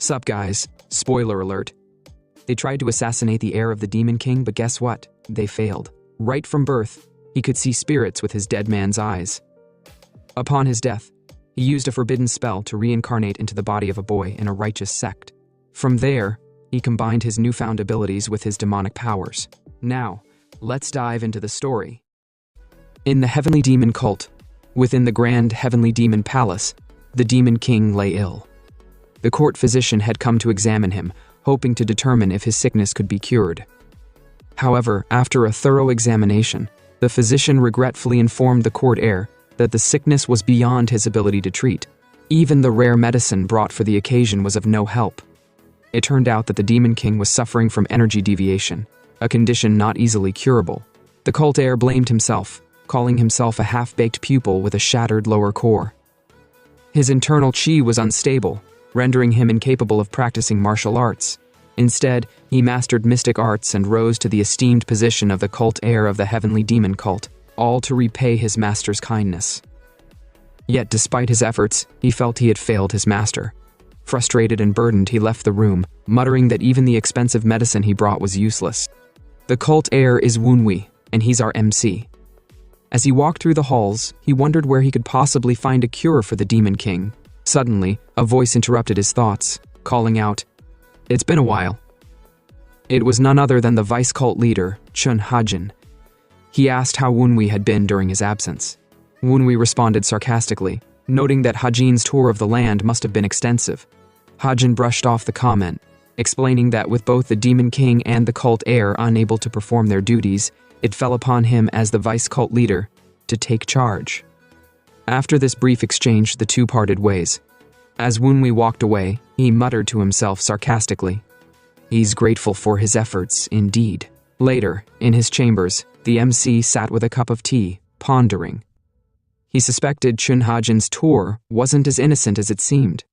Sup guys, spoiler alert. They tried to assassinate the heir of the Demon King, but guess what? They failed. Right from birth, he could see spirits with his dead man's eyes. Upon his death, he used a forbidden spell to reincarnate into the body of a boy in a righteous sect. From there, he combined his newfound abilities with his demonic powers. Now, let's dive into the story. In the Heavenly Demon Cult, within the Grand Heavenly Demon Palace, the Demon King lay ill. The court physician had come to examine him, hoping to determine if his sickness could be cured. However, after a thorough examination, the physician regretfully informed the court heir that the sickness was beyond his ability to treat. Even the rare medicine brought for the occasion was of no help. It turned out that the Demon King was suffering from energy deviation, a condition not easily curable. The cult heir blamed himself, calling himself a half-baked pupil with a shattered lower core. His internal chi was unstable, rendering him incapable of practicing martial arts. Instead, he mastered mystic arts and rose to the esteemed position of the cult heir of the Heavenly Demon Cult, all to repay his master's kindness. Yet despite his efforts, he felt he had failed his master. Frustrated and burdened, he left the room, muttering that even the expensive medicine he brought was useless. The cult heir is Wunwi, and he's our MC. As he walked through the halls, he wondered where he could possibly find a cure for the Demon King. Suddenly, a voice interrupted his thoughts, calling out, "It's been a while." It was none other than the vice cult leader, Chun Hajin. He asked how Wunwi had been during his absence. Wunwi responded sarcastically, noting that Hajin's tour of the land must have been extensive. Hajin brushed off the comment, explaining that with both the Demon King and the cult heir unable to perform their duties, it fell upon him as the vice cult leader to take charge. After this brief exchange, the two parted ways. As Wunwi walked away, he muttered to himself sarcastically, "He's grateful for his efforts, indeed." Later, in his chambers, the MC sat with a cup of tea, pondering. He suspected Chun Hajin's tour wasn't as innocent as it seemed.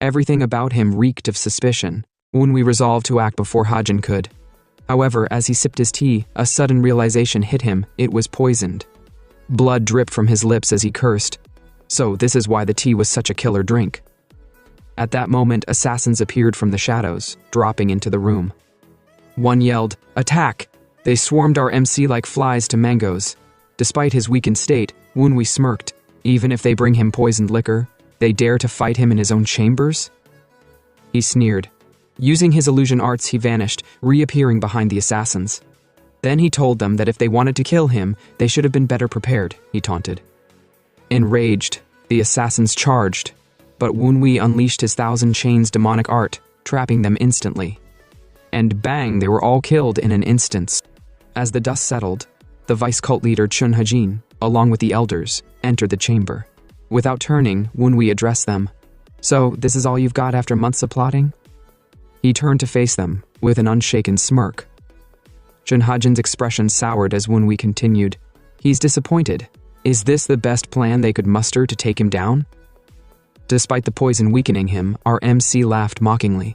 Everything about him reeked of suspicion. Wunwi resolved to act before Hajin could. However, as he sipped his tea, a sudden realization hit him: it was poisoned. Blood dripped from his lips as he cursed. So this is why the tea was such a killer drink. At that moment, assassins appeared from the shadows, dropping into the room. One yelled, "Attack!" They swarmed our MC like flies to mangoes. Despite his weakened state, Wunwi smirked. Even if they bring him poisoned liquor, they dare to fight him in his own chambers? He sneered. Using his illusion arts, he vanished, reappearing behind the assassins. Then he told them that if they wanted to kill him, they should have been better prepared, he taunted. Enraged, the assassins charged, but Wunwi unleashed his Thousand Chains demonic art, trapping them instantly. And bang, they were all killed in an instant. As the dust settled, the vice cult leader Chun Hajin, along with the elders, entered the chamber. Without turning, Wunwi addressed them. "So, this is all you've got after months of plotting?" He turned to face them, with an unshaken smirk. Chun Hajin's expression soured as Wunwi continued, "He's disappointed. Is this the best plan they could muster to take him down?" Despite the poison weakening him, our MC laughed mockingly.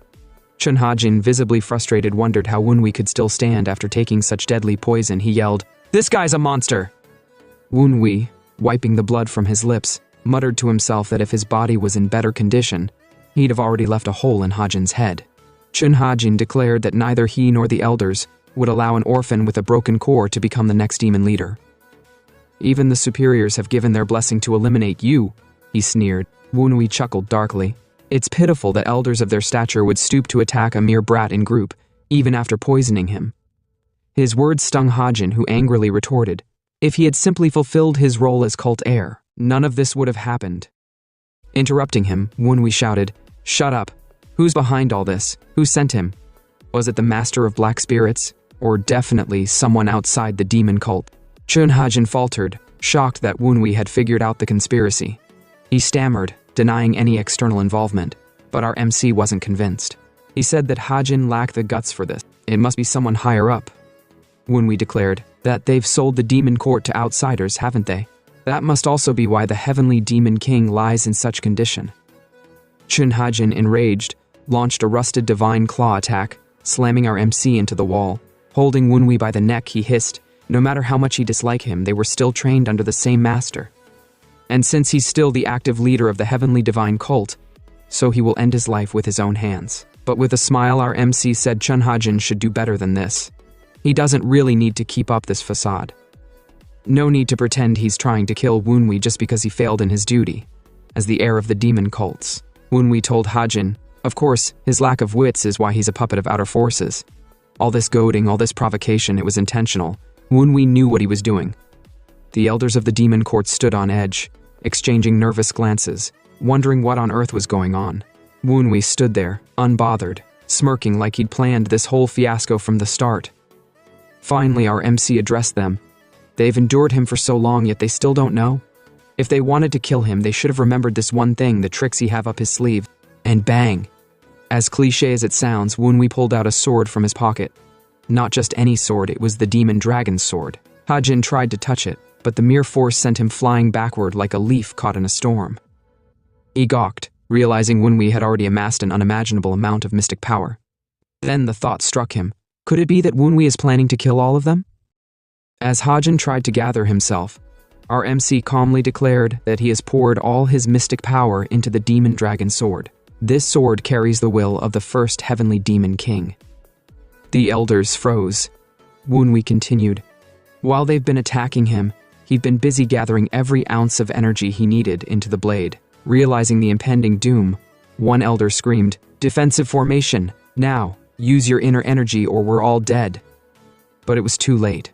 Chun Hajin, visibly frustrated, wondered how Wunwi could still stand after taking such deadly poison. He yelled, "This guy's a monster!" Wunwi, wiping the blood from his lips, muttered to himself that if his body was in better condition, he'd have already left a hole in Hajin's head. Chun Hajin declared that neither he nor the elders would allow an orphan with a broken core to become the next demon leader. "Even the superiors have given their blessing to eliminate you," he sneered. Wunwi chuckled darkly. It's pitiful that elders of their stature would stoop to attack a mere brat in group, even after poisoning him. His words stung Hajin, who angrily retorted, "If he had simply fulfilled his role as cult heir, none of this would have happened." Interrupting him, Wunwi shouted, "Shut up! Who's behind all this? Who sent him? Was it the master of black spirits? Or definitely someone outside the demon cult?" Chun Hajin faltered, shocked that Wunwi had figured out the conspiracy. He stammered, denying any external involvement, but our MC wasn't convinced. He said that Hajin lacked the guts for this. "It must be someone higher up." Wunwi declared that they've sold the demon court to outsiders, haven't they? That must also be why the Heavenly Demon King lies in such condition. Chun Hajin, enraged, launched a rusted divine claw attack, slamming our MC into the wall. Holding Wunwi by the neck, he hissed, no matter how much he disliked him, they were still trained under the same master. And since he's still the active leader of the Heavenly Divine Cult, so he will end his life with his own hands. But with a smile, our MC said Chun Ha-jin should do better than this. He doesn't really need to keep up this facade. No need to pretend he's trying to kill Woonwee just because he failed in his duty. As the heir of the demon cults, Woonwee told Ha-jin, of course, his lack of wits is why he's a puppet of outer forces. All this goading, all this provocation, it was intentional. Woonwee knew what he was doing. The elders of the demon court stood on edge, exchanging nervous glances, wondering what on earth was going on. Woonwee stood there, unbothered, smirking like he'd planned this whole fiasco from the start. Finally, our MC addressed them. They've endured him for so long, yet they still don't know. If they wanted to kill him, they should have remembered this one thing, the tricks he have up his sleeve. And bang! As cliché as it sounds, Woonwee pulled out a sword from his pocket. Not just any sword, it was the demon dragon's sword. Ha-jin tried to touch it, but the mere force sent him flying backward like a leaf caught in a storm. He gawked, realizing Woonwee had already amassed an unimaginable amount of mystic power. Then the thought struck him. Could it be that Woonwee is planning to kill all of them? As Ha-jin tried to gather himself, our MC calmly declared that he has poured all his mystic power into the demon dragon sword. This sword carries the will of the first heavenly demon king. The elders froze. Woonwee continued. While they've been attacking him, he'd been busy gathering every ounce of energy he needed into the blade. Realizing the impending doom, one elder screamed, "Defensive formation, now! Use your inner energy or we're all dead." But it was too late.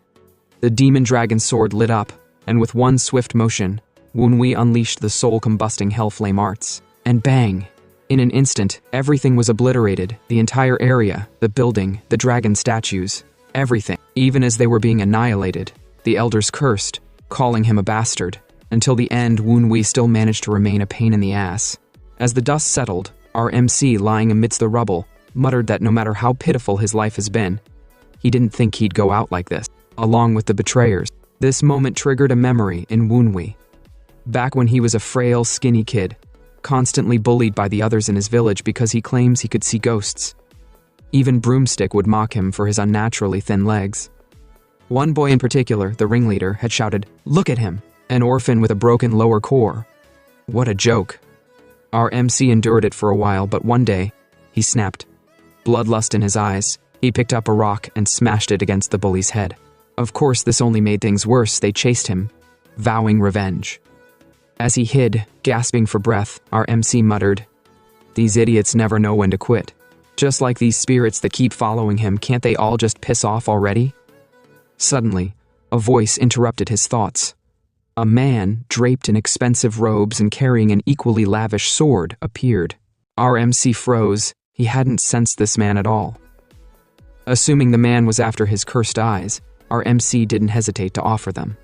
The demon dragon sword lit up, and with one swift motion, Woonwee unleashed the soul-combusting hellflame arts. And bang! In an instant, everything was obliterated, the entire area, the building, the dragon statues, everything. Even as they were being annihilated, the elders cursed, calling him a bastard. Until the end, Woonwee still managed to remain a pain in the ass. As the dust settled, our MC, lying amidst the rubble, muttered that no matter how pitiful his life has been, he didn't think he'd go out like this, along with the betrayers. This moment triggered a memory in Woonwee. Back when he was a frail, skinny kid, constantly bullied by the others in his village because he claims he could see ghosts. Even Broomstick would mock him for his unnaturally thin legs. One boy in particular, the ringleader, had shouted, "Look at him, an orphan with a broken lower core." What a joke. Our MC endured it for a while, but one day, he snapped. Bloodlust in his eyes, he picked up a rock and smashed it against the bully's head. Of course, this only made things worse. They chased him, vowing revenge. As he hid, gasping for breath, our MC muttered, "These idiots never know when to quit. Just like these spirits that keep following him, can't they all just piss off already?" Suddenly, a voice interrupted his thoughts. A man, draped in expensive robes and carrying an equally lavish sword, appeared. Our MC froze. He hadn't sensed this man at all. Assuming the man was after his cursed eyes, our MC didn't hesitate to offer them.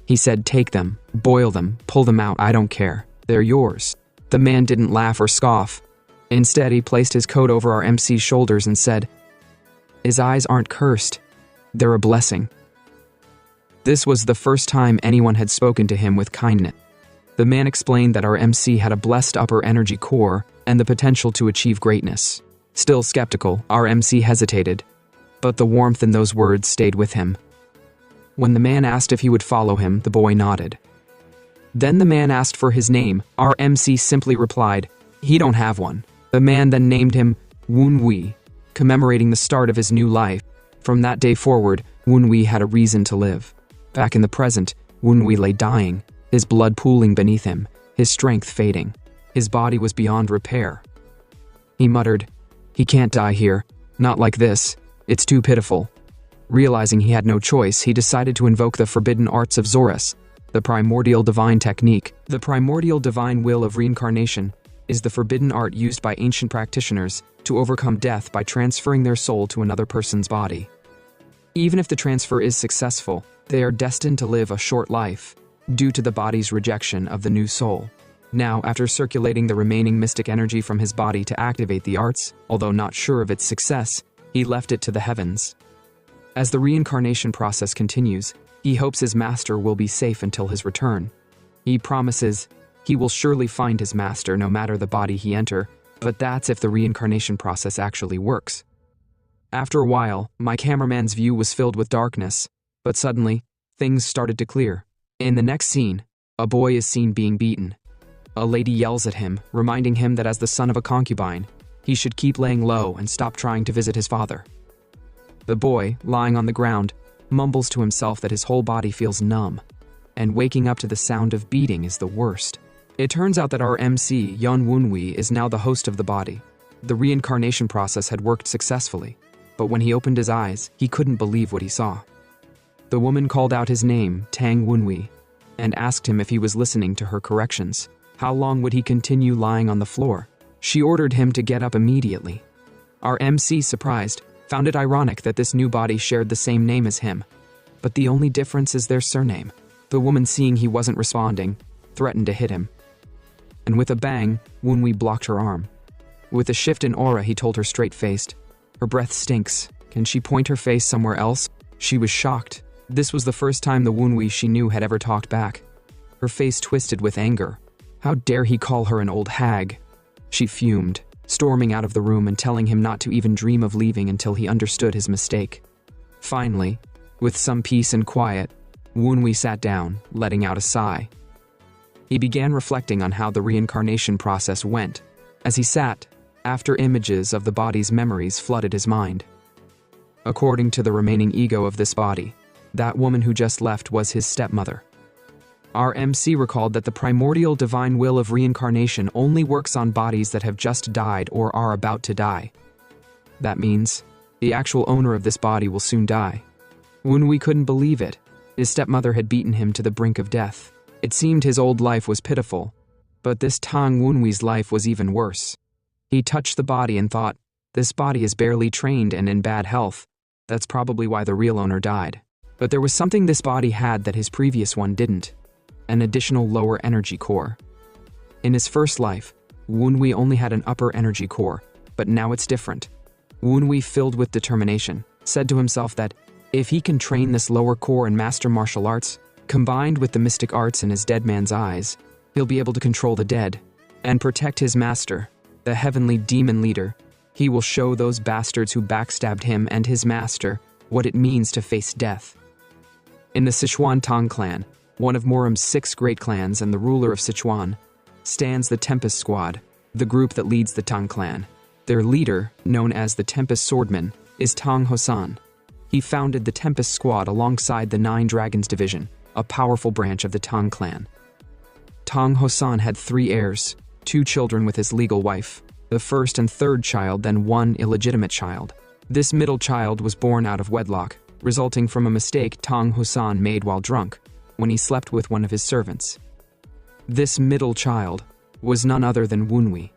He said, "Take them, boil them, pull them out, I don't care. They're yours." The man didn't laugh or scoff. Instead, he placed his coat over our MC's shoulders and said, "His eyes aren't cursed. They're a blessing." This was the first time anyone had spoken to him with kindness. The man explained that our MC had a blessed upper energy core and the potential to achieve greatness. Still skeptical, our MC hesitated, but the warmth in those words stayed with him. When the man asked if he would follow him, the boy nodded. Then the man asked for his name. Our MC simply replied, "He don't have one." The man then named him Woonwee, commemorating the start of his new life. From that day forward, Woonwee had a reason to live. Back in the present, Woonwee lay dying, his blood pooling beneath him, his strength fading. His body was beyond repair. He muttered, "He can't die here. Not like this. It's too pitiful." Realizing he had no choice, he decided to invoke the forbidden arts of Zorus, the primordial divine technique. The primordial divine will of reincarnation is the forbidden art used by ancient practitioners to overcome death by transferring their soul to another person's body. Even if the transfer is successful, they are destined to live a short life, due to the body's rejection of the new soul. Now, after circulating the remaining mystic energy from his body to activate the arts, although not sure of its success, he left it to the heavens. As the reincarnation process continues, he hopes his master will be safe until his return. He promises he will surely find his master no matter the body he enter, but that's if the reincarnation process actually works. After a while, my cameraman's view was filled with darkness, but suddenly, things started to clear. In the next scene, a boy is seen being beaten. A lady yells at him, reminding him that as the son of a concubine, he should keep laying low and stop trying to visit his father. The boy, lying on the ground, mumbles to himself that his whole body feels numb, and waking up to the sound of beating is the worst. It turns out that our MC, Yeon Woon-wee, is now the host of the body. The reincarnation process had worked successfully, but when he opened his eyes, he couldn't believe what he saw. The woman called out his name, Tang Woon-wee, and asked him if he was listening to her corrections. How long would he continue lying on the floor? She ordered him to get up immediately. Our MC, surprised, found it ironic that this new body shared the same name as him, but the only difference is their surname. The woman, seeing he wasn't responding, threatened to hit him. And with a bang, Woon-wee blocked her arm. With a shift in aura, he told her straight-faced, "Her breath stinks. Can she point her face somewhere else?" She was shocked. This was the first time the Woon-wee she knew had ever talked back. Her face twisted with anger. How dare he call her an old hag? She fumed, storming out of the room and telling him not to even dream of leaving until he understood his mistake. Finally, with some peace and quiet, Woon-wee sat down, letting out a sigh. He began reflecting on how the reincarnation process went. As he sat, after images of the body's memories flooded his mind. According to the remaining ego of this body, that woman who just left was his stepmother. Our MC recalled that the primordial divine will of reincarnation only works on bodies that have just died or are about to die. That means the actual owner of this body will soon die. Woon-wee couldn't believe it. His stepmother had beaten him to the brink of death. It seemed his old life was pitiful, but this Tang Woon-wee's life was even worse. He touched the body and thought, this body is barely trained and in bad health. That's probably why the real owner died. But there was something this body had that his previous one didn't. An additional lower energy core. In his first life, Woon-wee only had an upper energy core, but now it's different. Woon-wee, filled with determination, said to himself that if he can train this lower core and master martial arts, combined with the mystic arts in his dead man's eyes, he'll be able to control the dead and protect his master, the heavenly demon leader. He will show those bastards who backstabbed him and his master what it means to face death. In the Sichuan Tang clan, one of Muram's 6 great clans and the ruler of Sichuan, stands the Tempest squad, the group that leads the Tang clan. Their leader, known as the Tempest Swordman, is Tang Hosan. He founded the Tempest squad alongside the 9 Dragons division, a powerful branch of the Tang clan. Tang Hosan had 3 heirs, 2 children with his legal wife, the first and third child, then 1 illegitimate child. This middle child was born out of wedlock, resulting from a mistake Tang Hosan made while drunk, when he slept with one of his servants. This middle child was none other than Woon-wee,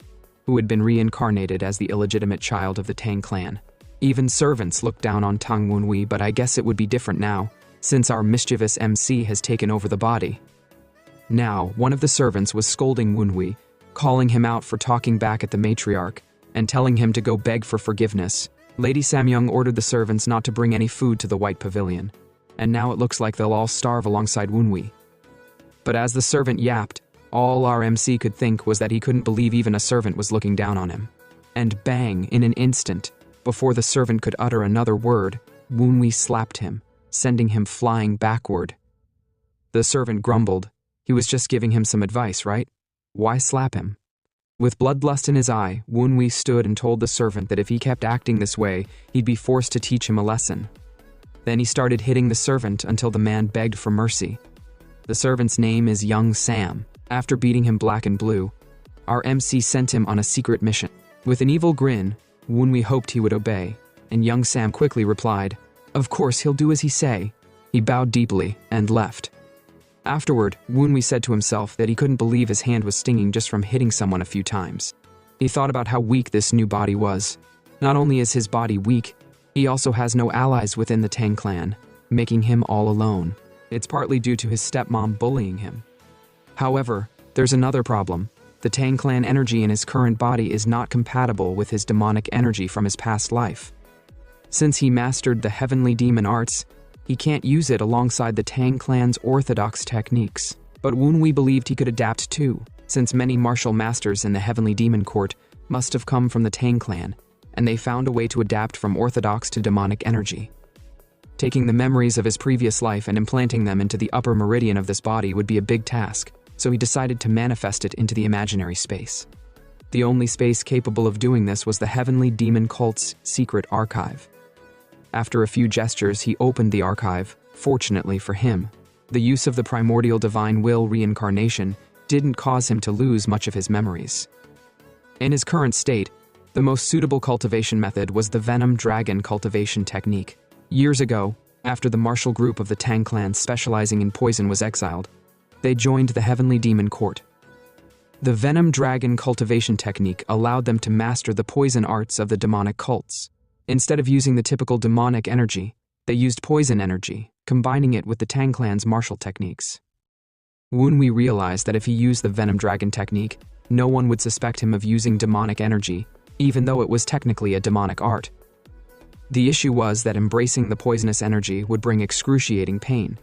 who had been reincarnated as the illegitimate child of the Tang clan. Even servants looked down on Tang Woon-wee, but I guess it would be different now, since our mischievous MC has taken over the body. Now, one of the servants was scolding Woon-wee, calling him out for talking back at the matriarch, and telling him to go beg for forgiveness. Lady Samyong ordered the servants not to bring any food to the White Pavilion, and now it looks like they'll all starve alongside Woon-wee. But as the servant yapped, all our MC could think was that he couldn't believe even a servant was looking down on him. And bang, in an instant, before the servant could utter another word, Woon-wee slapped him, sending him flying backward. The servant grumbled. He was just giving him some advice, right? Why slap him? With bloodlust in his eye, Woon-wee stood and told the servant that if he kept acting this way, he'd be forced to teach him a lesson. Then he started hitting the servant until the man begged for mercy. The servant's name is Young Sam. After beating him black and blue, our MC sent him on a secret mission. With an evil grin, Woon-wee hoped he would obey, and Young Sam quickly replied, "Of course, he'll do as he say." He bowed deeply and left. Afterward, Woon-wee said to himself that he couldn't believe his hand was stinging just from hitting someone a few times. He thought about how weak this new body was. Not only is his body weak, he also has no allies within the Tang clan, making him all alone. It's partly due to his stepmom bullying him. However, there's another problem. The Tang clan energy in his current body is not compatible with his demonic energy from his past life. Since he mastered the heavenly demon arts, he can't use it alongside the Tang clan's orthodox techniques. But Woon-wee believed he could adapt too, since many martial masters in the heavenly demon court must have come from the Tang clan, and they found a way to adapt from orthodox to demonic energy. Taking the memories of his previous life and implanting them into the upper meridian of this body would be a big task, so he decided to manifest it into the imaginary space. The only space capable of doing this was the Heavenly Demon Cult's secret archive. After a few gestures, he opened the archive. Fortunately for him, the use of the primordial divine will reincarnation didn't cause him to lose much of his memories. In his current state, the most suitable cultivation method was the Venom Dragon cultivation technique. Years ago, after the martial group of the Tang clan specializing in poison was exiled, they joined the Heavenly Demon Court. The Venom Dragon cultivation technique allowed them to master the poison arts of the demonic cults. Instead of using the typical demonic energy, they used poison energy, combining it with the Tang clan's martial techniques. Wunhui realized that if he used the Venom Dragon technique, no one would suspect him of using demonic energy, even though it was technically a demonic art. The issue was that embracing the poisonous energy would bring excruciating pain,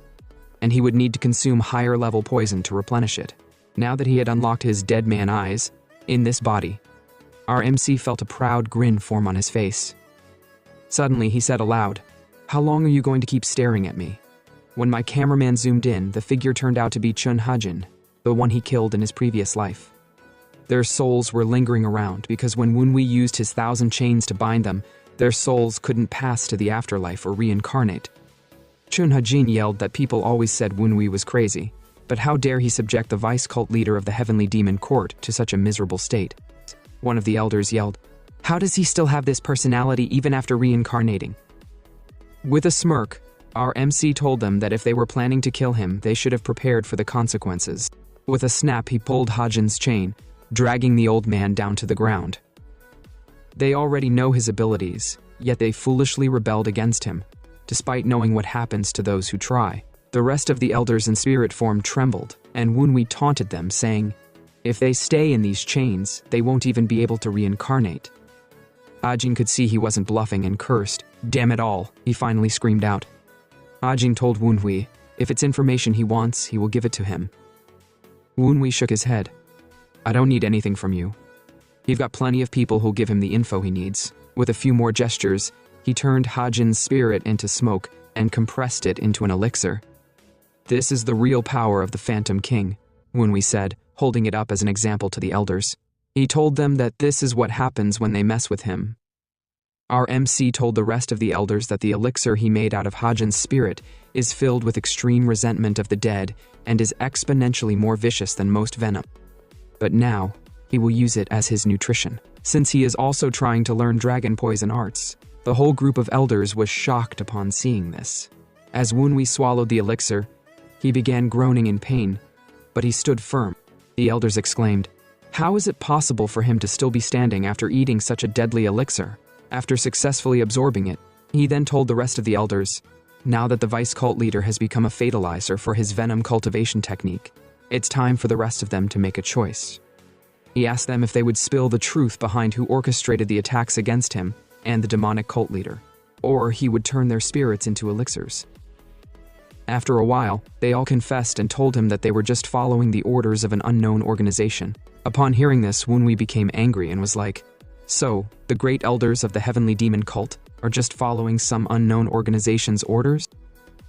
and he would need to consume higher-level poison to replenish it. Now that he had unlocked his dead man eyes, in this body, our MC felt a proud grin form on his face. Suddenly, he said aloud, "How long are you going to keep staring at me?" When my cameraman zoomed in, the figure turned out to be Chun Hajin, the one he killed in his previous life. Their souls were lingering around because when Wunhui used his 1,000 chains to bind them, their souls couldn't pass to the afterlife or reincarnate. Chun Hajin yelled that people always said Wunhui was crazy, but how dare he subject the vice cult leader of the Heavenly Demon Court to such a miserable state? One of the elders yelled, "How does he still have this personality even after reincarnating?" With a smirk, our MC told them that if they were planning to kill him, they should have prepared for the consequences. With a snap, he pulled Hajin's chain, dragging the old man down to the ground. They already know his abilities, yet they foolishly rebelled against him, despite knowing what happens to those who try. The rest of the elders in spirit form trembled, and Wunhui taunted them, saying, "If they stay in these chains, they won't even be able to reincarnate." Ajin could see he wasn't bluffing and cursed. "Damn it all," he finally screamed out. Ajin told Wunhui, if it's information he wants, he will give it to him. Wunhui shook his head. "I don't need anything from you. You've got plenty of people who'll give him the info he needs." With a few more gestures, he turned Hajin's spirit into smoke and compressed it into an elixir. "This is the real power of the Phantom King," Wunhui said, holding it up as an example to the elders. He told them that this is what happens when they mess with him. Our MC told the rest of the elders that the elixir he made out of Hajin's spirit is filled with extreme resentment of the dead and is exponentially more vicious than most venom. But now, he will use it as his nutrition, since he is also trying to learn dragon poison arts. The whole group of elders was shocked upon seeing this. As Wunhui swallowed the elixir, he began groaning in pain, but he stood firm. The elders exclaimed, "How is it possible for him to still be standing after eating such a deadly elixir?" After successfully absorbing it, he then told the rest of the elders, now that the vice cult leader has become a fatalizer for his venom cultivation technique, it's time for the rest of them to make a choice. He asked them if they would spill the truth behind who orchestrated the attacks against him and the demonic cult leader, or he would turn their spirits into elixirs. After a while, they all confessed and told him that they were just following the orders of an unknown organization. Upon hearing this, Wunhui became angry and was like, "So, the great elders of the Heavenly Demon Cult are just following some unknown organization's orders?"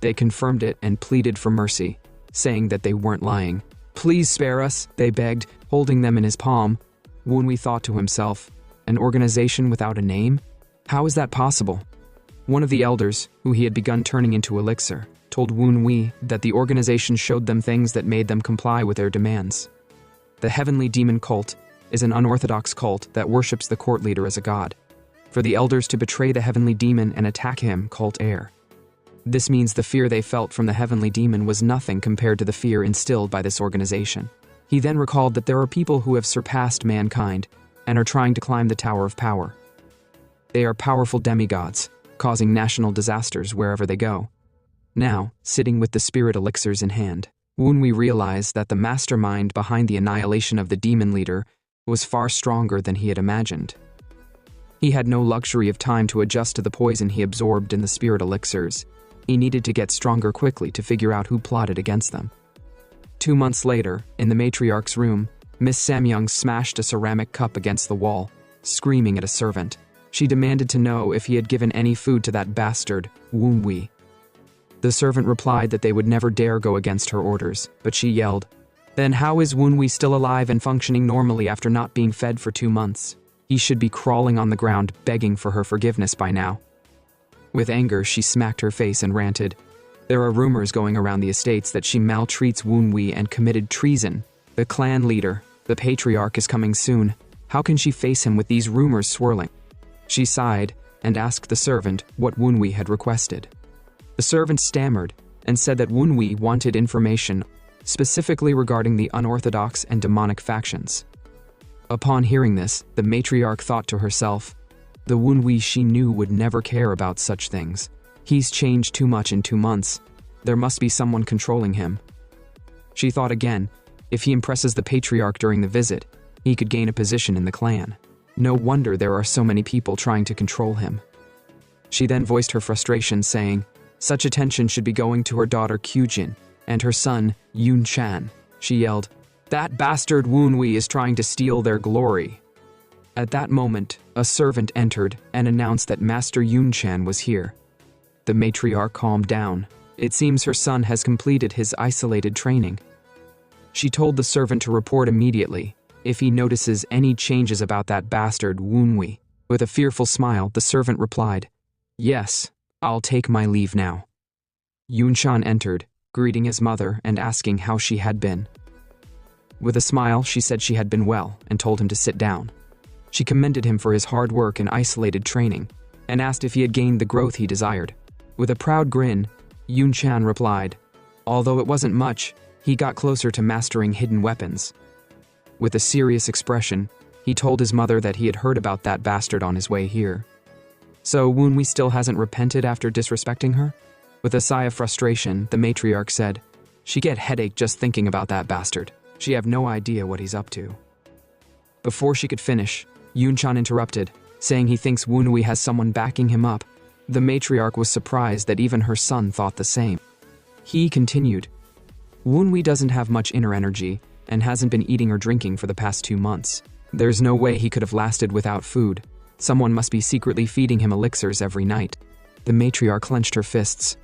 They confirmed it and pleaded for mercy, saying that they weren't lying. "Please spare us," they begged, holding them in his palm. Wunhui thought to himself, an organization without a name? How is that possible? One of the elders, who he had begun turning into elixir, told Wunhui that the organization showed them things that made them comply with their demands. The Heavenly Demon Cult is an unorthodox cult that worships the court leader as a god. For the elders to betray the Heavenly Demon and attack him, cult heir. This means the fear they felt from the Heavenly Demon was nothing compared to the fear instilled by this organization. He then recalled that there are people who have surpassed mankind and are trying to climb the Tower of Power. They are powerful demigods, causing national disasters wherever they go. Now, sitting with the spirit elixirs in hand, Wunhui realized that the mastermind behind the annihilation of the demon leader was far stronger than he had imagined. He had no luxury of time to adjust to the poison he absorbed in the spirit elixirs. He needed to get stronger quickly to figure out who plotted against them. 2 months later, in the matriarch's room, Miss Samyong smashed a ceramic cup against the wall, screaming at a servant. She demanded to know if he had given any food to that bastard, Wunhui. The servant replied that they would never dare go against her orders, but she yelled, Then how is Woonwee still alive and functioning normally after not being fed for 2 months? He should be crawling on the ground begging for her forgiveness by now. With anger, she smacked her face and ranted. There are rumors going around the estates that she maltreats Woonwee and committed treason. The clan leader, the patriarch, is coming soon. How can she face him with these rumors swirling? She sighed and asked the servant what Woonwee had requested. The servant stammered and said that Woonwee wanted information, specifically regarding the unorthodox and demonic factions. Upon hearing this, the matriarch thought to herself, the Woonwee she knew would never care about such things. He's changed too much in 2 months. There must be someone controlling him. She thought again, if he impresses the patriarch during the visit, he could gain a position in the clan. No wonder there are so many people trying to control him. She then voiced her frustration, saying, such attention should be going to her daughter Kyujin and her son Yoon-chan. She yelled, that bastard Woonwee is trying to steal their glory. At that moment, a servant entered and announced that Master Yoon-chan was here. The matriarch calmed down. It seems her son has completed his isolated training. She told the servant to report immediately if he notices any changes about that bastard Woonwee. With a fearful smile, the servant replied, yes, I'll take my leave now. Yoon-chan entered, greeting his mother and asking how she had been. With a smile, she said she had been well and told him to sit down. She commended him for his hard work and isolated training and asked if he had gained the growth he desired. With a proud grin, Yoon-chan replied, although it wasn't much, he got closer to mastering hidden weapons. With a serious expression, he told his mother that he had heard about that bastard on his way here. So Woonwee still hasn't repented after disrespecting her? With a sigh of frustration, the matriarch said, she get headache just thinking about that bastard. She have no idea what he's up to. Before she could finish, Yoon-chan interrupted, saying he thinks Woonwee has someone backing him up. The matriarch was surprised that even her son thought the same. He continued, Woonwee doesn't have much inner energy and hasn't been eating or drinking for the past 2 months. There's no way he could have lasted without food. Someone must be secretly feeding him elixirs every night. The matriarch clenched her fists.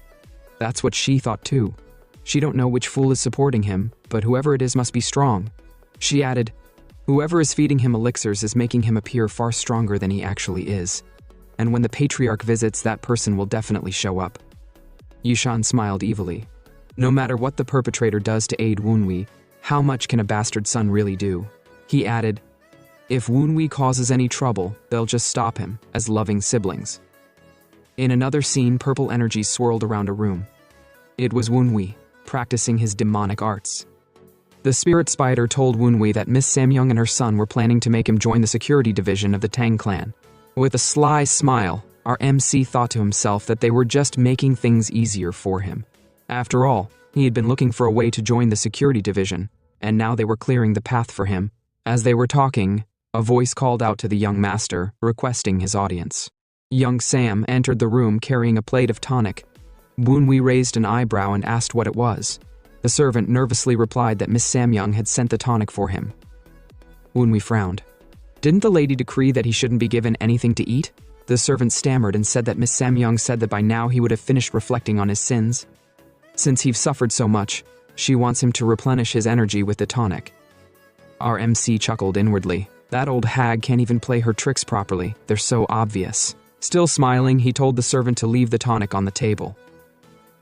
That's what she thought too. She don't know which fool is supporting him, but whoever it is must be strong. She added, whoever is feeding him elixirs is making him appear far stronger than he actually is. And when the patriarch visits, that person will definitely show up. Yushan smiled evilly. No matter what the perpetrator does to aid Woonwee, how much can a bastard son really do? He added, if Woonwee causes any trouble, they'll just stop him, as loving siblings. In another scene, purple energy swirled around a room. It was Woonwee, practicing his demonic arts. The spirit spider told Woonwee that Miss Samyong and her son were planning to make him join the security division of the Tang clan. With a sly smile, our MC thought to himself that they were just making things easier for him. After all, he had been looking for a way to join the security division, and now they were clearing the path for him. As they were talking, a voice called out to the young master, requesting his audience. Young Sam entered the room carrying a plate of tonic. Woonwee raised an eyebrow and asked what it was. The servant nervously replied that Miss Samyong had sent the tonic for him. Woonwee frowned. Didn't the lady decree that he shouldn't be given anything to eat? The servant stammered and said that Miss Samyong said that by now he would have finished reflecting on his sins. Since he've suffered so much, she wants him to replenish his energy with the tonic. Our MC chuckled inwardly. That old hag can't even play her tricks properly. They're so obvious. Still smiling, he told the servant to leave the tonic on the table.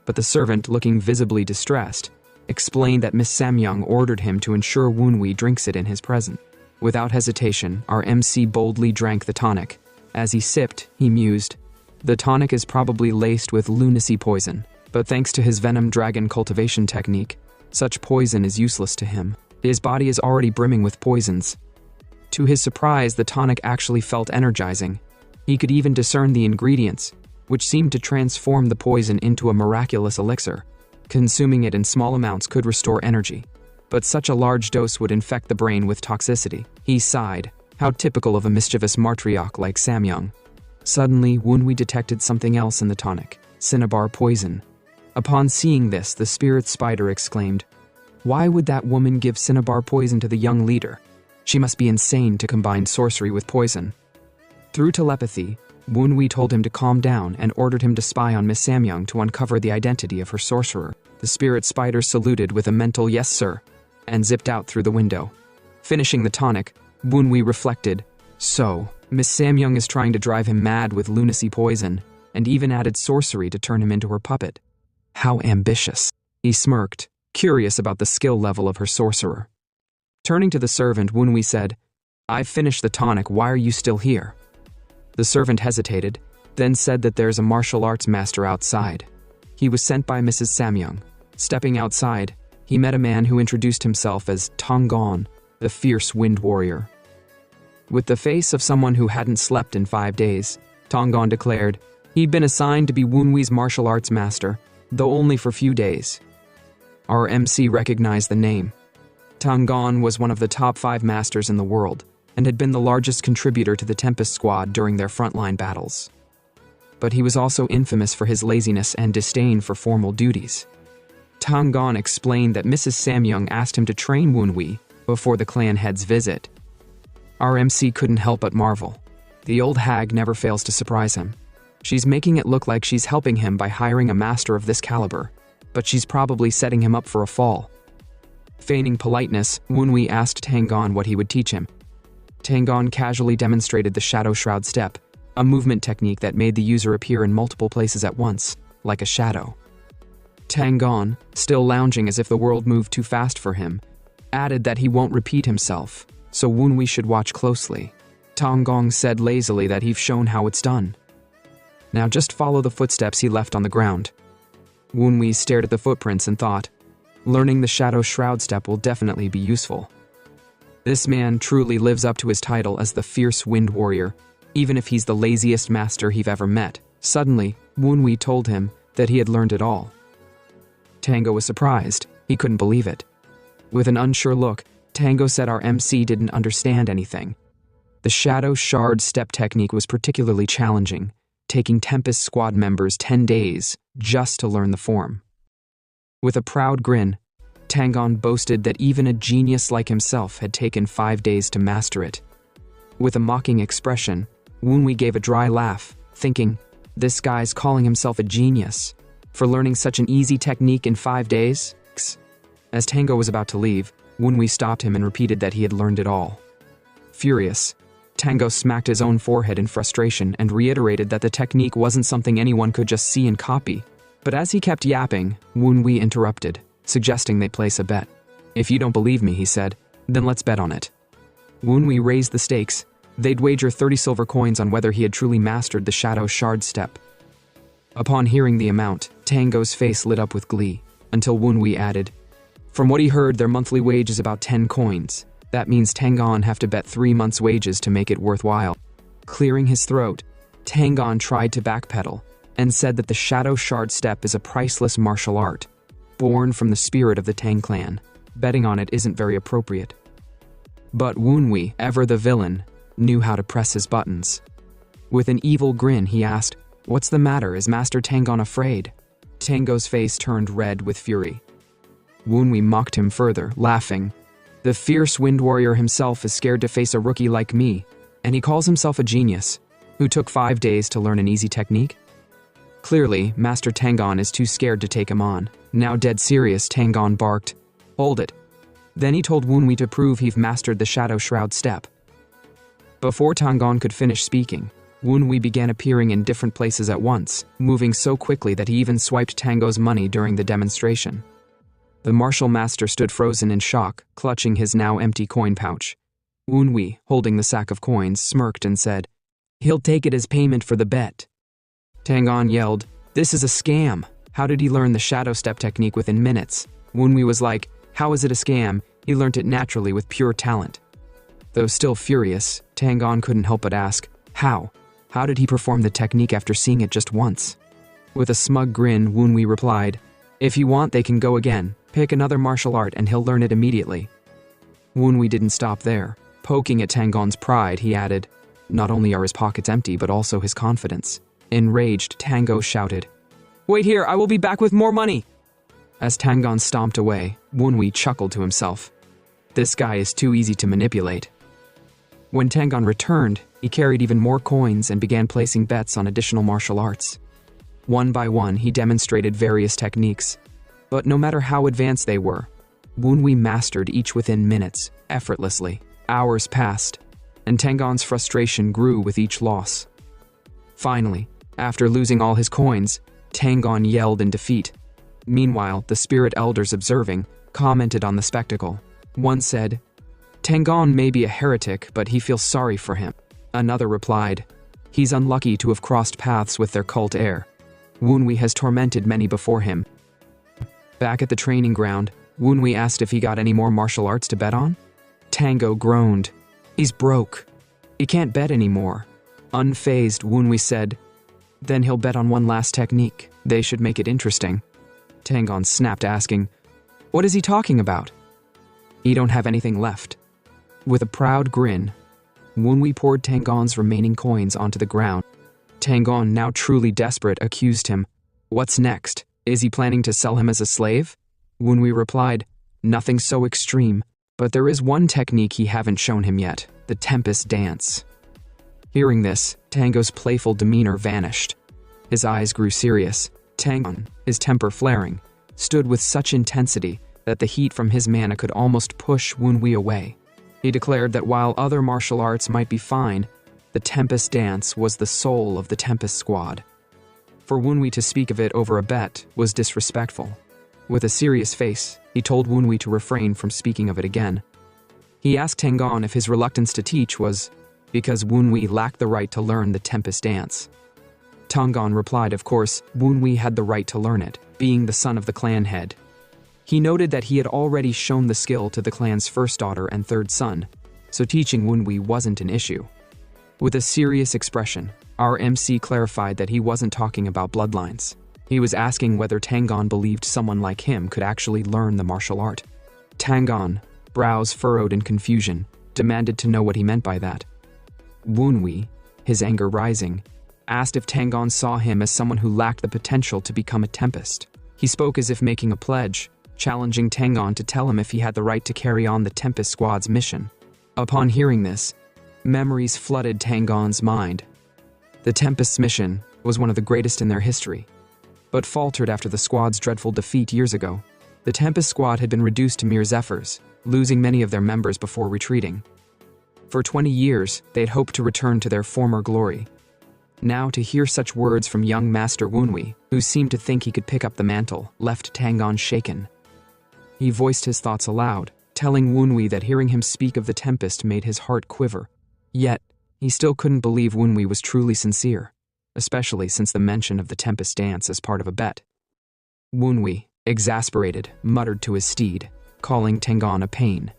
But the servant, looking visibly distressed, explained that Miss Samyong ordered him to ensure Woonwee drinks it in his presence. Without hesitation, our MC boldly drank the tonic. As he sipped, he mused, the tonic is probably laced with lunacy poison, but thanks to his venom dragon cultivation technique, such poison is useless to him. His body is already brimming with poisons. To his surprise, the tonic actually felt energizing. He could even discern the ingredients, which seemed to transform the poison into a miraculous elixir. Consuming it in small amounts could restore energy, but such a large dose would infect the brain with toxicity. He sighed. How typical of a mischievous matriarch like Samyong. Suddenly, Woonwee detected something else in the tonic, cinnabar poison. Upon seeing this, the spirit spider exclaimed, why would that woman give cinnabar poison to the young leader? She must be insane to combine sorcery with poison. Through telepathy, Woonwee told him to calm down and ordered him to spy on Miss Samyong to uncover the identity of her sorcerer. The spirit spider saluted with a mental yes sir. and zipped out through the window. Finishing the tonic, Woonwee reflected, so, Miss Samyong is trying to drive him mad with lunacy poison, and even added sorcery to turn him into her puppet. How ambitious. He smirked, curious about the skill level of her sorcerer. Turning to the servant, Woonwee said, I've finished the tonic, why are you still here? The servant hesitated, then said that there's a martial arts master outside. He was sent by Mrs. Samyong. Stepping outside, he met a man who introduced himself as Tagon, the fierce wind warrior. With the face of someone who hadn't slept in 5 days, Tagon declared he'd been assigned to be Woonwee's martial arts master, though only for few days. Our MC recognized the name. Tagon was one of the top 5 masters in the world, and had been the largest contributor to the Tempest squad during their frontline battles. But he was also infamous for his laziness and disdain for formal duties. Tagon explained that Mrs. Samyong asked him to train Woonwee before the clan head's visit. Our MC couldn't help but marvel. The old hag never fails to surprise him. She's making it look like she's helping him by hiring a master of this caliber, but she's probably setting him up for a fall. Feigning politeness, Woonwee asked Tagon what he would teach him. Tagon casually demonstrated the Shadow Shroud step, a movement technique that made the user appear in multiple places at once, like a shadow. Tagon, still lounging as if the world moved too fast for him, added that he won't repeat himself, so Woonwee should watch closely. Tagon said lazily that he've shown how it's done. Now just follow the footsteps he left on the ground. Woonwee stared at the footprints and thought, learning the Shadow Shroud step will definitely be useful. This man truly lives up to his title as the fierce wind warrior, even if he's the laziest master he've ever met. Suddenly, Woonwee told him that he had learned it all. Tango was surprised. He couldn't believe it. With an unsure look, Tango said our MC didn't understand anything. The Shadow Shard step technique was particularly challenging, taking Tempest squad members 10 days just to learn the form. With a proud grin, Tagon boasted that even a genius like himself had taken 5 days to master it. With a mocking expression, Woonwee gave a dry laugh, thinking, this guy's calling himself a genius for learning such an easy technique in 5 days? As Tango was about to leave, Woonwee stopped him and repeated that he had learned it all. Furious, Tango smacked his own forehead in frustration and reiterated that the technique wasn't something anyone could just see and copy. But as he kept yapping, Woonwee interrupted, suggesting they place a bet. If you don't believe me, he said, then let's bet on it. Woonwee raised the stakes. They'd wager 30 silver coins on whether he had truly mastered the Shadow Shard step. Upon hearing the amount, Tango's face lit up with glee, until Woonwee added, from what he heard, their monthly wage is about 10 coins. That means Tagon have to bet 3 months' wages to make it worthwhile. Clearing his throat, Tagon tried to backpedal, and said that the Shadow Shard step is a priceless martial art, born from the spirit of the Tang clan. Betting on it isn't very appropriate. But Woonwee, ever the villain, knew how to press his buttons. With an evil grin, he asked, what's the matter, is Master Tagon afraid? Tango's face turned red with fury. Woonwee mocked him further, laughing. The fierce wind warrior himself is scared to face a rookie like me, and he calls himself a genius, who took 5 days to learn an easy technique? Clearly, Master Tagon is too scared to take him on. Now dead serious, Tagon barked, hold it. Then he told Woonwee to prove he've mastered the Shadow Shroud step. Before Tagon could finish speaking, Woonwee began appearing in different places at once, moving so quickly that he even swiped Tango's money during the demonstration. The martial master stood frozen in shock, clutching his now empty coin pouch. Woonwee, holding the sack of coins, smirked and said, he'll take it as payment for the bet. Tagon yelled, this is a scam. How did he learn the shadow step technique within minutes? Woonwee was like, how is it a scam? He learnt it naturally with pure talent. Though still furious, Tagon couldn't help but ask, how? How did he perform the technique after seeing it just once? With a smug grin, Woonwee replied, if you want, they can go again. Pick another martial art and he'll learn it immediately. Woonwee didn't stop there. Poking at Tagon's pride, he added, not only are his pockets empty, but also his confidence. Enraged, Tango shouted, wait here, I will be back with more money. As Tagon stomped away, Woonwee chuckled to himself. This guy is too easy to manipulate. When Tagon returned, he carried even more coins and began placing bets on additional martial arts. One by one, he demonstrated various techniques. But no matter how advanced they were, Woonwee mastered each within minutes, effortlessly. Hours passed, and Tagon's frustration grew with each loss. Finally, after losing all his coins, Tagon yelled in defeat. Meanwhile, the spirit elders observing commented on the spectacle. One said, "Tagon may be a heretic, but he feels sorry for him." Another replied, "He's unlucky to have crossed paths with their cult heir. Woonwee has tormented many before him." Back at the training ground, Woonwee asked if he got any more martial arts to bet on. Tango groaned. "He's broke. He can't bet anymore." Unfazed, Woonwee said, "Then he'll bet on one last technique. They should make it interesting." Tagon snapped, asking, "What is he talking about?" "He don't have anything left." With a proud grin, Woonwee poured Tagon's remaining coins onto the ground. Tagon, now truly desperate, accused him. "What's next? Is he planning to sell him as a slave?" Woonwee replied, "Nothing so extreme, but there is one technique he haven't shown him yet, the Tempest dance." Hearing this, Tango's playful demeanor vanished. His eyes grew serious. Tagon, his temper flaring, stood with such intensity that the heat from his mana could almost push Woonwee away. He declared that while other martial arts might be fine, the Tempest dance was the soul of the Tempest squad. For Woonwee to speak of it over a bet was disrespectful. With a serious face, he told Woonwee to refrain from speaking of it again. He asked Tagon if his reluctance to teach was because Woonwee lacked the right to learn the Tempest dance. Tagon replied, of course, Woonwee had the right to learn it, being the son of the clan head. He noted that he had already shown the skill to the clan's first daughter and third son, so teaching Woonwee wasn't an issue. With a serious expression, our MC clarified that he wasn't talking about bloodlines. He was asking whether Tagon believed someone like him could actually learn the martial art. Tagon, brows furrowed in confusion, demanded to know what he meant by that. Woonwee, his anger rising, asked if Tagon saw him as someone who lacked the potential to become a Tempest. He spoke as if making a pledge, challenging Tagon to tell him if he had the right to carry on the Tempest squad's mission. Upon hearing this, memories flooded Tagon's mind. The Tempest's mission was one of the greatest in their history, but faltered after the squad's dreadful defeat years ago. The Tempest squad had been reduced to mere zephyrs, losing many of their members before retreating. For 20 years, they'd hoped to return to their former glory. Now to hear such words from young Master Woonwee, who seemed to think he could pick up the mantle, left Tagon shaken. He voiced his thoughts aloud, telling Woonwee that hearing him speak of the Tempest made his heart quiver. Yet, he still couldn't believe Woonwee was truly sincere, especially since the mention of the Tempest dance as part of a bet. Woonwee, exasperated, muttered to his steed, calling Tagon a pain.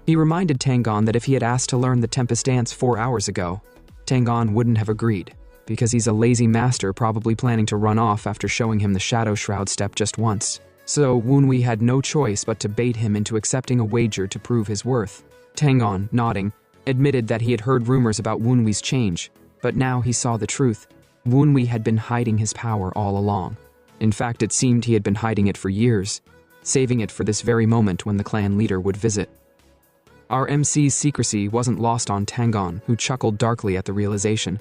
He reminded Tagon that if he had asked to learn the Tempest dance 4 hours ago, Tagon wouldn't have agreed, because he's a lazy master probably planning to run off after showing him the Shadow Shroud step just once. So Woonwee had no choice but to bait him into accepting a wager to prove his worth. Tagon, nodding, admitted that he had heard rumors about Woonwee's change, but now he saw the truth. Woonwee had been hiding his power all along. In fact, it seemed he had been hiding it for years, saving it for this very moment when the clan leader would visit. Our MC's secrecy wasn't lost on Tagon, who chuckled darkly at the realization.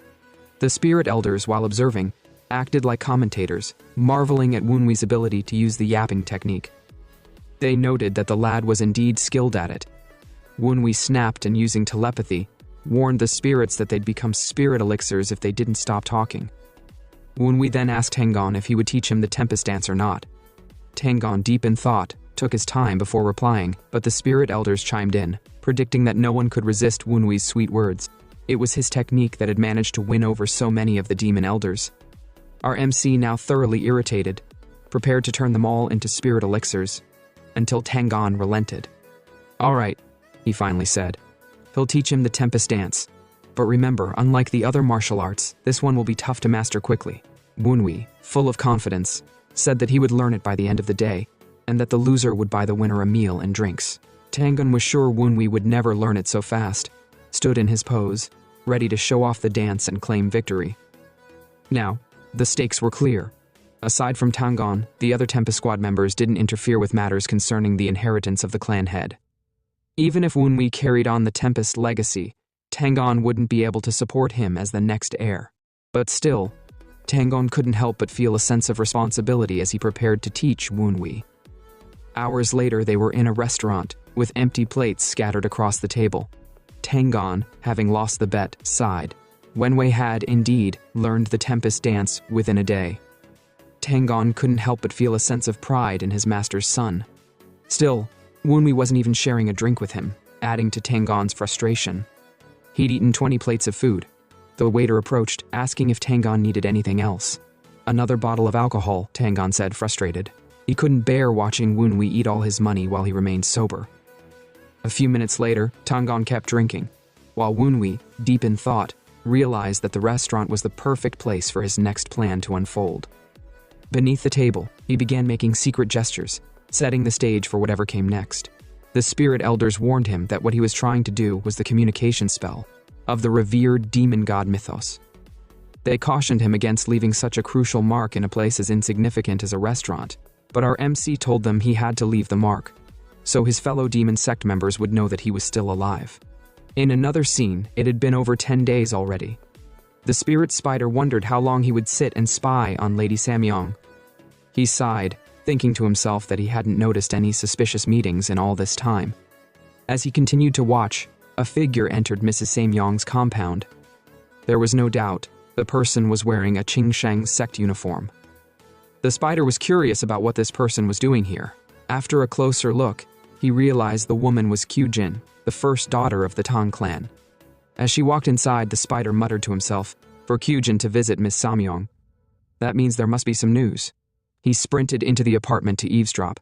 The spirit elders, while observing, acted like commentators, marveling at Woonwee's ability to use the yapping technique. They noted that the lad was indeed skilled at it. Woonwee snapped and, using telepathy, warned the spirits that they'd become spirit elixirs if they didn't stop talking. Woonwee then asked Tagon if he would teach him the Tempest dance or not. Tagon, deep in thought, took his time before replying, but the spirit elders chimed in, predicting that no one could resist Woonwee's sweet words. It was his technique that had managed to win over so many of the demon elders. Our MC, now thoroughly irritated, prepared to turn them all into spirit elixirs, until Tagon relented. "All right," he finally said. "He'll teach him the Tempest dance. But remember, unlike the other martial arts, this one will be tough to master quickly." Woonwee, full of confidence, said that he would learn it by the end of the day, and that the loser would buy the winner a meal and drinks. Tagon was sure Woonwee would never learn it so fast, stood in his pose, ready to show off the dance and claim victory. Now, the stakes were clear. Aside from Tagon, the other Tempest squad members didn't interfere with matters concerning the inheritance of the clan head. Even if Woonwee carried on the Tempest legacy, Tagon wouldn't be able to support him as the next heir. But still, Tagon couldn't help but feel a sense of responsibility as he prepared to teach Woonwee. Hours later, they were in a restaurant, with empty plates scattered across the table. Tagon, having lost the bet, sighed. Wenwei had, indeed, learned the Tempest dance within a day. Tagon couldn't help but feel a sense of pride in his master's son. Still, Wenwei wasn't even sharing a drink with him, adding to Tagon's frustration. He'd eaten 20 plates of food. The waiter approached, asking if Tagon needed anything else. "Another bottle of alcohol," Tagon said, frustrated. He couldn't bear watching Wenwei eat all his money while he remained sober. A few minutes later, Tagon kept drinking, while Wenwei, deep in thought, realized that the restaurant was the perfect place for his next plan to unfold. Beneath the table, he began making secret gestures, setting the stage for whatever came next. The spirit elders warned him that what he was trying to do was the communication spell of the revered demon god mythos. They cautioned him against leaving such a crucial mark in a place as insignificant as a restaurant, but our MC told them he had to leave the mark, so his fellow demon sect members would know that he was still alive. In another scene, it had been over 10 days already. The spirit spider wondered how long he would sit and spy on Lady Samyong. He sighed, thinking to himself that he hadn't noticed any suspicious meetings in all this time. As he continued to watch, a figure entered Mrs. Samyong's compound. There was no doubt, the person was wearing a Qingsheng sect uniform. The spider was curious about what this person was doing here. After a closer look, he realized the woman was Kyujin, the first daughter of the Tang clan. As she walked inside, the spider muttered to himself, for Kyujin to visit Miss Samyong. That means there must be some news. He sprinted into the apartment to eavesdrop.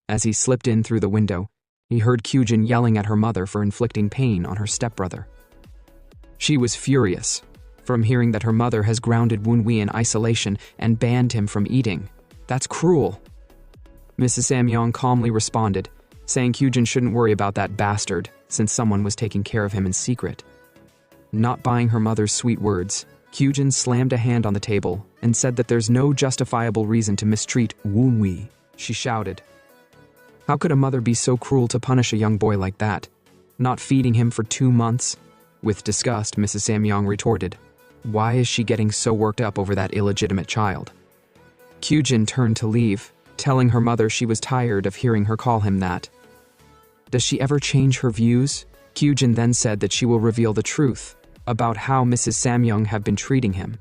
As he slipped in through the window, he heard Kyujin yelling at her mother for inflicting pain on her stepbrother. She was furious from hearing that her mother has grounded Wenwei in isolation and banned him from eating. That's cruel. Mrs. Samyong calmly responded, saying Kyujin shouldn't worry about that bastard, since someone was taking care of him in secret. Not buying her mother's sweet words, Kyujin slammed a hand on the table and said that there's no justifiable reason to mistreat Wenwei. She shouted. How could a mother be so cruel to punish a young boy like that? Not feeding him for 2 months? With disgust, Mrs. Samyong retorted. Why is she getting so worked up over that illegitimate child? Kyujin turned to leave, telling her mother she was tired of hearing her call him that. Does she ever change her views? Kyujin then said that she will reveal the truth about how Mrs. Samyong have been treating him.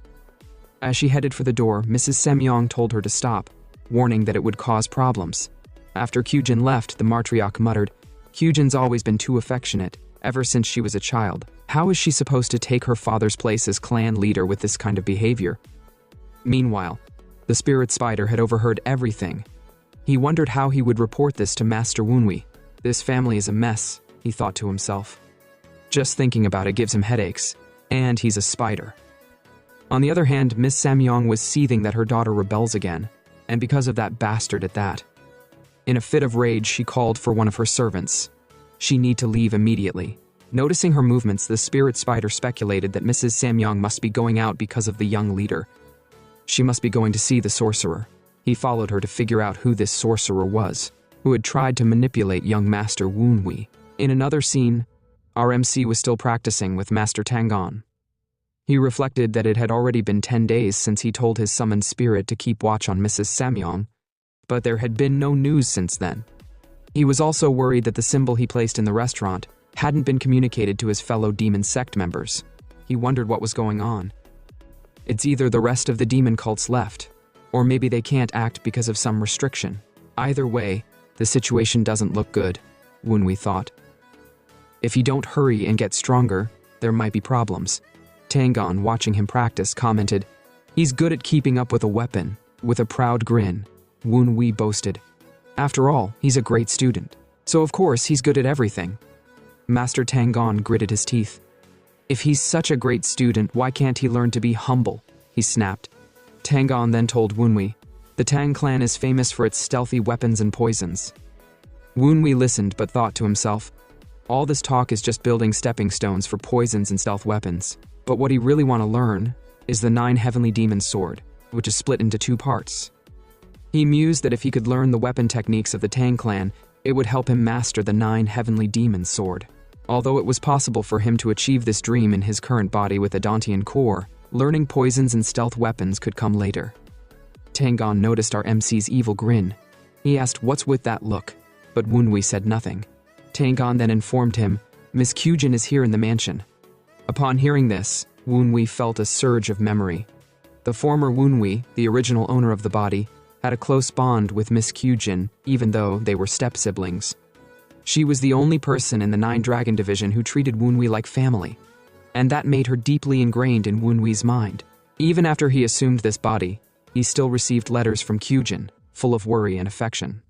As she headed for the door, Mrs. Samyong told her to stop, warning that it would cause problems. After Kyujin left, the matriarch muttered, Kyujin's always been too affectionate, ever since she was a child. How is she supposed to take her father's place as clan leader with this kind of behavior? Meanwhile, the spirit spider had overheard everything. He wondered how he would report this to Master Wenwei. This family is a mess, he thought to himself. Just thinking about it gives him headaches, and he's a spider. On the other hand, Miss Samyong was seething that her daughter rebels again, and because of that bastard at that. In a fit of rage, she called for one of her servants. She need to leave immediately. Noticing her movements, the spirit spider speculated that Mrs. Samyong must be going out because of the young leader. She must be going to see the sorcerer. He followed her to figure out who this sorcerer was, who had tried to manipulate young Master Wenwei. In another scene, our MC was still practicing with Master Tagon. He reflected that it had already been 10 days since he told his summoned spirit to keep watch on Mrs. Samyong, but there had been no news since then. He was also worried that the symbol he placed in the restaurant hadn't been communicated to his fellow demon sect members. He wondered what was going on. It's either the rest of the demon cults left, or maybe they can't act because of some restriction. Either way, the situation doesn't look good, Wenwei thought. If you don't hurry and get stronger, there might be problems. Tagon, watching him practice, commented, He's good at keeping up with a weapon. With a proud grin, Wenwei boasted. After all, he's a great student, so of course he's good at everything. Master Tagon gritted his teeth. If he's such a great student, why can't he learn to be humble? He snapped. Tagon then told Wenwei, the Tang clan is famous for its stealthy weapons and poisons. Wenwei listened but thought to himself, all this talk is just building stepping stones for poisons and stealth weapons, but what he really want to learn is the 9 heavenly demon sword, which is split into 2 parts. He mused that if he could learn the weapon techniques of the Tang clan, it would help him master the 9 heavenly demon sword. Although it was possible for him to achieve this dream in his current body with a Dantian core, learning poisons and stealth weapons could come later. Tagon noticed our MC's evil grin. He asked what's with that look, but Woonwee said nothing. Tagon then informed him, Miss Kyujin is here in the mansion. Upon hearing this, Woonwee felt a surge of memory. The former Woonwee, the original owner of the body, had a close bond with Miss Kyujin, even though they were step-siblings. She was the only person in the Nine Dragon Division who treated Woonwee like family, and that made her deeply ingrained in Woonwee's mind. Even after he assumed this body, he still received letters from Kyujin, full of worry and affection.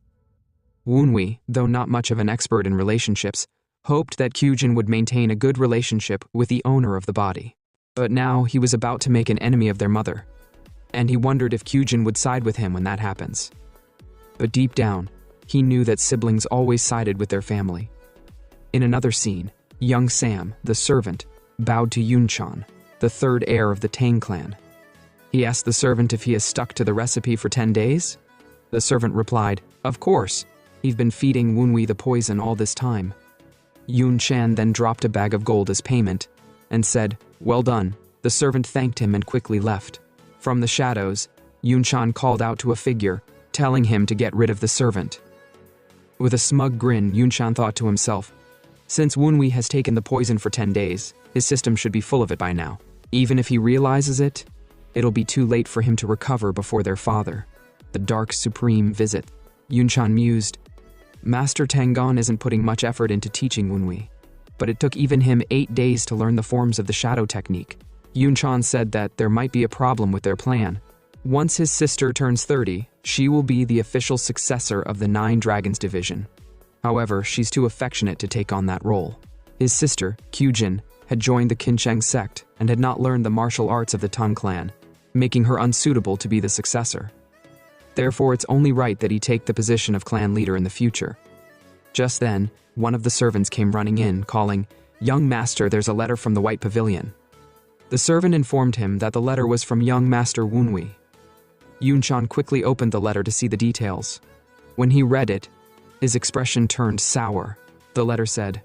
Woonwee, though not much of an expert in relationships, hoped that Kyujin would maintain a good relationship with the owner of the body. But now he was about to make an enemy of their mother, and he wondered if Kyujin would side with him when that happens. But deep down, he knew that siblings always sided with their family. In another scene, young Sam, the servant, bowed to Yunchan, the third heir of the Tang clan. He asked the servant if he has stuck to the recipe for 10 days. The servant replied, "Of course, he've been feeding Woonwee the poison all this time." Yunchan then dropped a bag of gold as payment and said, "Well done." The servant thanked him and quickly left. From the shadows, Yunchan called out to a figure, telling him to get rid of the servant. With a smug grin, Yunchan thought to himself, since Woonwee has taken the poison for 10 days, his system should be full of it by now. Even if he realizes it, it'll be too late for him to recover before their father, the Dark Supreme, visit. Yunchan mused. Master Tagon isn't putting much effort into teaching Woonwee, but it took even him 8 days to learn the forms of the shadow technique. Yunchan said that there might be a problem with their plan. Once his sister turns 30, she will be the official successor of the Nine Dragons Division. However, she's too affectionate to take on that role. His sister, Kyujin, had joined the Kincheng sect and had not learned the martial arts of the Tang clan, making her unsuitable to be the successor. Therefore, it's only right that he take the position of clan leader in the future. Just then, one of the servants came running in, calling, "Young master, there's a letter from the White Pavilion." The servant informed him that the letter was from young master Woonwee. Yunchan quickly opened the letter to see the details. When he read it, his expression turned sour. The letter said,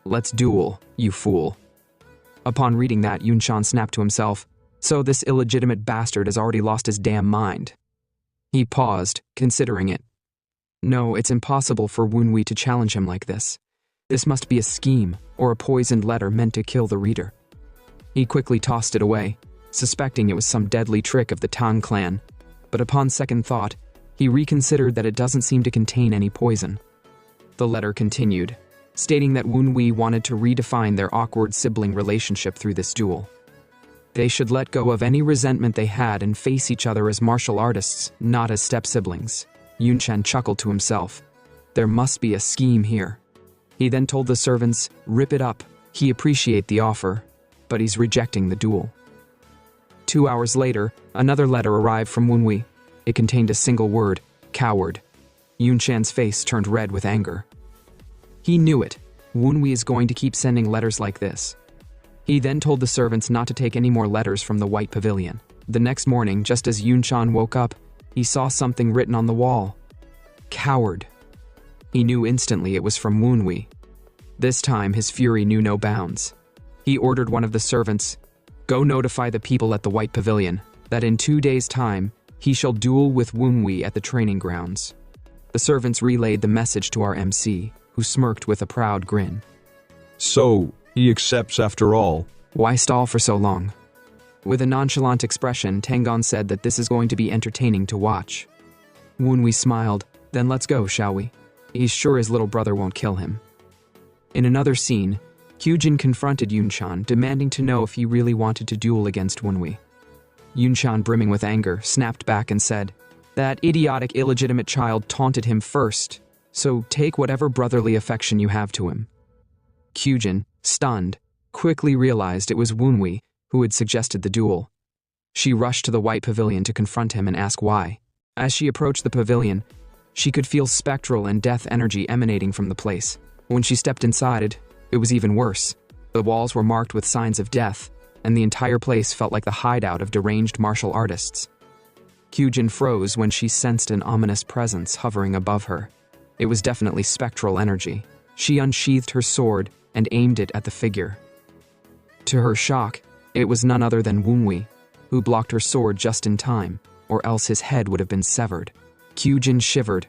"Let's duel, you fool." Upon reading that, Yunchan snapped to himself, so this illegitimate bastard has already lost his damn mind. He paused, considering it. No, it's impossible for Woonwee to challenge him like this. This must be a scheme, or a poisoned letter meant to kill the reader. He quickly tossed it away, suspecting it was some deadly trick of the Tang clan, but upon second thought, he reconsidered that it doesn't seem to contain any poison. The letter continued, stating that Woonwee wanted to redefine their awkward sibling relationship through this duel. They should let go of any resentment they had and face each other as martial artists, not as step-siblings. Yunchan chuckled to himself. There must be a scheme here. He then told the servants, "Rip it up. He appreciate the offer, but he's rejecting the duel." 2 hours later, another letter arrived from Woonwee. It contained a single word, coward. Yunchan's face turned red with anger. He knew it. Woonwee is going to keep sending letters like this. He then told the servants not to take any more letters from the White Pavilion. The next morning, just as Yunchan woke up, he saw something written on the wall. Coward. He knew instantly it was from Woonwee. This time, his fury knew no bounds. He ordered one of the servants, "Go notify the people at the White Pavilion that in 2 days' time, he shall duel with Woonwee at the training grounds." The servants relayed the message to our MC, who smirked with a proud grin. "So, he accepts after all." "Why stall for so long?" With a nonchalant expression, Tagon said that this is going to be entertaining to watch. Woonwee smiled, "Then let's go, shall we? He's sure his little brother won't kill him." In another scene, Kyujin confronted Yunchan, demanding to know if he really wanted to duel against Woonwee. Yunchan, brimming with anger, snapped back and said, "That idiotic, illegitimate child taunted him first, so take whatever brotherly affection you have to him." Kyujin, stunned, quickly realized it was Woonwee who had suggested the duel. She rushed to the White Pavilion to confront him and ask why. As she approached the pavilion, she could feel spectral and death energy emanating from the place. When she stepped inside, it was even worse. The walls were marked with signs of death, and the entire place felt like the hideout of deranged martial artists. Kyujin froze when she sensed an ominous presence hovering above her. It was definitely spectral energy. She unsheathed her sword and aimed it at the figure. To her shock, it was none other than Woonwee, who blocked her sword just in time, or else his head would have been severed. Kyujin shivered.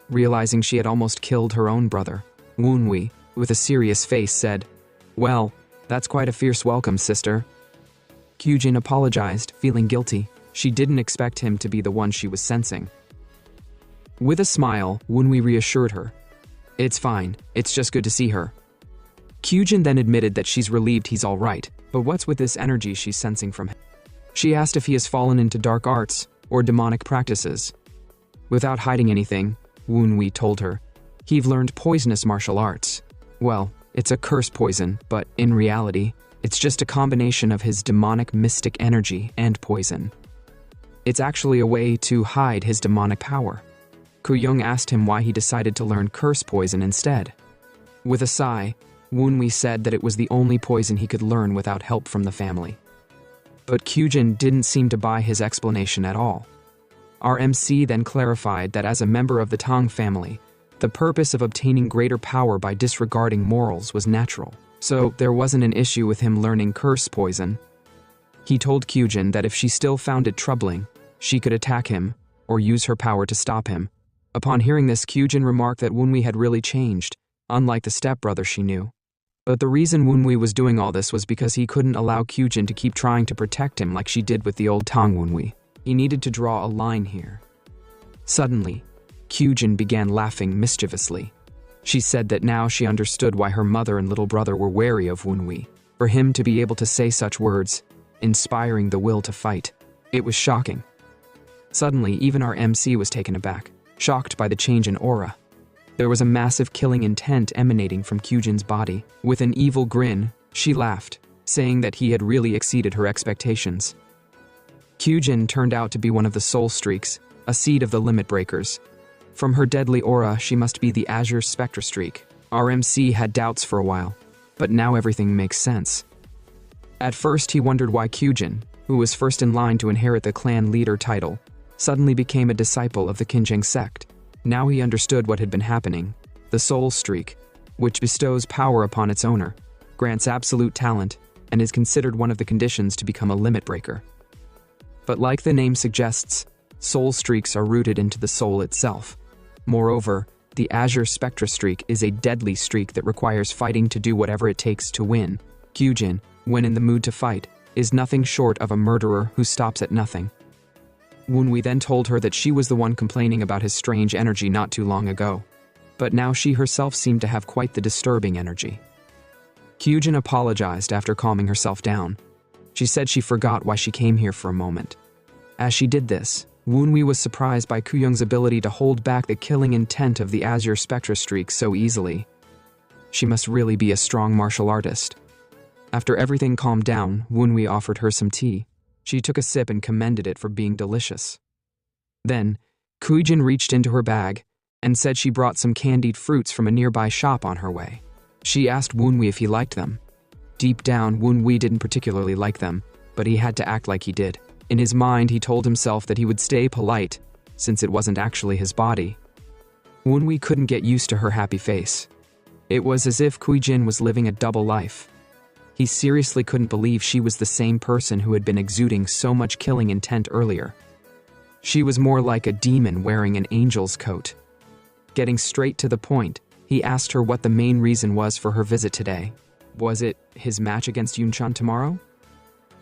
Realizing she had almost killed her own brother, Woonwee, with a serious face, said, "Well, that's quite a fierce welcome, sister." Kyujin apologized, feeling guilty. She didn't expect him to be the one she was sensing. With a smile, Woonwee reassured her. "It's fine, it's just good to see her." Kyujin then admitted that she's relieved he's all right, but what's with this energy she's sensing from him? She asked if he has fallen into dark arts or demonic practices. Without hiding anything, Woonwee told her, "He've learned poisonous martial arts. Well, it's a curse poison, but in reality, it's just a combination of his demonic mystic energy and poison. It's actually a way to hide his demonic power." Koo-young asked him why he decided to learn curse poison instead. With a sigh, Woonwee said that it was the only poison he could learn without help from the family. But Kyujin didn't seem to buy his explanation at all. Our MC then clarified that as a member of the Tang family, the purpose of obtaining greater power by disregarding morals was natural, so there wasn't an issue with him learning curse poison. He told Kyujin that if she still found it troubling, she could attack him or use her power to stop him. Upon hearing this, Kyujin remarked that Woonwee had really changed, unlike the stepbrother she knew. But the reason Woonwee was doing all this was because he couldn't allow Kyujin to keep trying to protect him like she did with the old Tang Woonwee. He needed to draw a line here. Suddenly, Kyujin began laughing mischievously. She said that now she understood why her mother and little brother were wary of Woonwee. For him to be able to say such words, inspiring the will to fight, it was shocking. Suddenly, even our MC was taken aback, shocked by the change in aura. There was a massive killing intent emanating from Kyujin's body. With an evil grin, she laughed, saying that he had really exceeded her expectations. Kyujin turned out to be one of the soul streaks, a seed of the limit breakers. From her deadly aura, she must be the Azure spectra streak. Our MC had doubts for a while, but now everything makes sense. At first, he wondered why Kyujin, who was first in line to inherit the clan leader title, suddenly became a disciple of the Kinjang sect. Now he understood what had been happening. The soul streak, which bestows power upon its owner, grants absolute talent, and is considered one of the conditions to become a limit breaker. But like the name suggests, soul streaks are rooted into the soul itself. Moreover, the Azure Spectra streak is a deadly streak that requires fighting to do whatever it takes to win. Kyujin, when in the mood to fight, is nothing short of a murderer who stops at nothing. Woonwee then told her that she was the one complaining about his strange energy not too long ago. But now she herself seemed to have quite the disturbing energy. Kyujin apologized after calming herself down. She said she forgot why she came here for a moment. As she did this, Woonwee was surprised by Koo-young's ability to hold back the killing intent of the Azure Spectra streak so easily. She must really be a strong martial artist. After everything calmed down, Woonwee offered her some tea. She took a sip and commended it for being delicious. Then, Kyujin reached into her bag and said she brought some candied fruits from a nearby shop on her way. She asked Woonwee if he liked them. Deep down, Woonwee didn't particularly like them, but he had to act like he did. In his mind, he told himself that he would stay polite, since it wasn't actually his body. Woonwee couldn't get used to her happy face. It was as if Kyujin was living a double life. He seriously couldn't believe she was the same person who had been exuding so much killing intent earlier. She was more like a demon wearing an angel's coat. Getting straight to the point, he asked her what the main reason was for her visit today. Was it his match against Yunchan tomorrow?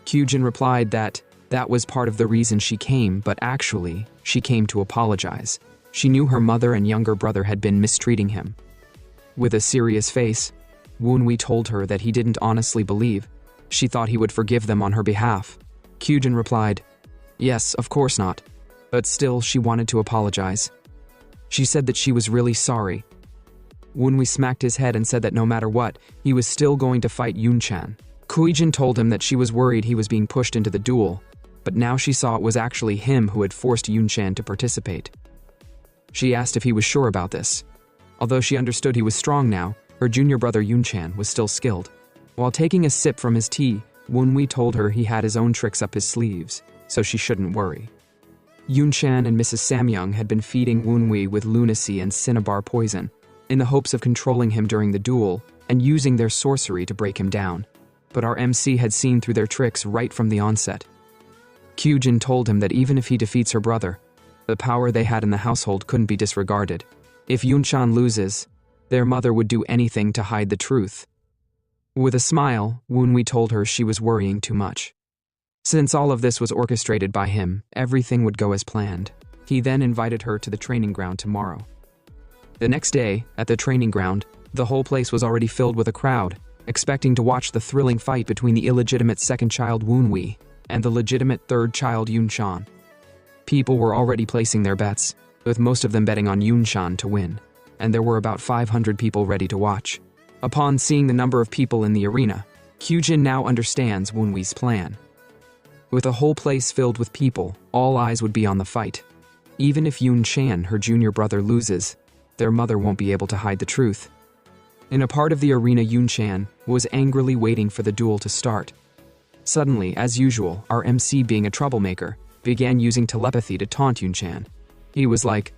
Kyujin replied that was part of the reason she came, but actually, she came to apologize. She knew her mother and younger brother had been mistreating him. With a serious face, Woonwee told her that he didn't honestly believe. She thought he would forgive them on her behalf. Kyujin replied, "Yes, of course not." But still, she wanted to apologize. She said that she was really sorry. Woonwee smacked his head and said that no matter what, he was still going to fight Yunchan. Kyujin told him that she was worried he was being pushed into the duel, but now she saw it was actually him who had forced Yunchan to participate. She asked if he was sure about this. Although she understood he was strong now, her junior brother Yunchan was still skilled. While taking a sip from his tea, Woonwee told her he had his own tricks up his sleeves, so she shouldn't worry. Yunchan and Mrs. Samyong had been feeding Woonwee with lunacy and cinnabar poison, in the hopes of controlling him during the duel and using their sorcery to break him down. But our MC had seen through their tricks right from the onset. Kyujin told him that even if he defeats her brother, the power they had in the household couldn't be disregarded. If Yunshan loses, their mother would do anything to hide the truth. With a smile, Woonwee told her she was worrying too much. Since all of this was orchestrated by him, everything would go as planned. He then invited her to the training ground tomorrow. The next day, at the training ground, the whole place was already filled with a crowd, expecting to watch the thrilling fight between the illegitimate second child Woonwee and the legitimate third child Yunshan. People were already placing their bets, with most of them betting on Yunshan to win, and there were about 500 people ready to watch. Upon seeing the number of people in the arena, Kyujin now understands Woonwee's plan. With a whole place filled with people, all eyes would be on the fight. Even if Yunshan, her junior brother, loses, their mother won't be able to hide the truth. In a part of the arena, Yunshan was angrily waiting for the duel to start. Suddenly, as usual, our MC, being a troublemaker, began using telepathy to taunt Yunshan. He was like,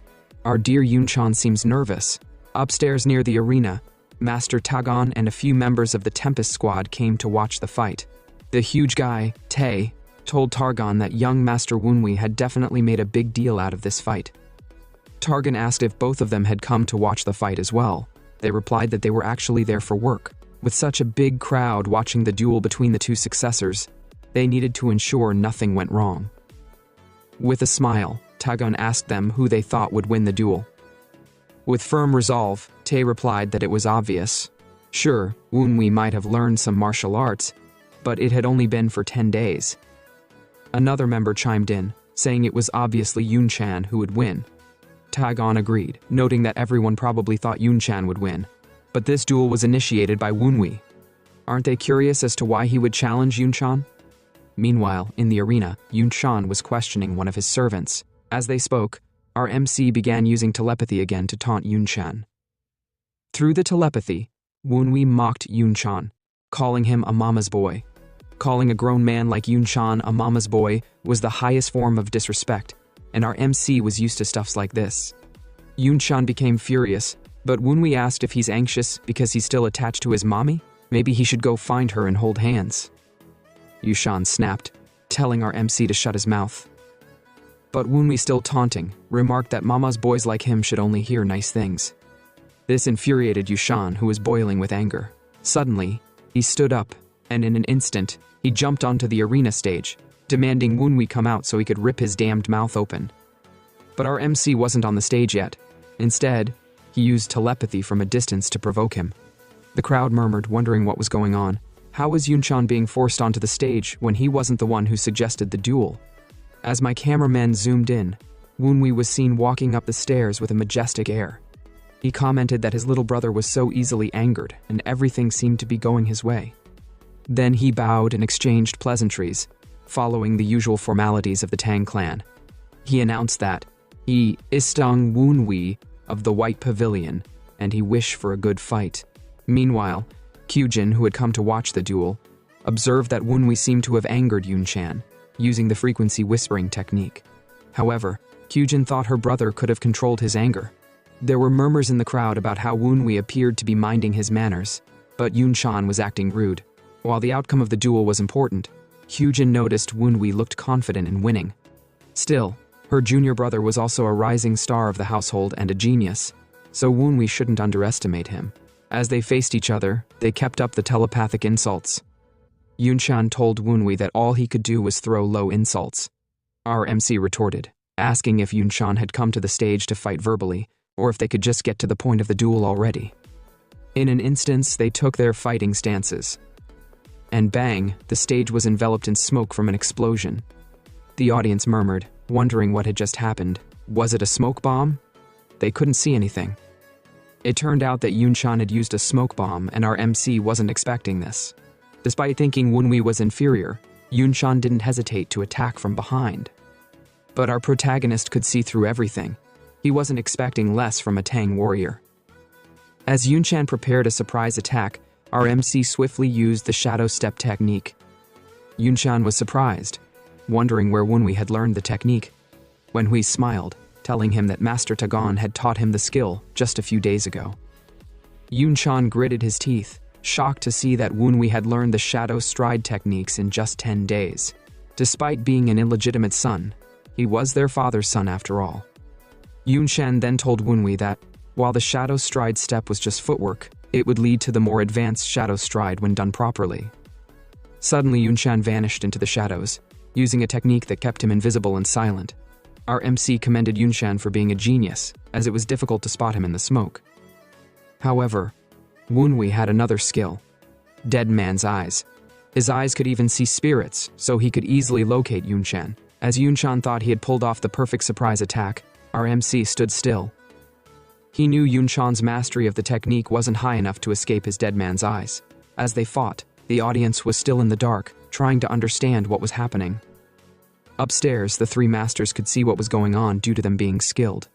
"Our dear Yunshan seems nervous." Upstairs near the arena, Master Tagon and a few members of the Tempest squad came to watch the fight. The huge guy, Tae, told Tagon that young Master Woonwee had definitely made a big deal out of this fight. Tagon asked if both of them had come to watch the fight as well. They replied that they were actually there for work. With such a big crowd watching the duel between the two successors, they needed to ensure nothing went wrong. With a smile, Tagon asked them who they thought would win the duel. With firm resolve, Tae replied that it was obvious. Sure, Woonwee might have learned some martial arts, but it had only been for 10 days. Another member chimed in, saying it was obviously Yunshan who would win. Tagon agreed, noting that everyone probably thought Yunshan would win. But this duel was initiated by Woonwee. Aren't they curious as to why he would challenge Yunshan? Meanwhile, in the arena, Yunshan was questioning one of his servants. As they spoke, our MC began using telepathy again to taunt Yunshan. Through the telepathy, Woonwee mocked Yunshan, calling him a mama's boy. Calling a grown man like Yunshan a mama's boy was the highest form of disrespect, and our MC was used to stuffs like this. Yunshan became furious, but Woonwee asked if he's anxious because he's still attached to his mommy. Maybe he should go find her and hold hands. Yunshan snapped, telling our MC to shut his mouth. But Woonwee, still taunting, remarked that mama's boys like him should only hear nice things. This infuriated Yunshan, who was boiling with anger. Suddenly, he stood up, and in an instant, he jumped onto the arena stage, demanding Woonwee come out so he could rip his damned mouth open. But our MC wasn't on the stage yet. Instead, he used telepathy from a distance to provoke him. The crowd murmured, wondering what was going on. How was Yunshan being forced onto the stage when he wasn't the one who suggested the duel? As my cameraman zoomed in, Woonwee was seen walking up the stairs with a majestic air. He commented that his little brother was so easily angered and everything seemed to be going his way. Then he bowed and exchanged pleasantries, following the usual formalities of the Tang clan. He announced that he Istang Woonwee of the White Pavilion, and he wished for a good fight. Meanwhile, Kyujin, who had come to watch the duel, observed that Woonwee seemed to have angered Yunshan, using the frequency whispering technique. However, Kyujin thought her brother could have controlled his anger. There were murmurs in the crowd about how Woonwee appeared to be minding his manners, but Yunshan was acting rude. While the outcome of the duel was important, Kyujin noticed Woonwee looked confident in winning. Still, her junior brother was also a rising star of the household and a genius, so Woonwee shouldn't underestimate him. As they faced each other, they kept up the telepathic insults. Yunshan told Woonwee that all he could do was throw low insults. Our MC retorted, asking if Yunshan had come to the stage to fight verbally, or if they could just get to the point of the duel already. In an instance, they took their fighting stances. And bang, the stage was enveloped in smoke from an explosion. The audience murmured, wondering what had just happened. Was it a smoke bomb? They couldn't see anything. It turned out that Yunshan had used a smoke bomb and our MC wasn't expecting this. Despite thinking Woonwee was inferior, Yunshan didn't hesitate to attack from behind. But our protagonist could see through everything. He wasn't expecting less from a Tang warrior. As Yunshan prepared a surprise attack, our MC swiftly used the shadow step technique. Yunshan was surprised, wondering where Woonwee had learned the technique. Woonwee smiled, telling him that Master Tagon had taught him the skill just a few days ago. Yunshan gritted his teeth, shocked to see that Woonwee had learned the shadow stride techniques in just 10 days. Despite being an illegitimate son, he was their father's son after all. Yunshan then told Woonwee that While the shadow stride step was just footwork, it would lead to the more advanced shadow stride when done properly. Suddenly, Yunshan vanished into the shadows, using a technique that kept him invisible and silent. Our MC commended Yunshan for being a genius, as it was difficult to spot him in the smoke. However, Wunwei had another skill: Dead Man's Eyes. His eyes could even see spirits, so he could easily locate Yunshan. As Yunshan thought he had pulled off the perfect surprise attack, our MC stood still. He knew Yunshan's mastery of the technique wasn't high enough to escape his Dead Man's Eyes. As they fought, the audience was still in the dark, trying to understand what was happening. Upstairs, the three masters could see what was going on due to them being skilled.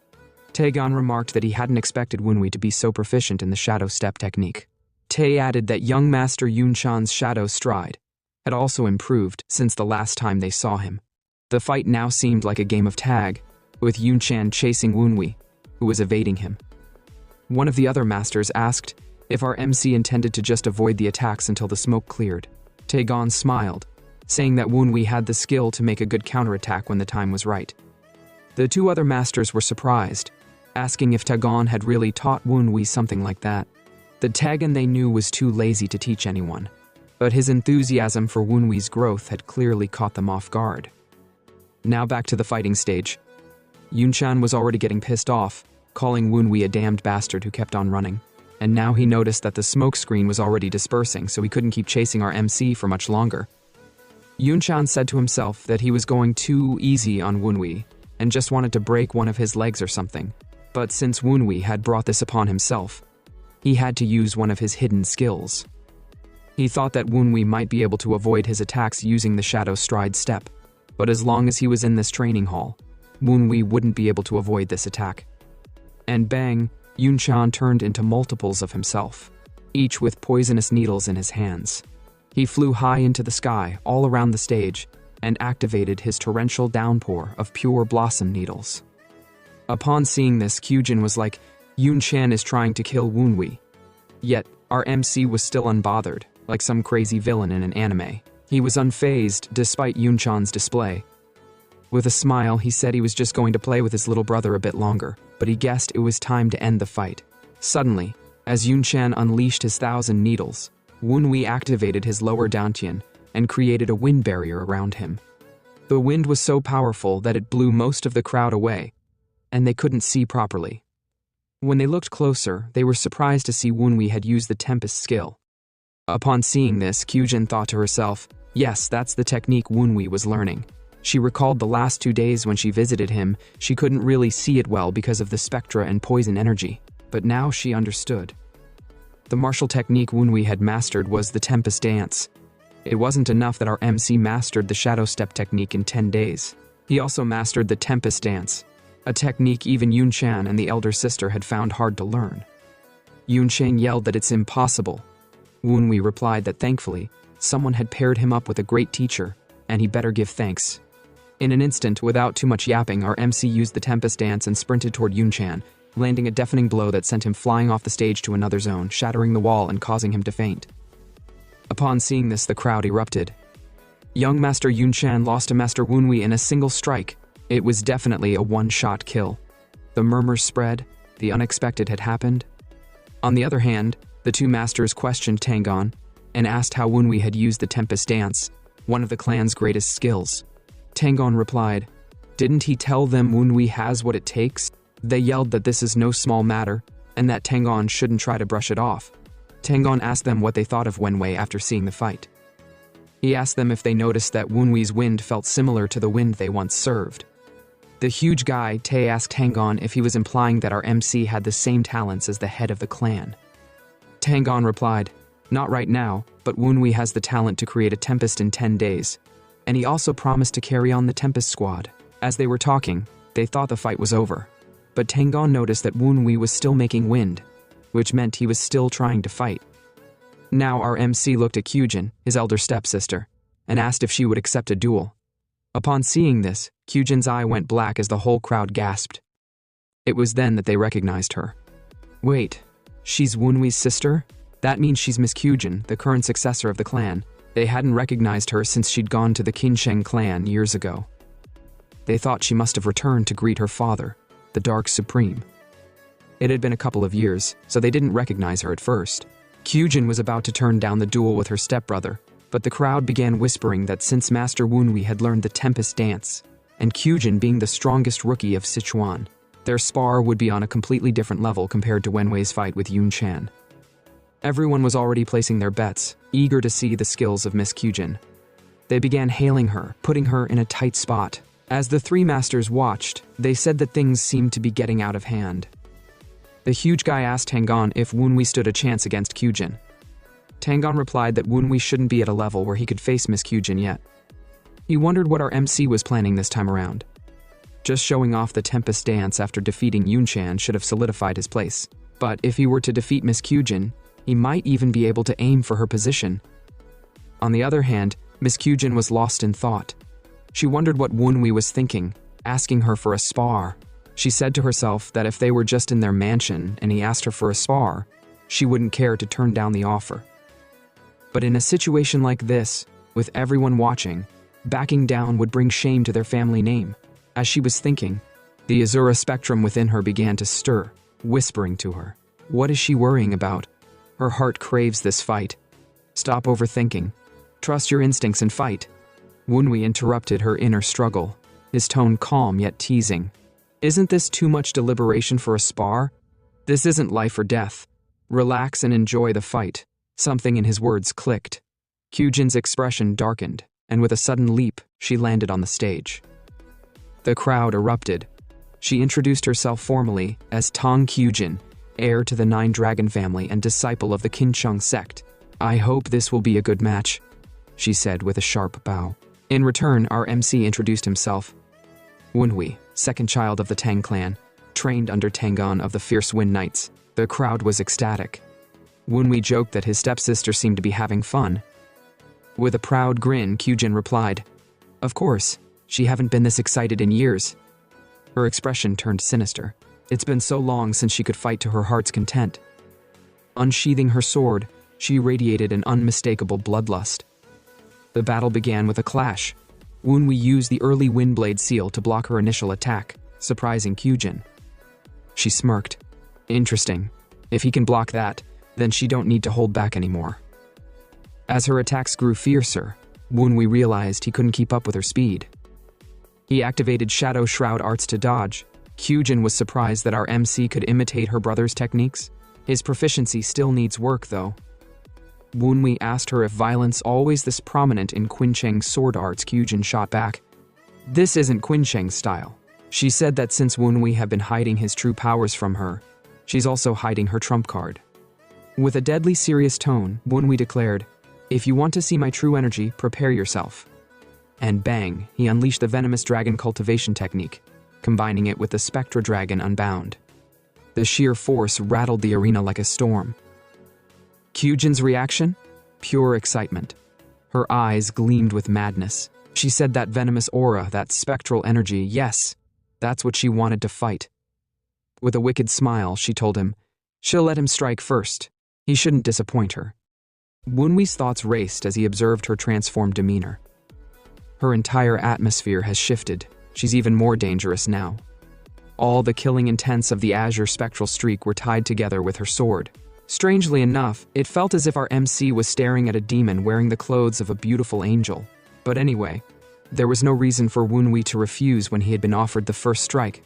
Tagon remarked that he hadn't expected Wunwei to be so proficient in the shadow step technique. Tae added that young master Yunshan's shadow stride had also improved since the last time they saw him. The fight now seemed like a game of tag, with Yunshan chasing Wunwei, who was evading him. One of the other masters asked if our MC intended to just avoid the attacks until the smoke cleared. Tagon smiled, saying that Wunwei had the skill to make a good counterattack when the time was right. The two other masters were surprised, asking if Tagon had really taught Wunwei something like that. The Tagon they knew was too lazy to teach anyone, but his enthusiasm for Wunwei's growth had clearly caught them off guard. Now back to the fighting stage. Yunshan was already getting pissed off, calling Wunwei a damned bastard who kept on running. And now he noticed that the smoke screen was already dispersing, so he couldn't keep chasing our MC for much longer. Yunshan said to himself that he was going too easy on Wunwei and just wanted to break one of his legs or something. But since Wunwei had brought this upon himself, he had to use one of his hidden skills. He thought that Wunwei might be able to avoid his attacks using the shadow stride step, but as long as he was in this training hall, Wunwei wouldn't be able to avoid this attack. And bang, Yunshan turned into multiples of himself, each with poisonous needles in his hands. He flew high into the sky, all around the stage, and activated his torrential downpour of pure blossom needles. Upon seeing this, Kyujin was like, Yunshan is trying to kill Wunwei. Yet, our MC was still unbothered, like some crazy villain in an anime. He was unfazed despite Yunshan's display. With a smile, he said he was just going to play with his little brother a bit longer, but he guessed it was time to end the fight. Suddenly, as Yunshan unleashed his 1,000 needles, Wunwei activated his lower dantian and created a wind barrier around him. The wind was so powerful that it blew most of the crowd away, and they couldn't see properly. When they looked closer, they were surprised to see Wunwei had used the Tempest skill. Upon seeing this, Kyujin thought to herself, yes, that's the technique Wunwei was learning. She recalled the last 2 days when she visited him. She couldn't really see it well because of the spectra and poison energy, but now she understood. The martial technique Wunwei had mastered was the Tempest dance. It wasn't enough that our MC mastered the shadow step technique in 10 days. He also mastered the Tempest dance, a technique even Yunshan and the elder sister had found hard to learn. Yunshan yelled that it's impossible. Wunwei replied that thankfully, someone had paired him up with a great teacher, and he better give thanks. In an instant, without too much yapping, our MC used the Tempest dance and sprinted toward Yunshan, landing a deafening blow that sent him flying off the stage to another zone, shattering the wall and causing him to faint. Upon seeing this, the crowd erupted. Young Master Yunshan lost to Master Wunwei in a single strike. It was definitely a one-shot kill. The murmurs spread. The unexpected had happened. On the other hand, the two masters questioned Tagon and asked how Wunwei had used the Tempest dance, one of the clan's greatest skills. Tagon replied, "Didn't he tell them Wunwei has what it takes?" They yelled that this is no small matter, and that Tagon shouldn't try to brush it off. Tagon asked them what they thought of Wunwei after seeing the fight. He asked them if they noticed that Wunwei's wind felt similar to the wind they once served. The huge guy, Tae, asked Tagon if he was implying that our MC had the same talents as the head of the clan. Tagon replied, "Not right now, but Wunwei has the talent to create a Tempest in 10 days. And he also promised to carry on the Tempest squad." As they were talking, they thought the fight was over. But Tagon noticed that Wunwei was still making wind, which meant he was still trying to fight. Now our MC looked at Kyujin, his elder stepsister, and asked if she would accept a duel. Upon seeing this, Kyujin's eye went black as the whole crowd gasped. It was then that they recognized her. Wait, she's Wunwei's sister? That means she's Miss Kyujin, the current successor of the clan. They hadn't recognized her since she'd gone to the Qinsheng clan years ago. They thought she must have returned to greet her father, the Dark Supreme. It had been a couple of years, so they didn't recognize her at first. Kyujin was about to turn down the duel with her stepbrother, but the crowd began whispering that since Master Wunwei had learned the Tempest dance, and Kyujin being the strongest rookie of Sichuan, their spar would be on a completely different level compared to Wenwei's fight with Yun Chan. Everyone was already placing their bets, eager to see the skills of Miss Kyujin. They began hailing her, putting her in a tight spot. As the three masters watched, they said that things seemed to be getting out of hand. The huge guy asked Tagon if Wunwei stood a chance against Kyujin. Tagon replied that Wunwei shouldn't be at a level where he could face Miss Kyujin yet. He wondered what our MC was planning this time around. Just showing off the Tempest dance after defeating Yun Chan should have solidified his place. But if he were to defeat Miss Kyujin, he might even be able to aim for her position. On the other hand, Miss Kyujin was lost in thought. She wondered what Wunwei was thinking, asking her for a spar. She said to herself that if they were just in their mansion and he asked her for a spar, she wouldn't care to turn down the offer. But in a situation like this, with everyone watching, backing down would bring shame to their family name. As she was thinking, the Azure spectrum within her began to stir, whispering to her. What is she worrying about? Her heart craves this fight. Stop overthinking. Trust your instincts and fight. Wunwei interrupted her inner struggle, his tone calm yet teasing. Isn't this too much deliberation for a spar? This isn't life or death. Relax and enjoy the fight. Something in his words clicked. Kyujin's expression darkened, and with a sudden leap, she landed on the stage. The crowd erupted. She introduced herself formally as Tong Kyujin, heir to the Nine Dragon family and disciple of the Kincheng sect. I hope this will be a good match, she said with a sharp bow. In return, our MC introduced himself. Wunwei, second child of the Tang clan, trained under Tagon of the Fierce Wind Knights. The crowd was ecstatic. Wunwei joked that his stepsister seemed to be having fun. With a proud grin, Kyujin replied, Of course, she haven't been this excited in years. Her expression turned sinister. It's been so long since she could fight to her heart's content. Unsheathing her sword, she radiated an unmistakable bloodlust. The battle began with a clash. Wunwei used the early Windblade seal to block her initial attack, surprising Kyujin. She smirked. Interesting. If he can block that, then she don't need to hold back anymore. As her attacks grew fiercer, Wunwei realized he couldn't keep up with her speed. He activated Shadow Shroud arts to dodge. Kyujin was surprised that our MC could imitate her brother's techniques. His proficiency still needs work, though. Wunwei asked her if violence always this prominent in Quincheng's sword arts. Kyujin shot back. This isn't Quincheng's style. She said that since Wunwei had been hiding his true powers from her, she's also hiding her trump card. With a deadly serious tone, Wunwei declared, If you want to see my true energy, prepare yourself. And bang, he unleashed the venomous dragon cultivation technique, combining it with the Spectra Dragon Unbound. The sheer force rattled the arena like a storm. Kyujin's reaction? Pure excitement. Her eyes gleamed with madness. She said that venomous aura, that spectral energy, yes, that's what she wanted to fight. With a wicked smile, she told him, she'll let him strike first. He shouldn't disappoint her. Wunwei's thoughts raced as he observed her transformed demeanor. Her entire atmosphere has shifted. She's even more dangerous now. All the killing intents of the Azure spectral streak were tied together with her sword. Strangely enough, it felt as if our MC was staring at a demon wearing the clothes of a beautiful angel. But anyway, there was no reason for Wunwei to refuse when he had been offered the first strike.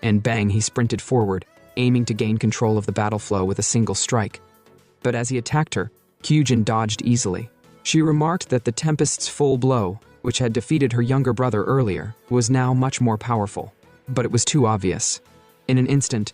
And bang, he sprinted forward, aiming to gain control of the battle flow with a single strike. But as he attacked her, Kyujin dodged easily. She remarked that the Tempest's full blow, which had defeated her younger brother earlier, was now much more powerful. But it was too obvious. In an instant,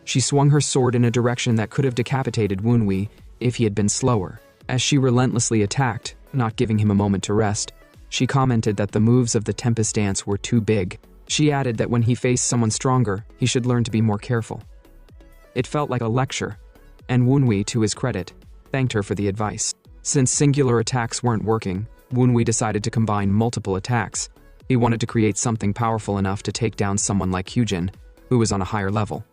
she swung her sword in a direction that could have decapitated Wunwei if he had been slower. As she relentlessly attacked, not giving him a moment to rest, she commented that the moves of the Tempest dance were too big. She added that when he faced someone stronger, he should learn to be more careful. It felt like a lecture, and Wunwei, to his credit, thanked her for the advice. Since singular attacks weren't working, Wunwei decided to combine multiple attacks. He wanted to create something powerful enough to take down someone like Kyujin, who was on a higher level.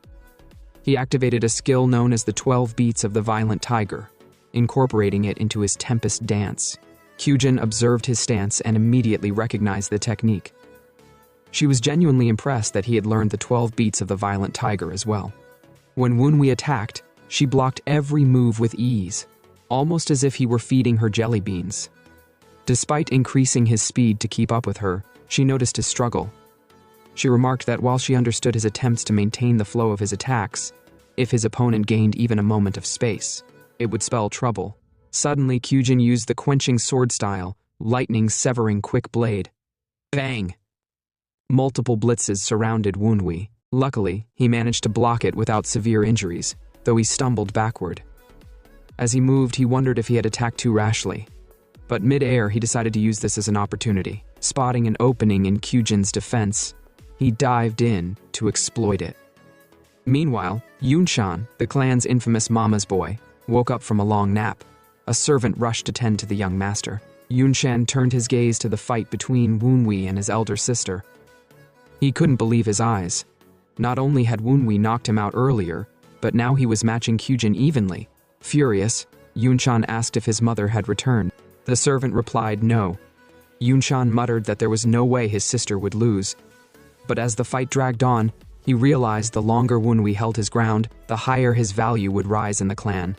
He activated a skill known as the 12 Beats of the Violent Tiger, incorporating it into his Tempest dance. Kyujin observed his stance and immediately recognized the technique. She was genuinely impressed that he had learned the 12 Beats of the Violent Tiger as well. When Woonwee attacked, she blocked every move with ease, almost as if he were feeding her jelly beans. Despite increasing his speed to keep up with her, she noticed his struggle. She remarked that while she understood his attempts to maintain the flow of his attacks, if his opponent gained even a moment of space, it would spell trouble. Suddenly, Kyujin used the quenching sword style, lightning severing quick blade. Bang! Multiple blitzes surrounded Woonwee. Luckily, he managed to block it without severe injuries, though he stumbled backward. As he moved, he wondered if he had attacked too rashly. But mid-air, he decided to use this as an opportunity. Spotting an opening in Kyujin's defense, he dived in to exploit it. Meanwhile, Yunshan, the clan's infamous mama's boy, woke up from a long nap. A servant rushed to tend to the young master. Yunshan turned his gaze to the fight between Woonwee and his elder sister. He couldn't believe his eyes. Not only had Woonwee knocked him out earlier, but now he was matching Kyujin evenly. Furious, Yunshan asked if his mother had returned. The servant replied no. Yunshan muttered that there was no way his sister would lose. But as the fight dragged on, he realized the longer Woonwee held his ground, the higher his value would rise in the clan.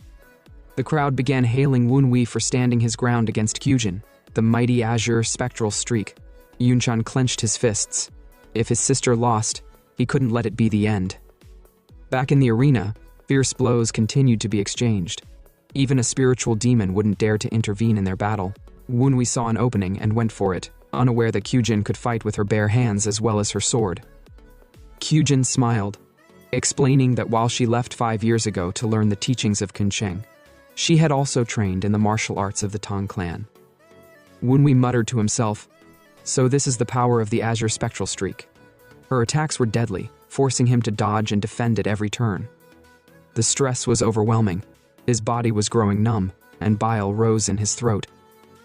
The crowd began hailing Woonwee for standing his ground against Kyujin, the mighty Azure spectral streak. Yunshan clenched his fists. If his sister lost, he couldn't let it be the end. Back in the arena, fierce blows continued to be exchanged. Even a spiritual demon wouldn't dare to intervene in their battle. Woonwee saw an opening and went for it, unaware that Kyujin could fight with her bare hands as well as her sword. Kyujin smiled, explaining that while she left 5 years ago to learn the teachings of Kuncheng, she had also trained in the martial arts of the Tang clan. Woonwee muttered to himself, "So this is the power of the Azure spectral streak." Her attacks were deadly, forcing him to dodge and defend at every turn. The stress was overwhelming. His body was growing numb, and bile rose in his throat.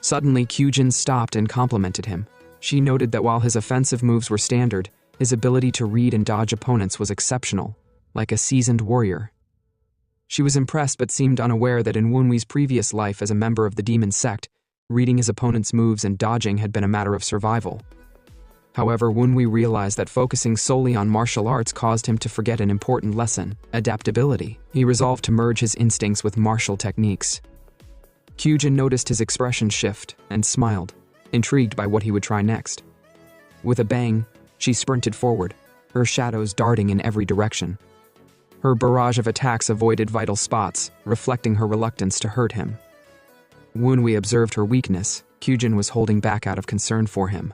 Suddenly, Kyujin stopped and complimented him. She noted that while his offensive moves were standard, his ability to read and dodge opponents was exceptional, like a seasoned warrior. She was impressed but seemed unaware that in Woonwee's previous life as a member of the demon sect, reading his opponent's moves and dodging had been a matter of survival. However, Woonwee realized that focusing solely on martial arts caused him to forget an important lesson: adaptability. He resolved to merge his instincts with martial techniques. Kyujin noticed his expression shift and smiled, intrigued by what he would try next. With a bang, she sprinted forward, her shadows darting in every direction. Her barrage of attacks avoided vital spots, reflecting her reluctance to hurt him. Woonwee observed her weakness. Kyujin was holding back out of concern for him.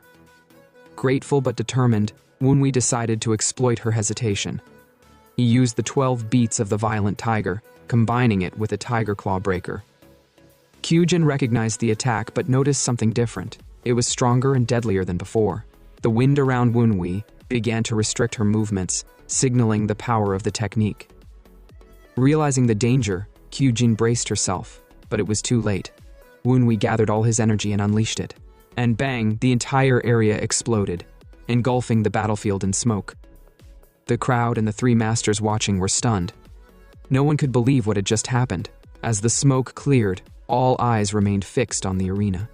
Grateful but determined, Woonwee decided to exploit her hesitation. He used the 12 beats of the violent tiger, combining it with a tiger claw breaker. Kyujin recognized the attack but noticed something different. It was stronger and deadlier than before. The wind around Woonwee began to restrict her movements, signaling the power of the technique. Realizing the danger, Kyujin braced herself, but it was too late. Woonwee gathered all his energy and unleashed it. And bang, the entire area exploded, engulfing the battlefield in smoke. The crowd and the three masters watching were stunned. No one could believe what had just happened. As the smoke cleared, all eyes remained fixed on the arena.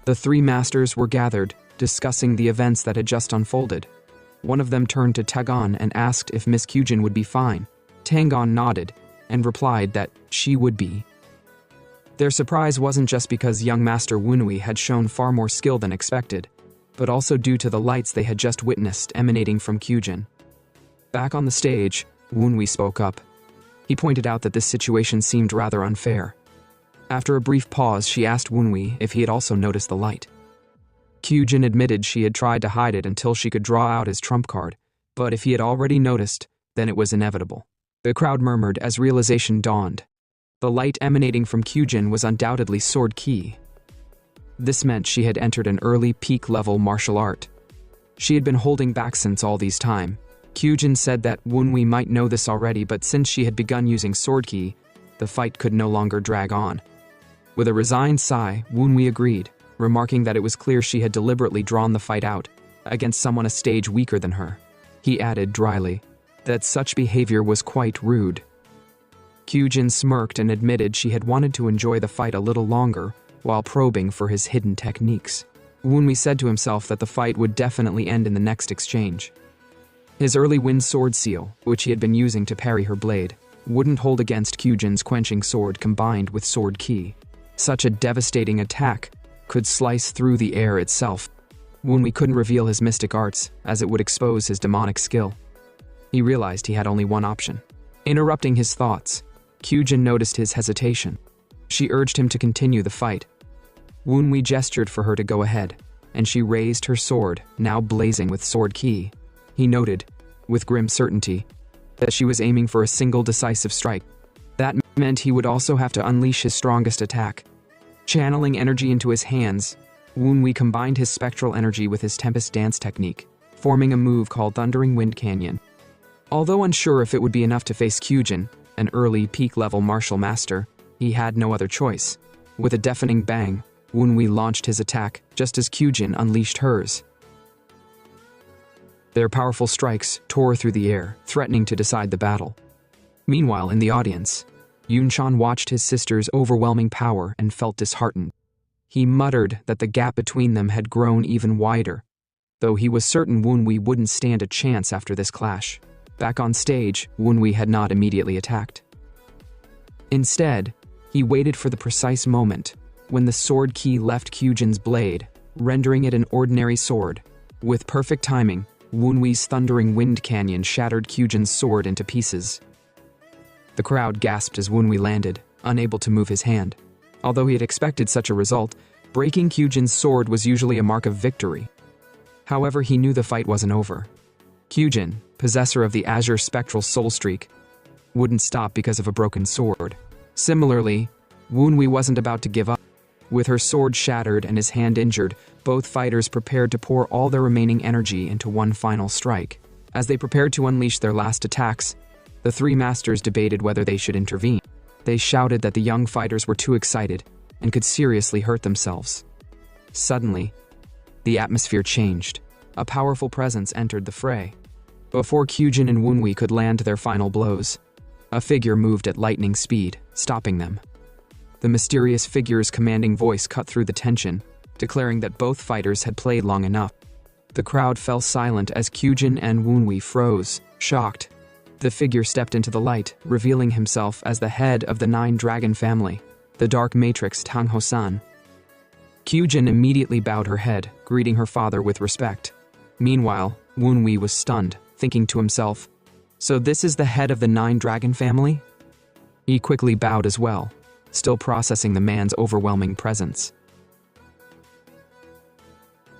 The three masters were gathered, discussing the events that had just unfolded. One of them turned to Tagon and asked if Miss Kyujin would be fine. Tagon nodded and replied that she would be. Their surprise wasn't just because young Master Woonwee had shown far more skill than expected, but also due to the lights they had just witnessed emanating from Kyujin. Back on the stage, Woonwee spoke up. He pointed out that this situation seemed rather unfair. After a brief pause, she asked Woonwee if he had also noticed the light. Kyujin admitted she had tried to hide it until she could draw out his trump card, but if he had already noticed, then it was inevitable. The crowd murmured as realization dawned. The light emanating from Kyujin was undoubtedly sword ki. This meant she had entered an early peak-level martial art. She had been holding back since all this time. Kyujin said that Woonwee might know this already, but since she had begun using sword ki, the fight could no longer drag on. With a resigned sigh, Woonwee agreed, remarking that it was clear she had deliberately drawn the fight out, against someone a stage weaker than her. He added dryly that such behavior was quite rude. Kyujin smirked and admitted she had wanted to enjoy the fight a little longer while probing for his hidden techniques. Woonwee said to himself that the fight would definitely end in the next exchange. His early wind sword seal, which he had been using to parry her blade, wouldn't hold against Kyujin's quenching sword combined with sword ki. Such a devastating attack could slice through the air itself. Woonwee couldn't reveal his mystic arts, as it would expose his demonic skill. He realized he had only one option. Interrupting his thoughts, Kyujin noticed his hesitation. She urged him to continue the fight. Woonwee gestured for her to go ahead, and she raised her sword, now blazing with sword ki. He noted, with grim certainty, that she was aiming for a single decisive strike. That meant he would also have to unleash his strongest attack. Channeling energy into his hands, Woonwee combined his spectral energy with his Tempest dance technique, forming a move called Thundering Wind Canyon. Although unsure if it would be enough to face Kyujin, an early peak-level martial master, he had no other choice. With a deafening bang, Woonwee launched his attack just as Kyujin unleashed hers. Their powerful strikes tore through the air, threatening to decide the battle. Meanwhile, in the audience, Yunshan watched his sister's overwhelming power and felt disheartened. He muttered that the gap between them had grown even wider, though he was certain Woonwee wouldn't stand a chance after this clash. Back on stage, Woonwee had not immediately attacked. Instead, he waited for the precise moment when the sword ki left Kyujin's blade, rendering it an ordinary sword. With perfect timing, Woonwee's Thundering Wind Canyon shattered Kyujin's sword into pieces. The crowd gasped as Woonwee landed, unable to move his hand. Although he had expected such a result, breaking Kyujin's sword was usually a mark of victory. However, he knew the fight wasn't over. Kyujin, possessor of the Azure spectral soul streak, wouldn't stop because of a broken sword. Similarly, Woonwee wasn't about to give up. With her sword shattered and his hand injured, both fighters prepared to pour all their remaining energy into one final strike. As they prepared to unleash their last attacks, the three masters debated whether they should intervene. They shouted that the young fighters were too excited and could seriously hurt themselves. Suddenly, the atmosphere changed. A powerful presence entered the fray. Before Kyujin and Woonwee could land their final blows, a figure moved at lightning speed, stopping them. The mysterious figure's commanding voice cut through the tension, declaring that both fighters had played long enough. The crowd fell silent as Kyujin and Woonwee froze, shocked. The figure stepped into the light, revealing himself as the head of the 9-dragon family, the Dark Matrix Tang Hosan. Kyujin immediately bowed her head, greeting her father with respect. Meanwhile, Woonwee was stunned, thinking to himself, "So this is the head of the 9-dragon family?" He quickly bowed as well, still processing the man's overwhelming presence.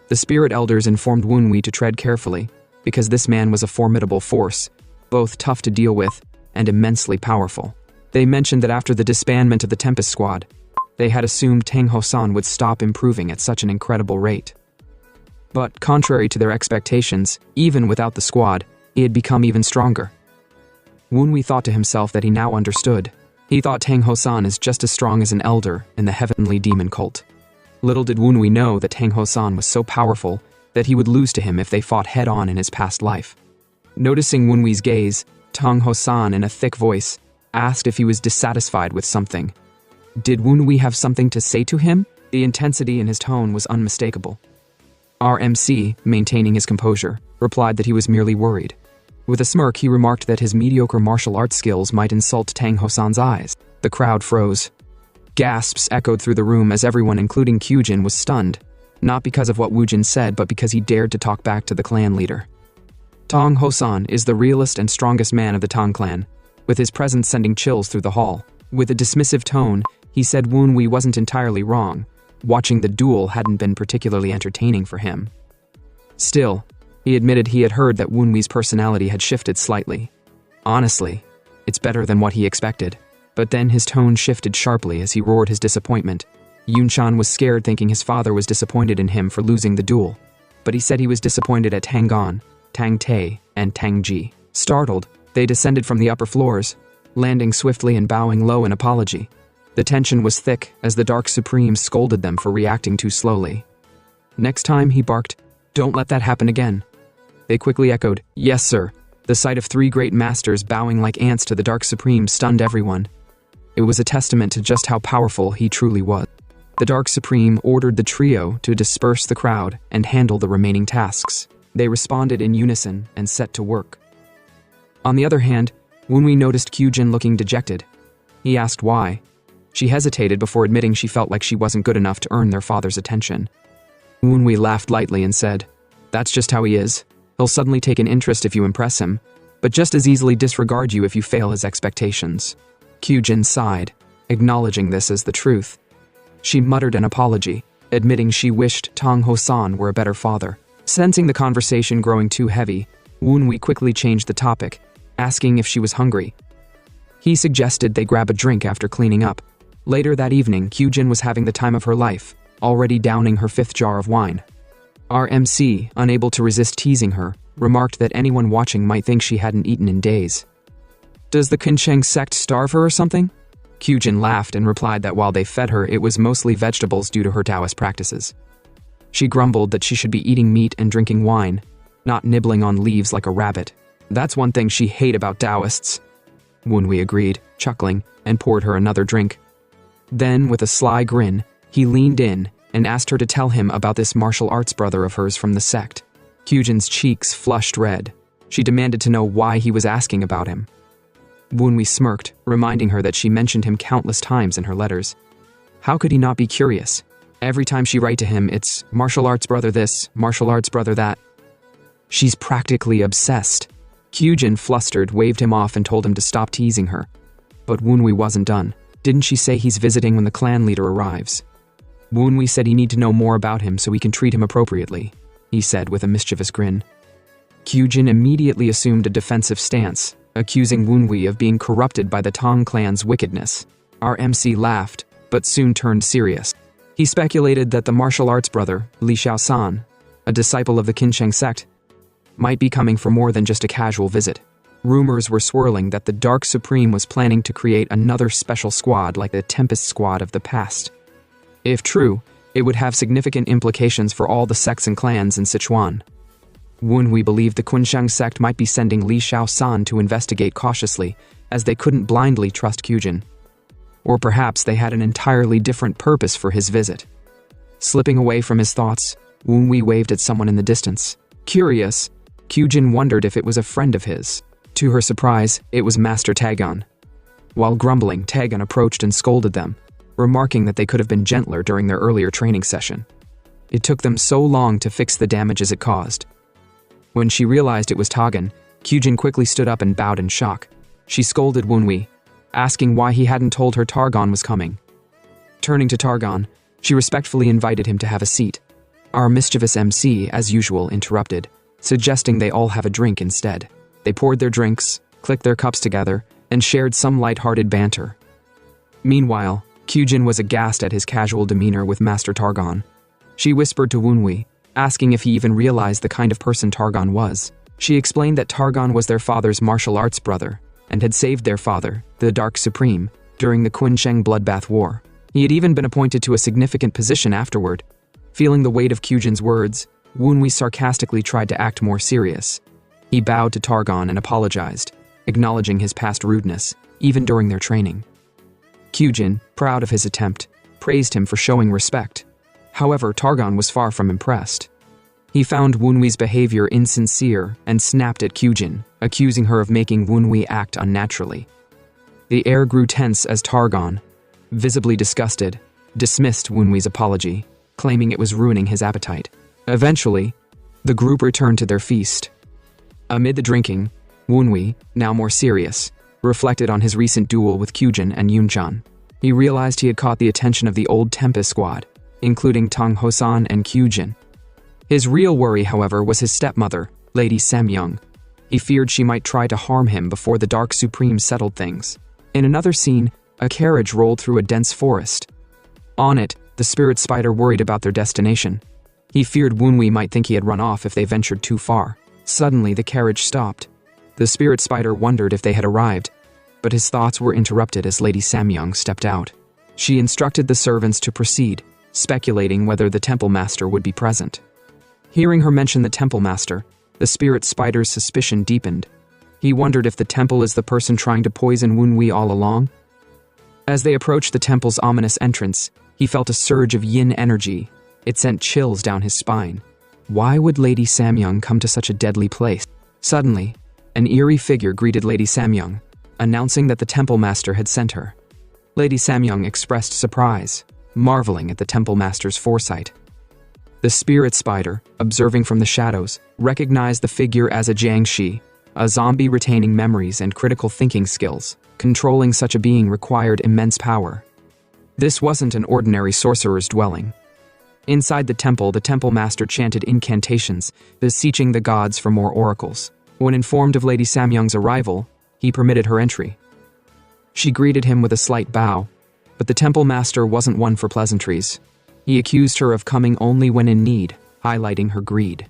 The spirit elders informed Woonwee to tread carefully, because this man was a formidable force, both tough to deal with and immensely powerful. They mentioned that after the disbandment of the Tempest squad, they had assumed Tang Hosan would stop improving at such an incredible rate. But contrary to their expectations, even without the squad, he had become even stronger. Woonwee thought to himself that he now understood. He thought Tang Hosan is just as strong as an elder in the heavenly demon cult. Little did Woonwee know that Tang Hosan was so powerful that he would lose to him if they fought head-on in his past life. Noticing Woonwee's gaze, Tang Hosan, in a thick voice, asked if he was dissatisfied with something. Did Woonwee have something to say to him? The intensity in his tone was unmistakable. RMC, maintaining his composure, replied that he was merely worried. With a smirk, he remarked that his mediocre martial arts skills might insult Tang Hosan's eyes. The crowd froze. Gasps echoed through the room as everyone, including Kyujin, was stunned, not because of what Woojin said, but because he dared to talk back to the clan leader. Tang Hosan is the realest and strongest man of the Tang clan, with his presence sending chills through the hall. With a dismissive tone, he said Woonwee wasn't entirely wrong. Watching the duel hadn't been particularly entertaining for him. Still, he admitted he had heard that Woonwee's personality had shifted slightly. Honestly, it's better than what he expected. But then his tone shifted sharply as he roared his disappointment. Yunshan was scared, thinking his father was disappointed in him for losing the duel. But he said he was disappointed at Tagon, Tang Te, and Tang Ji. Startled, they descended from the upper floors, landing swiftly and bowing low in apology. The tension was thick as the Dark Supreme scolded them for reacting too slowly. Next time, he barked, "Don't let that happen again." They quickly echoed, "Yes, sir." The sight of 3 great masters bowing like ants to the Dark Supreme stunned everyone. It was a testament to just how powerful he truly was. The Dark Supreme ordered the trio to disperse the crowd and handle the remaining tasks. They responded in unison and set to work. On the other hand, Woonwee noticed Kyujin looking dejected. He asked why. She hesitated before admitting she felt like she wasn't good enough to earn their father's attention. Woonwee laughed lightly and said, "That's just how he is. He'll suddenly take an interest if you impress him, but just as easily disregard you if you fail his expectations." Kyujin sighed, acknowledging this as the truth. She muttered an apology, admitting she wished Tong Hosan were a better father. Sensing the conversation growing too heavy, Woonwee quickly changed the topic, asking if she was hungry. He suggested they grab a drink after cleaning up. Later that evening, Kyujin was having the time of her life, already downing her 5th jar of wine. Our MC, unable to resist teasing her, remarked that anyone watching might think she hadn't eaten in days. "Does the Kuncheng sect starve her or something?" Kyujin laughed and replied that while they fed her, it was mostly vegetables due to her Taoist practices. She grumbled that she should be eating meat and drinking wine, not nibbling on leaves like a rabbit. That's one thing she hated about Taoists. Woonwee agreed, chuckling, and poured her another drink. Then, with a sly grin, he leaned in and asked her to tell him about this martial arts brother of hers from the sect. Kyujin's cheeks flushed red. She demanded to know why he was asking about him. Woonwee smirked, reminding her that she mentioned him countless times in her letters. How could he not be curious? Every time she write to him, it's martial arts brother this, martial arts brother that. She's practically obsessed. Kyujin, flustered, waved him off and told him to stop teasing her. But Woonwee wasn't done. Didn't she say he's visiting when the clan leader arrives? Woonwee said he need to know more about him so we can treat him appropriately, he said with a mischievous grin. Kyujin immediately assumed a defensive stance, accusing Woonwee of being corrupted by the Tong clan's wickedness. Our MC laughed, but soon turned serious. He speculated that the martial arts brother, Li Xiaosan, a disciple of the Qinsheng sect, might be coming for more than just a casual visit. Rumors were swirling that the Dark Supreme was planning to create another special squad like the Tempest squad of the past. If true, it would have significant implications for all the sects and clans in Sichuan. Woonwee believed the Qinsheng sect might be sending Li Xiaosan to investigate cautiously, as they couldn't blindly trust Kyujin. Or perhaps they had an entirely different purpose for his visit. Slipping away from his thoughts, Woonwee waved at someone in the distance. Curious, Kyujin wondered if it was a friend of his. To her surprise, it was Master Tagon. While grumbling, Tagon approached and scolded them, remarking that they could have been gentler during their earlier training session. It took them so long to fix the damages it caused. When she realized it was Tagon, Kyujin quickly stood up and bowed in shock. She scolded Woonwee, asking why he hadn't told her Tagon was coming. Turning to Tagon, she respectfully invited him to have a seat. Our mischievous MC, as usual, interrupted, suggesting they all have a drink instead. They poured their drinks, clicked their cups together, and shared some light-hearted banter. Meanwhile, Kyujin was aghast at his casual demeanor with Master Tagon. She whispered to Woonwee, asking if he even realized the kind of person Tagon was. She explained that Tagon was their father's martial arts brother, and had saved their father, the Dark Supreme, during the Qinsheng Bloodbath War. He had even been appointed to a significant position afterward. Feeling the weight of Kyujin's words, Woonwee sarcastically tried to act more serious. He bowed to Tagon and apologized, acknowledging his past rudeness, even during their training. Kyujin, proud of his attempt, praised him for showing respect. However, Tagon was far from impressed. He found Woonwee's behavior insincere and snapped at Kyujin, accusing her of making Woonwee act unnaturally. The air grew tense as Tagon, visibly disgusted, dismissed Woonwee's apology, claiming it was ruining his appetite. Eventually, the group returned to their feast. Amid the drinking, Woonwee, now more serious, reflected on his recent duel with Kyujin and Yunchan. He realized he had caught the attention of the old Tempest squad, including Tong Hosan and Kyujin. His real worry, however, was his stepmother, Lady Samyong. He feared she might try to harm him before the Dark Supreme settled things. In another scene, a carriage rolled through a dense forest. On it, the spirit spider worried about their destination. He feared Woonwee might think he had run off if they ventured too far. Suddenly, the carriage stopped. The spirit spider wondered if they had arrived, but his thoughts were interrupted as Lady Samyong stepped out. She instructed the servants to proceed, speculating whether the temple master would be present. Hearing her mention the temple master, the spirit spider's suspicion deepened. He wondered if the temple is the person trying to poison Woonwee all along. As they approached the temple's ominous entrance, he felt a surge of yin energy. It sent chills down his spine. Why would Lady Samyong come to such a deadly place? Suddenly, an eerie figure greeted Lady Samyong, announcing that the Temple Master had sent her. Lady Samyong expressed surprise, marveling at the Temple Master's foresight. The spirit spider, observing from the shadows, recognized the figure as a Jiangshi, a zombie retaining memories and critical thinking skills. Controlling such a being required immense power. This wasn't an ordinary sorcerer's dwelling. Inside the Temple Master chanted incantations, beseeching the gods for more oracles. When informed of Lady Samyong's arrival, he permitted her entry. She greeted him with a slight bow, but the Temple Master wasn't one for pleasantries. He accused her of coming only when in need, highlighting her greed.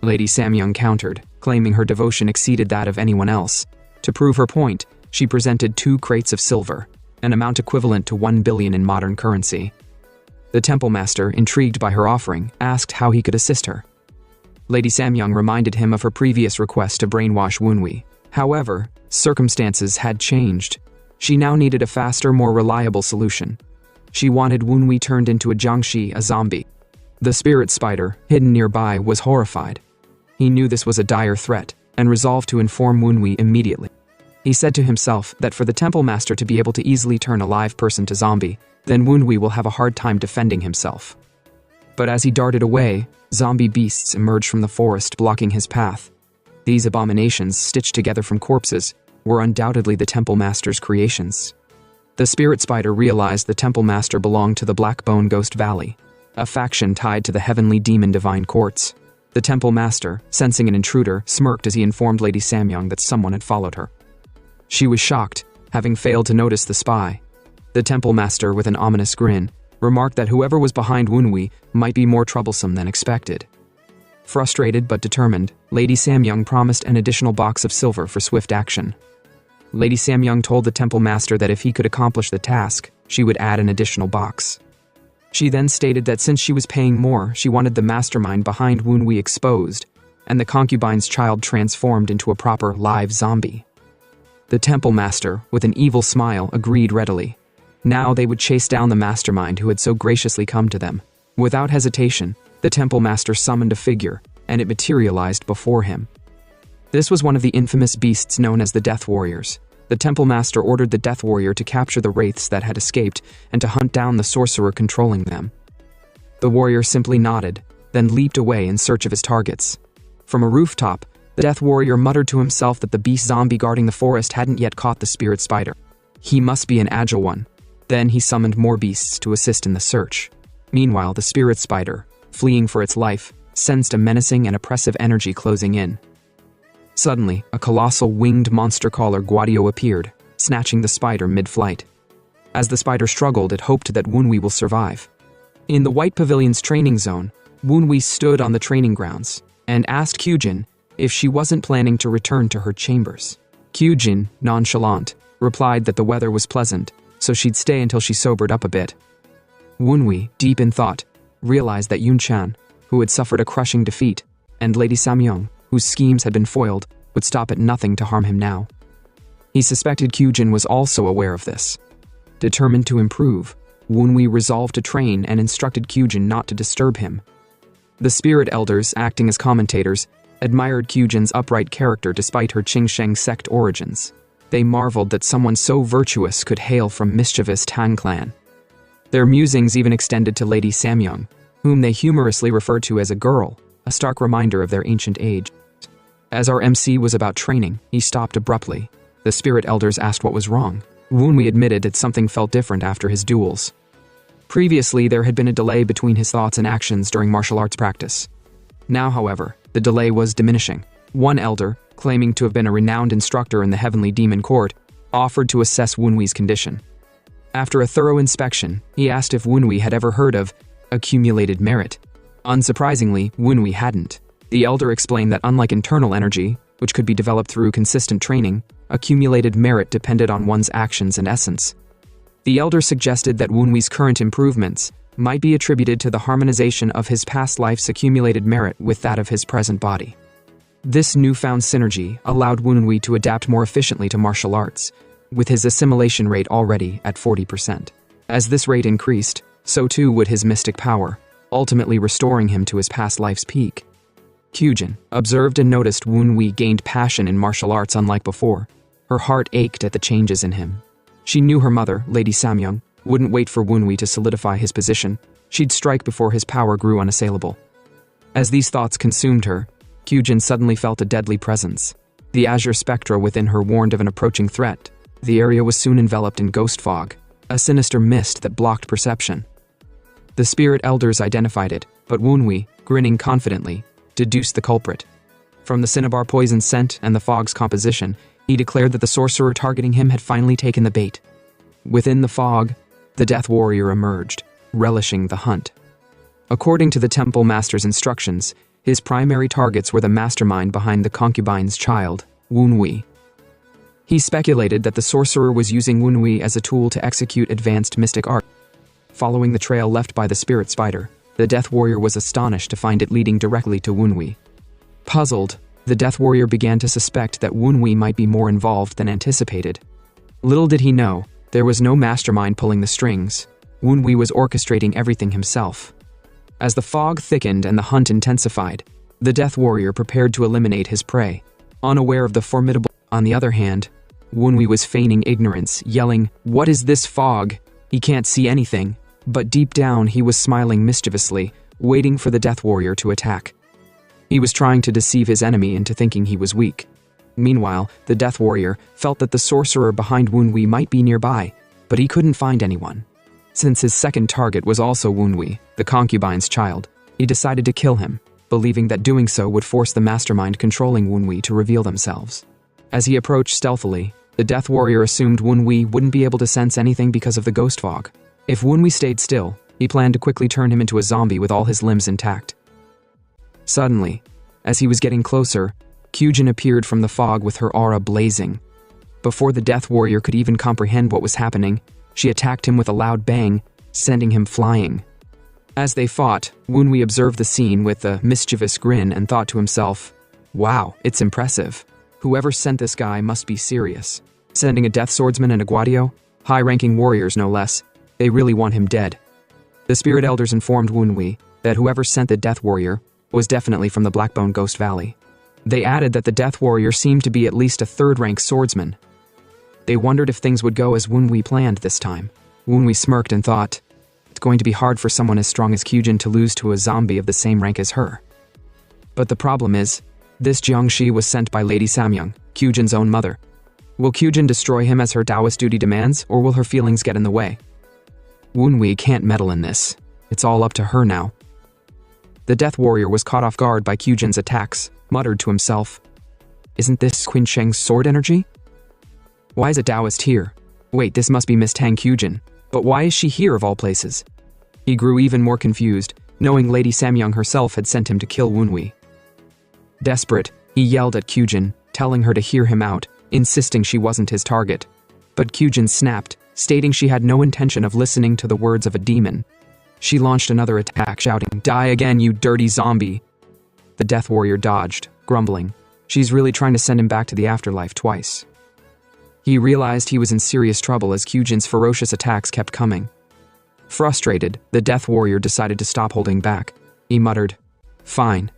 Lady Samyong countered, claiming her devotion exceeded that of anyone else. To prove her point, she presented 2 crates of silver, an amount equivalent to 1 billion in modern currency. The Temple Master, intrigued by her offering, asked how he could assist her. Lady Samyong reminded him of her previous request to brainwash Wunwi. However, circumstances had changed. She now needed a faster, more reliable solution. She wanted Wunwi turned into a Jiangshi, a zombie. The spirit spider, hidden nearby, was horrified. He knew this was a dire threat, and resolved to inform Wunwi immediately. He said to himself that for the Temple Master to be able to easily turn a live person to zombie, then Wunwi will have a hard time defending himself. But as he darted away, zombie beasts emerged from the forest, blocking his path. These abominations, stitched together from corpses, were undoubtedly the Temple Master's creations. The spirit spider realized the Temple Master belonged to the Blackbone Ghost Valley, a faction tied to the heavenly demon divine courts. The Temple Master, sensing an intruder, smirked as he informed Lady Samyong that someone had followed her. She was shocked, having failed to notice the spy. The Temple Master, with an ominous grin, remarked that whoever was behind Wunwi might be more troublesome than expected. Frustrated but determined, Lady Samyong promised an additional box of silver for swift action. Lady Samyong told the Temple Master that if he could accomplish the task, she would add an additional box. She then stated that since she was paying more, she wanted the mastermind behind Wunwi exposed, and the concubine's child transformed into a proper live zombie. The Temple Master, with an evil smile, agreed readily. Now they would chase down the mastermind who had so graciously come to them. Without hesitation, the Temple Master summoned a figure, and it materialized before him. This was one of the infamous beasts known as the Death Warriors. The Temple Master ordered the Death Warrior to capture the wraiths that had escaped and to hunt down the sorcerer controlling them. The warrior simply nodded, then leaped away in search of his targets. From a rooftop, the Death Warrior muttered to himself that the beast zombie guarding the forest hadn't yet caught the spirit spider. He must be an agile one. Then he summoned more beasts to assist in the search. Meanwhile, the spirit spider, fleeing for its life, sensed a menacing and oppressive energy closing in. Suddenly, a colossal winged monster caller Guadio appeared, snatching the spider mid-flight. As the spider struggled, it hoped that Wunwi will survive. In the White Pavilion's training zone, Wunwi stood on the training grounds and asked Kyujin if she wasn't planning to return to her chambers. Kyujin, nonchalant, replied that the weather was pleasant, so she'd stay until she sobered up a bit. Wunwi, deep in thought, realized that Yunchan, who had suffered a crushing defeat, and Lady Samyong, whose schemes had been foiled, would stop at nothing to harm him now. He suspected Kyujin was also aware of this. Determined to improve, Wunwi resolved to train and instructed Kyujin not to disturb him. The spirit elders, acting as commentators, admired Kyujin's upright character despite her Qingsheng sect origins. They marveled that someone so virtuous could hail from mischievous Tang clan. Their musings even extended to Lady Samyong, whom they humorously referred to as a girl, a stark reminder of their ancient age. As our MC was about training, he stopped abruptly. The spirit elders asked what was wrong. Wunwi admitted that something felt different after his duels. Previously, there had been a delay between his thoughts and actions during martial arts practice. Now, however, the delay was diminishing. One elder, claiming to have been a renowned instructor in the Heavenly Demon Court, offered to assess Wunwi's condition. After a thorough inspection, he asked if Wunwi had ever heard of accumulated merit. Unsurprisingly, Wunwi hadn't. The elder explained that unlike internal energy, which could be developed through consistent training, accumulated merit depended on one's actions and essence. The elder suggested that Wunwi's current improvements might be attributed to the harmonization of his past life's accumulated merit with that of his present body. This newfound synergy allowed Wunwi to adapt more efficiently to martial arts, with his assimilation rate already at 40%. As this rate increased, so too would his mystic power. ultimately restoring him to his past life's peak. Kyujin observed and noticed Woon-wee gained passion in martial arts unlike before. Her heart ached at the changes in him. She knew her mother, Lady Samyong, wouldn't wait for Woon-wee to solidify his position. She'd strike before his power grew unassailable. As these thoughts consumed her, Kyujin suddenly felt a deadly presence. The azure spectra within her warned of an approaching threat. The area was soon enveloped in ghost fog, a sinister mist that blocked perception. The spirit elders identified it, but Woon-wee, grinning confidently, deduced the culprit. From the cinnabar poison scent and the fog's composition, he declared that the sorcerer targeting him had finally taken the bait. Within the fog, the Death Warrior emerged, relishing the hunt. According to the temple master's instructions, his primary targets were the mastermind behind the concubine's child, Woon-wee. He speculated that the sorcerer was using Woon-wee as a tool to execute advanced mystic art. Following the trail left by the spirit spider, the Death Warrior was astonished to find it leading directly to Woon-wee. Puzzled, the Death Warrior began to suspect that Woon-wee might be more involved than anticipated. Little did he know, there was no mastermind pulling the strings. Woon-wee was orchestrating everything himself. As the fog thickened and the hunt intensified, the Death Warrior prepared to eliminate his prey, unaware of the formidable. On the other hand, Woon-wee was feigning ignorance, yelling, "What is this fog? He can't see anything." But deep down he was smiling mischievously, waiting for the Death Warrior to attack. He was trying to deceive his enemy into thinking he was weak. Meanwhile, the Death Warrior felt that the sorcerer behind Woon-wee might be nearby, but he couldn't find anyone. Since his second target was also Woon-wee, the concubine's child, he decided to kill him, believing that doing so would force the mastermind controlling Woon-wee to reveal themselves. As he approached stealthily, the Death Warrior assumed Woon-wee wouldn't be able to sense anything because of the ghost fog. If Woon-wee stayed still, he planned to quickly turn him into a zombie with all his limbs intact. Suddenly, as he was getting closer, Kyujin appeared from the fog with her aura blazing. Before the Death Warrior could even comprehend what was happening, she attacked him with a loud bang, sending him flying. As they fought, Woon-wee observed the scene with a mischievous grin and thought to himself, "Wow, it's impressive. Whoever sent this guy must be serious. Sending a death swordsman and a guadio, high-ranking warriors no less, they really want him dead." The spirit elders informed Woon-wee that whoever sent the Death Warrior was definitely from the Blackbone Ghost Valley. They added that the Death Warrior seemed to be at least a third-rank swordsman. They wondered if things would go as Woon-wee planned this time. Woon-wee smirked and thought, it's going to be hard for someone as strong as Kyujin to lose to a zombie of the same rank as her. But the problem is, this Jiangshi was sent by Lady Samyong, Kyujin's own mother. Will Kyujin destroy him as her Taoist duty demands, or will her feelings get in the way? Woon-wee can't meddle in this. It's all up to her now. The Death Warrior was caught off guard by Kyujin's attacks, muttered to himself, "Isn't this Qin Sheng's sword energy? Why is a Taoist here? Wait, this must be Miss Tang Kyujin. But why is she here of all places?" He grew even more confused, knowing Lady Samyong herself had sent him to kill Woon-wee. Desperate, he yelled at Kyujin, telling her to hear him out, insisting she wasn't his target. But Kyujin snapped, stating she had no intention of listening to the words of a demon. She launched another attack, shouting, "Die again, you dirty zombie!" The Death Warrior dodged, grumbling. She's really trying to send him back to the afterlife twice. He realized he was in serious trouble as Kyujin's ferocious attacks kept coming. Frustrated, the Death Warrior decided to stop holding back. He muttered, "Fine.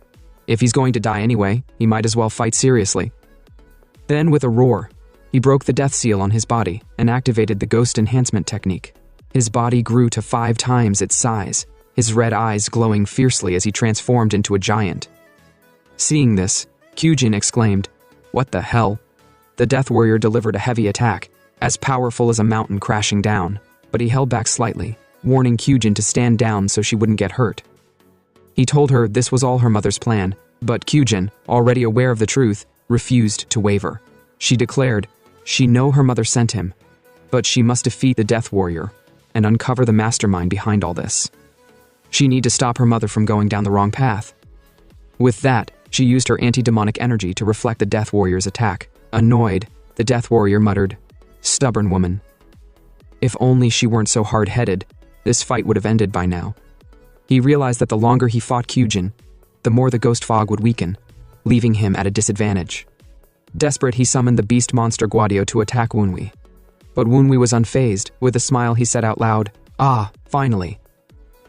If he's going to die anyway, he might as well fight seriously." Then, with a roar, he broke the death seal on his body and activated the ghost enhancement technique. His body grew to 5 times its size, his red eyes glowing fiercely as he transformed into a giant. Seeing this, Kyujin exclaimed, "What the hell?" The Death Warrior delivered a heavy attack, as powerful as a mountain crashing down, but he held back slightly, warning Kyujin to stand down so she wouldn't get hurt. He told her this was all her mother's plan, but Kyujin, already aware of the truth, refused to waver. She declared she knew her mother sent him, but she must defeat the Death Warrior and uncover the mastermind behind all this. She needed to stop her mother from going down the wrong path. With that, she used her anti-demonic energy to reflect the Death Warrior's attack. Annoyed, the Death Warrior muttered, "Stubborn woman. If only she weren't so hard-headed, this fight would have ended by now." He realized that the longer he fought Kyujin, the more the ghost fog would weaken, leaving him at a disadvantage. Desperate, he summoned the beast monster Guadio to attack Woon-wee. But Woon-wee was unfazed. With a smile, he said out loud, "Ah, finally."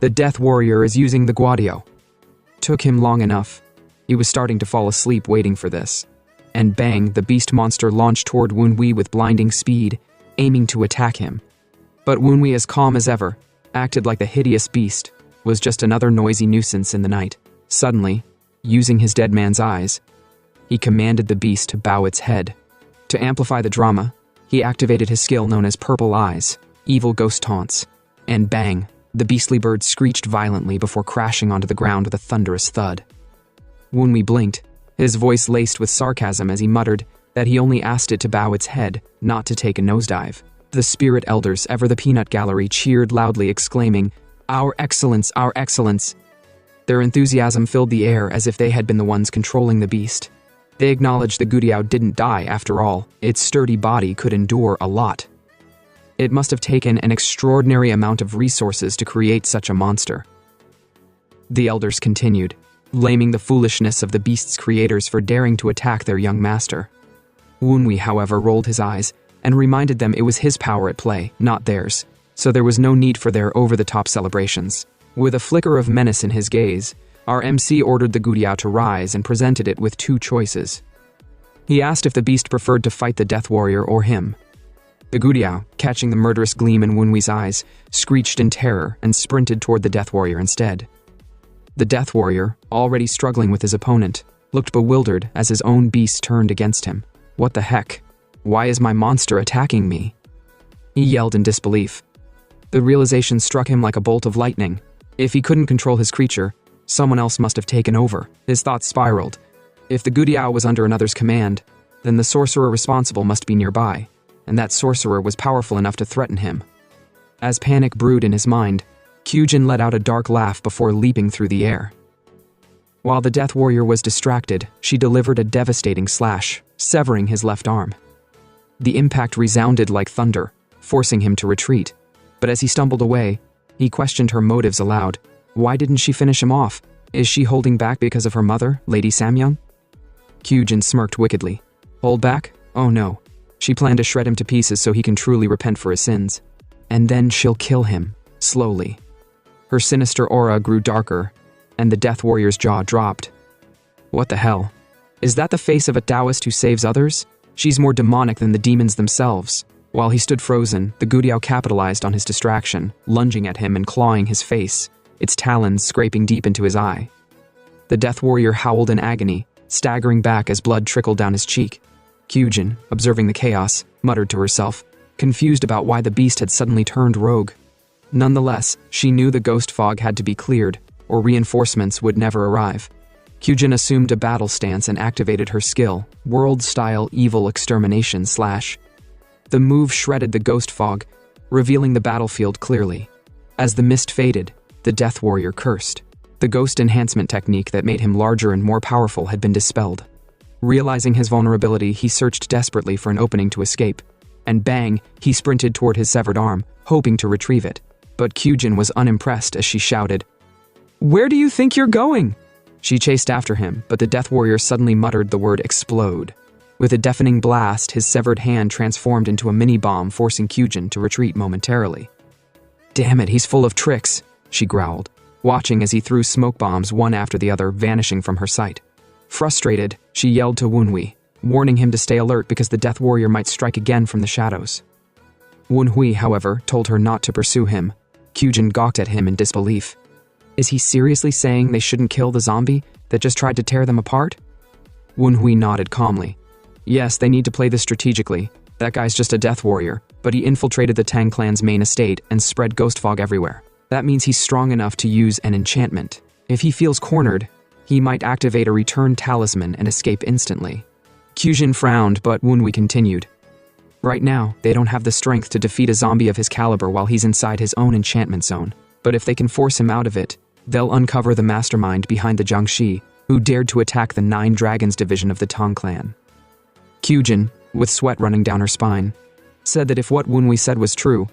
The Death Warrior is using the Guadio. Took him long enough. He was starting to fall asleep waiting for this. And bang, the beast monster launched toward Wunhui with blinding speed, aiming to attack him. But Wunhui, as calm as ever, acted like the hideous beast, was just another noisy nuisance in the night. Suddenly, using his dead man's eyes, he commanded the beast to bow its head. To amplify the drama, he activated his skill known as Purple Eyes, evil ghost taunts, and bang, the beastly bird screeched violently before crashing onto the ground with a thunderous thud. Wunhui blinked, his voice laced with sarcasm as he muttered that he only asked it to bow its head, not to take a nosedive. The spirit elders, ever the peanut gallery, cheered loudly, exclaiming, "Our excellence, our excellence!" Their enthusiasm filled the air as if they had been the ones controlling the beast. They acknowledged the Gudiao didn't die after all. Its sturdy body could endure a lot. It must have taken an extraordinary amount of resources to create such a monster. The elders continued, blaming the foolishness of the beast's creators for daring to attack their young master. Wunhui, however, rolled his eyes and reminded them it was his power at play, not theirs, so there was no need for their over-the-top celebrations. With a flicker of menace in his gaze, our MC ordered the Gudiao to rise and presented it with two choices. He asked if the beast preferred to fight the Death Warrior or him. The Gudiao, catching the murderous gleam in Wunhui's eyes, screeched in terror and sprinted toward the Death Warrior instead. The Death Warrior, already struggling with his opponent, looked bewildered as his own beast turned against him. What the heck? Why is my monster attacking me? He yelled in disbelief. The realization struck him like a bolt of lightning. If he couldn't control his creature, someone else must have taken over. His thoughts spiraled. If the Gudiao was under another's command, then the sorcerer responsible must be nearby, and that sorcerer was powerful enough to threaten him. As panic brewed in his mind, Kyujin let out a dark laugh before leaping through the air. While the Death Warrior was distracted, she delivered a devastating slash, severing his left arm. The impact resounded like thunder, forcing him to retreat. But as he stumbled away, he questioned her motives aloud. Why didn't she finish him off? Is she holding back because of her mother, Lady Samyong? Kyujin smirked wickedly. Hold back? Oh no. She planned to shred him to pieces so he can truly repent for his sins. And then she'll kill him, slowly. Her sinister aura grew darker, and the Death Warrior's jaw dropped. What the hell? Is that the face of a Taoist who saves others? She's more demonic than the demons themselves. While he stood frozen, the Gudiao capitalized on his distraction, lunging at him and clawing his face, its talons scraping deep into his eye. The Death Warrior howled in agony, staggering back as blood trickled down his cheek. Kyujin, observing the chaos, muttered to herself, confused about why the beast had suddenly turned rogue. Nonetheless, she knew the ghost fog had to be cleared, or reinforcements would never arrive. Kyujin assumed a battle stance and activated her skill, world-style evil extermination slash. The move shredded the ghost fog, revealing the battlefield clearly. As the mist faded, the Death Warrior cursed. The ghost enhancement technique that made him larger and more powerful had been dispelled. Realizing his vulnerability, he searched desperately for an opening to escape. And bang, he sprinted toward his severed arm, hoping to retrieve it. But Kyujin was unimpressed as she shouted, "Where do you think you're going?" She chased after him, but the Death Warrior suddenly muttered the word explode. With a deafening blast, his severed hand transformed into a mini-bomb, forcing Kyujin to retreat momentarily. "Damn it, he's full of tricks," she growled, watching as he threw smoke bombs one after the other, vanishing from her sight. Frustrated, she yelled to Wunhui, warning him to stay alert because the Death Warrior might strike again from the shadows. Wunhui, however, told her not to pursue him. Kyujin gawked at him in disbelief. Is he seriously saying they shouldn't kill the zombie that just tried to tear them apart? Wunhui nodded calmly. Yes, they need to play this strategically. That guy's just a Death Warrior, but he infiltrated the Tang clan's main estate and spread ghost fog everywhere. That means he's strong enough to use an enchantment. If he feels cornered, he might activate a return talisman and escape instantly. Kyujin frowned, but Wunhui continued. Right now, they don't have the strength to defeat a zombie of his caliber while he's inside his own enchantment zone. But if they can force him out of it, they'll uncover the mastermind behind the Jiangxi, who dared to attack the 9 Dragons division of the Tang clan. Kyujin, with sweat running down her spine, said that if what Wunhui said was true,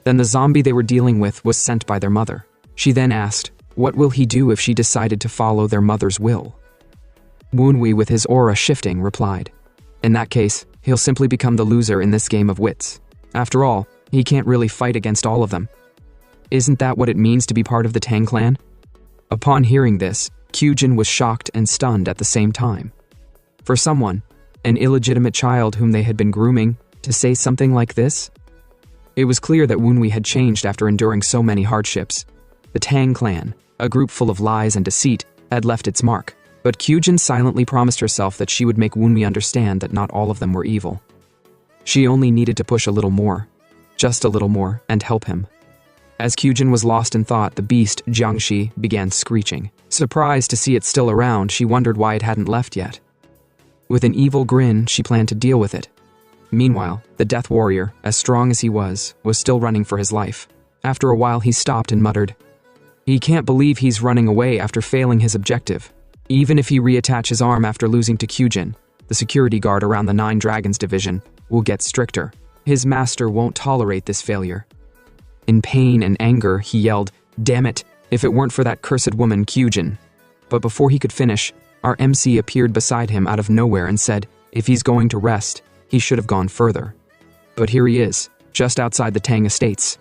then the zombie they were dealing with was sent by their mother. She then asked, what will he do if she decided to follow their mother's will? Wunhui, with his aura shifting, replied, in that case, he'll simply become the loser in this game of wits. After all, he can't really fight against all of them. Isn't that what it means to be part of the Tang clan? Upon hearing this, Kyujin was shocked and stunned at the same time. For someone, an illegitimate child whom they had been grooming, to say something like this? It was clear that Woonwi had changed after enduring so many hardships. The Tang clan, a group full of lies and deceit, had left its mark. But Kyujin silently promised herself that she would make Woonwi understand that not all of them were evil. She only needed to push a little more, just a little more, and help him. As Kyujin was lost in thought, the beast, Jiangxi, began screeching. Surprised to see it still around, she wondered why it hadn't left yet. With an evil grin, she planned to deal with it. Meanwhile, the Death Warrior, as strong as he was still running for his life. After a while, he stopped and muttered, "He can't believe he's running away after failing his objective. Even if he reattaches his arm after losing to Kyujin, the security guard around the Nine Dragons division will get stricter. His master won't tolerate this failure." In pain and anger, he yelled, "Damn it, if it weren't for that cursed woman, Kyujin." But before he could finish, our MC appeared beside him out of nowhere and said, if he's going to rest, he should have gone further. But here he is, just outside the Tang estates.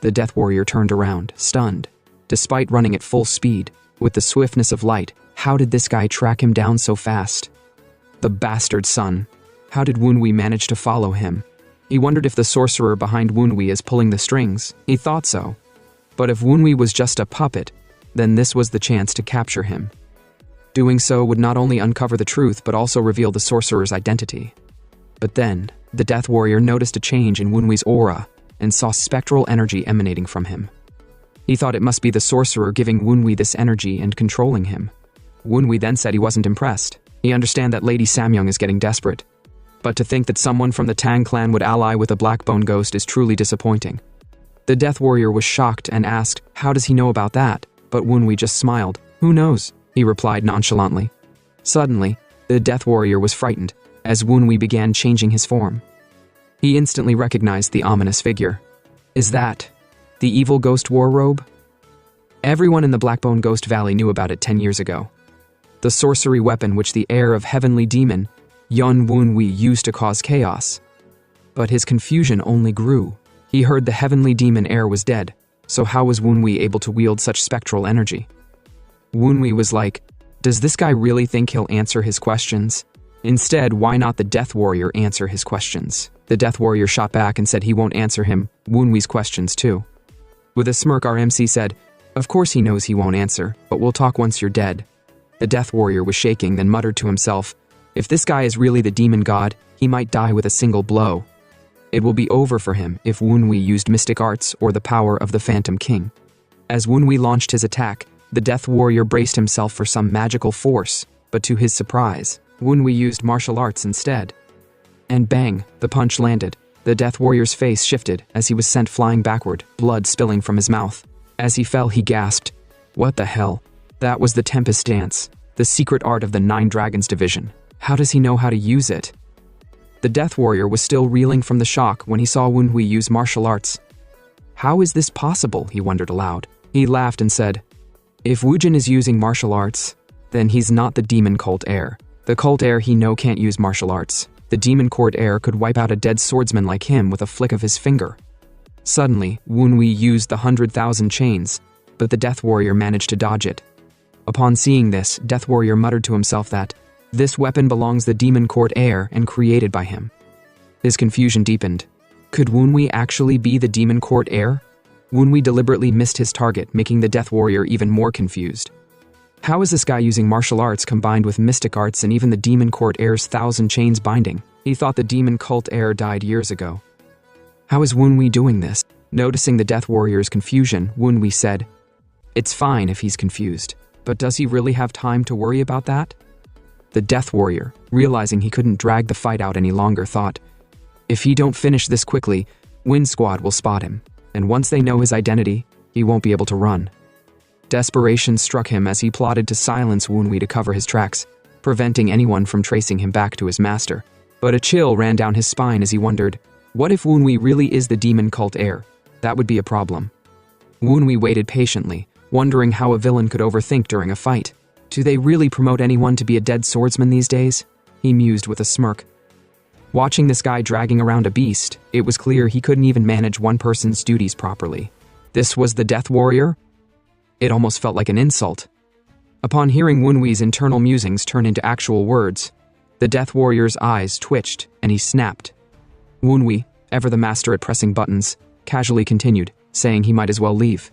The Death Warrior turned around, stunned. Despite running at full speed, with the swiftness of light, how did this guy track him down so fast? The bastard son. How did Woonwi manage to follow him? He wondered if the sorcerer behind Woonwi is pulling the strings. He thought so. But if Woonwi was just a puppet, then this was the chance to capture him. Doing so would not only uncover the truth, but also reveal the sorcerer's identity. But then, the Death Warrior noticed a change in Woonwi's aura and saw spectral energy emanating from him. He thought it must be the sorcerer giving Woonwi this energy and controlling him. Woonwi then said he wasn't impressed. He understood that Lady Samyong is getting desperate. But to think that someone from the Tang clan would ally with a Blackbone ghost is truly disappointing. The Death Warrior was shocked and asked, how does he know about that? But Woonwi just smiled. Who knows? He replied nonchalantly. Suddenly, the Death Warrior was frightened as Woonwi began changing his form. He instantly recognized the ominous figure. Is that the evil ghost war robe? Everyone in the Blackbone Ghost Valley knew about it 10 years ago. The sorcery weapon which the heir of Heavenly Demon, Yun Woonwi, used to cause chaos. But his confusion only grew. He heard the Heavenly Demon heir was dead, so how was Woonwi able to wield such spectral energy? Woonwi was like, does this guy really think he'll answer his questions? Instead, why not the Death Warrior answer his questions? The Death Warrior shot back and said he won't answer him, Woonwi's questions too. With a smirk, our MC said, of course he knows he won't answer, but we'll talk once you're dead. The Death Warrior was shaking, then muttered to himself, if this guy is really the demon god, he might die with a single blow. It will be over for him if Woonwi used mystic arts or the power of the Phantom King. As Woonwi launched his attack, the Death Warrior braced himself for some magical force, but to his surprise, Woonwi used martial arts instead. And bang, the punch landed. The Death Warrior's face shifted as he was sent flying backward, blood spilling from his mouth. As he fell, he gasped, what the hell? That was the Tempest dance, the secret art of the Nine Dragons division. How does he know how to use it? The Death Warrior was still reeling from the shock when he saw Woonwi use martial arts. How is this possible? He wondered aloud. He laughed and said, if Woojin is using martial arts, then he's not the demon cult heir. The cult heir he know can't use martial arts. The demon court heir could wipe out a dead swordsman like him with a flick of his finger. Suddenly, Woonwi used the 100,000 chains, but the Death Warrior managed to dodge it. Upon seeing this, Death Warrior muttered to himself that this weapon belongs the demon court heir and created by him. His confusion deepened. Could Woonwi actually be the demon court heir? Woonwi deliberately missed his target, making the Death Warrior even more confused. How is this guy using martial arts combined with mystic arts and even the demon court heir's 1,000 chains binding? He thought the demon cult heir died years ago. How is Woonwi doing this? Noticing the Death Warrior's confusion, Woonwi said, it's fine if he's confused, but does he really have time to worry about that? The Death Warrior, realizing he couldn't drag the fight out any longer, thought, if he don't finish this quickly, Wind Squad will spot him, and once they know his identity, he won't be able to run. Desperation struck him as he plotted to silence Woonwi to cover his tracks, preventing anyone from tracing him back to his master. But a chill ran down his spine as he wondered, what if Woonwi really is the demon cult heir? That would be a problem. Woonwi waited patiently, wondering how a villain could overthink during a fight. Do they really promote anyone to be a dead swordsman these days? He mused with a smirk. Watching this guy dragging around a beast, it was clear he couldn't even manage one person's duties properly. This was the Death Warrior? It almost felt like an insult. Upon hearing Wunwi's internal musings turn into actual words, the Death Warrior's eyes twitched and he snapped. Wunwi, ever the master at pressing buttons, casually continued, saying he might as well leave.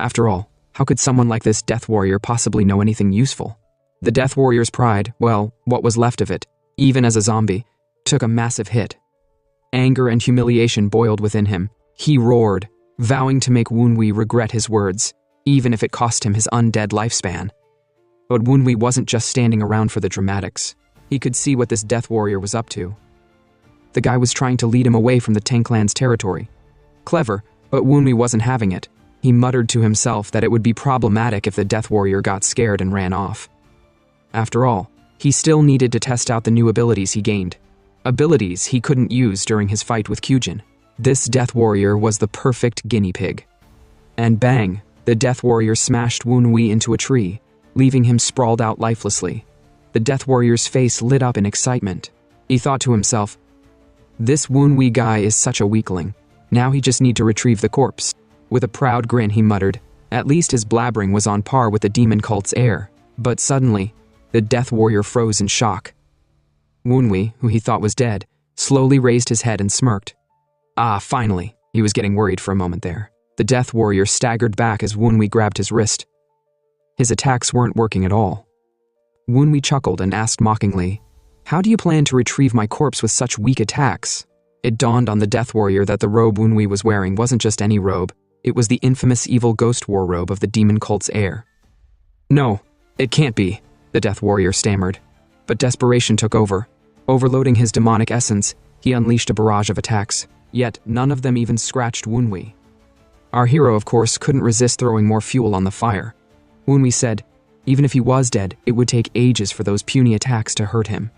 After all, how could someone like this Death Warrior possibly know anything useful? The Death Warrior's pride, well, what was left of it, even as a zombie, took a massive hit. Anger and humiliation boiled within him. He roared, vowing to make Wunwi regret his words, even if it cost him his undead lifespan. But Wunwi wasn't just standing around for the dramatics. He could see what this Death Warrior was up to. The guy was trying to lead him away from the Tang clan's territory. Clever, but Wunwi wasn't having it. He muttered to himself that it would be problematic if the Death Warrior got scared and ran off. After all, he still needed to test out the new abilities he gained. Abilities he couldn't use during his fight with Kyujin. This Death Warrior was the perfect guinea pig. And bang, the Death Warrior smashed Wunwi into a tree, leaving him sprawled out lifelessly. The Death Warrior's face lit up in excitement. He thought to himself, "This Wunwi guy is such a weakling. Now he just need to retrieve the corpse." With a proud grin he muttered, at least his blabbering was on par with the demon cult's air. But suddenly, the Death Warrior froze in shock. Wunwi, who he thought was dead, slowly raised his head and smirked. Ah, finally. He was getting worried for a moment there. The Death Warrior staggered back as Wunwi grabbed his wrist. His attacks weren't working at all. Wunwi chuckled and asked mockingly, "How do you plan to retrieve my corpse with such weak attacks?" It dawned on the Death Warrior that the robe Wunwi was wearing wasn't just any robe. It was the infamous evil ghost war robe of the demon cult's heir. "No, it can't be," the Death Warrior stammered. But desperation took over. Overloading his demonic essence, he unleashed a barrage of attacks, yet none of them even scratched Wunwi. Our hero, of course, couldn't resist throwing more fuel on the fire. Wunwi said, even if he was dead, it would take ages for those puny attacks to hurt him.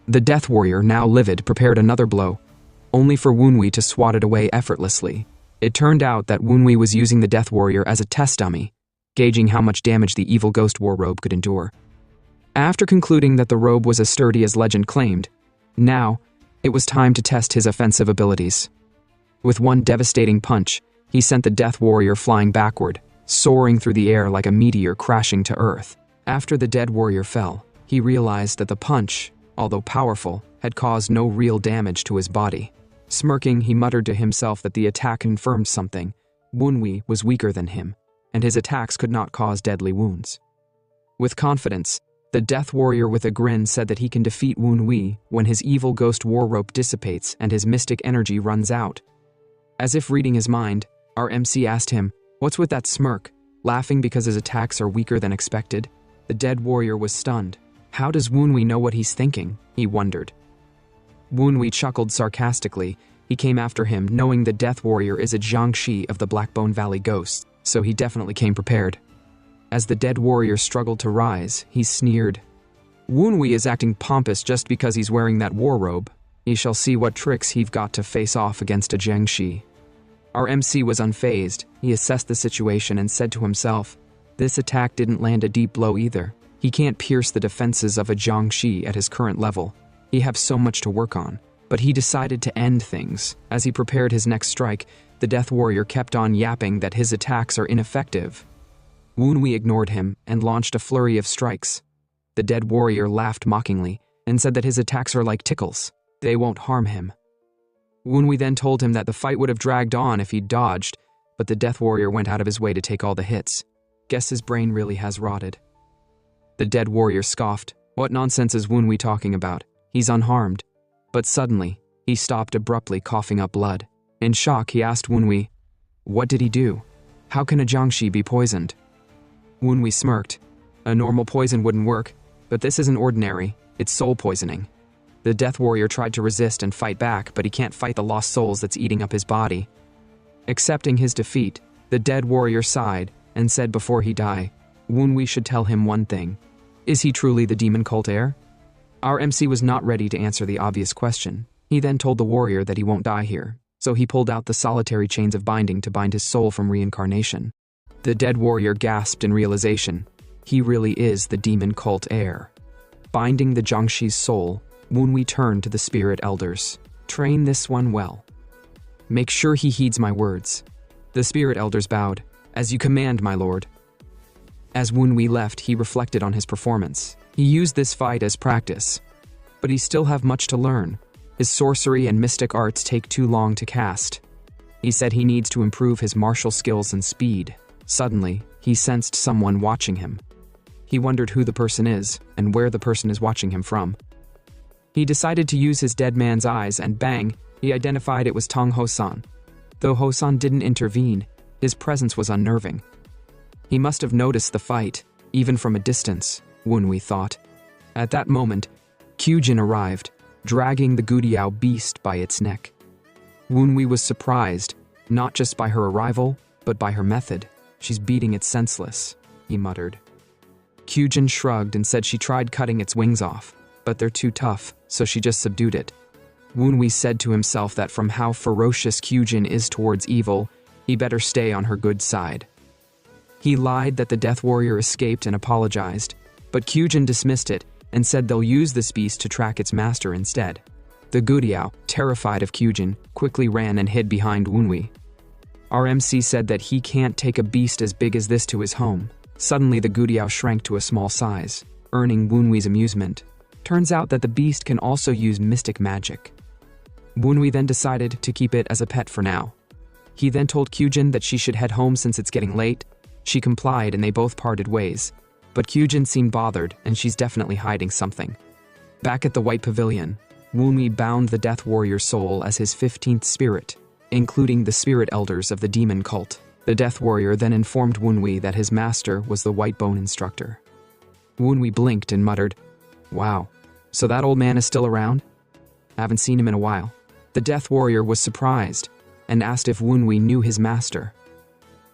The Death Warrior, now livid, prepared another blow, only for Wunwi to swat it away effortlessly. It turned out that Wunwi was using the Death Warrior as a test dummy, gauging how much damage the evil ghost war robe could endure. After concluding that the robe was as sturdy as legend claimed, now it was time to test his offensive abilities. With one devastating punch, he sent the Death Warrior flying backward, soaring through the air like a meteor crashing to earth. After the Dead Warrior fell, he realized that the punch, although powerful, had caused no real damage to his body. Smirking, he muttered to himself that the attack confirmed something. Wunwi was weaker than him, and his attacks could not cause deadly wounds. With confidence, the Death Warrior with a grin said that he can defeat Wunwi when his evil ghost war rope dissipates and his mystic energy runs out. As if reading his mind, our MC asked him, "What's with that smirk?" Laughing because his attacks are weaker than expected. The Dead Warrior was stunned. How does Wunwi know what he's thinking? He wondered. Wunwi chuckled sarcastically. He came after him, knowing the Death Warrior is a Jiangshi of the Blackbone Valley Ghosts, so he definitely came prepared. As the Dead Warrior struggled to rise, he sneered. "Wunwi is acting pompous just because he's wearing that war robe. He shall see what tricks he've got to face off against a Jiangshi." Our MC was unfazed. He assessed the situation and said to himself, this attack didn't land a deep blow either. He can't pierce the defenses of a Jiangshi at his current level. He has so much to work on. But he decided to end things. As he prepared his next strike, the Death Warrior kept on yapping that his attacks are ineffective. Wunwi ignored him and launched a flurry of strikes. The Dead Warrior laughed mockingly and said that his attacks are like tickles. They won't harm him. Wunwi then told him that the fight would have dragged on if he'd dodged, but the Death Warrior went out of his way to take all the hits. Guess his brain really has rotted. The Dead Warrior scoffed. What nonsense is Wunwi talking about? He's unharmed. But suddenly, he stopped abruptly, coughing up blood. In shock, he asked Wunwi, "What did he do? How can a Jiangshi be poisoned?" Wunwi smirked. A normal poison wouldn't work, but this isn't ordinary. It's soul poisoning. The Death Warrior tried to resist and fight back, but he can't fight the lost souls that's eating up his body. Accepting his defeat, the Dead Warrior sighed and said before he died, Wunwi should tell him one thing. Is he truly the demon cult heir? Our MC was not ready to answer the obvious question. He then told the warrior that he won't die here, so he pulled out the solitary chains of binding to bind his soul from reincarnation. The Dead Warrior gasped in realization. He really is the demon cult heir. Binding the Jiangshi's soul, Wunwi turned to the spirit elders. Train this one well. Make sure he heeds my words. The spirit elders bowed. "As you command, my lord." As Wunwi left, he reflected on his performance. He used this fight as practice, but he still have much to learn. His sorcery and mystic arts take too long to cast. He said he needs to improve his martial skills and speed. Suddenly, he sensed someone watching him. He wondered who the person is and where the person is watching him from. He decided to use his dead man's eyes, and bang, he identified it was Tong Hosan. Though Hosan didn't intervene, his presence was unnerving. He must have noticed the fight, even from a distance, Wunwi thought. At that moment, Kyujin arrived, dragging the Gudiao beast by its neck. Wunwi was surprised, not just by her arrival, but by her method. "She's beating it senseless," he muttered. Kyujin shrugged and said she tried cutting its wings off, but they're too tough, so she just subdued it. Wunwi said to himself that from how ferocious Kyujin is towards evil, he better stay on her good side. He lied that the Death Warrior escaped and apologized, but Kyujin dismissed it and said they'll use this beast to track its master instead. The Gudiao, terrified of Kyujin, quickly ran and hid behind Wunwi. Our MC said that he can't take a beast as big as this to his home. Suddenly the Gudiao shrank to a small size, earning Wunwi's amusement. Turns out that the beast can also use mystic magic. Wunwi then decided to keep it as a pet for now. He then told Kyujin that she should head home since it's getting late. She complied and they both parted ways. But Kyujin seemed bothered, and she's definitely hiding something. Back at the White Pavilion, Wunwi bound the Death Warrior's soul as his 15th spirit, including the spirit elders of the demon cult. The Death Warrior then informed Wunwi that his master was the White Bone Instructor. Wunwi blinked and muttered, "Wow, so that old man is still around? Haven't seen him in a while." The Death Warrior was surprised and asked if Wunwi knew his master.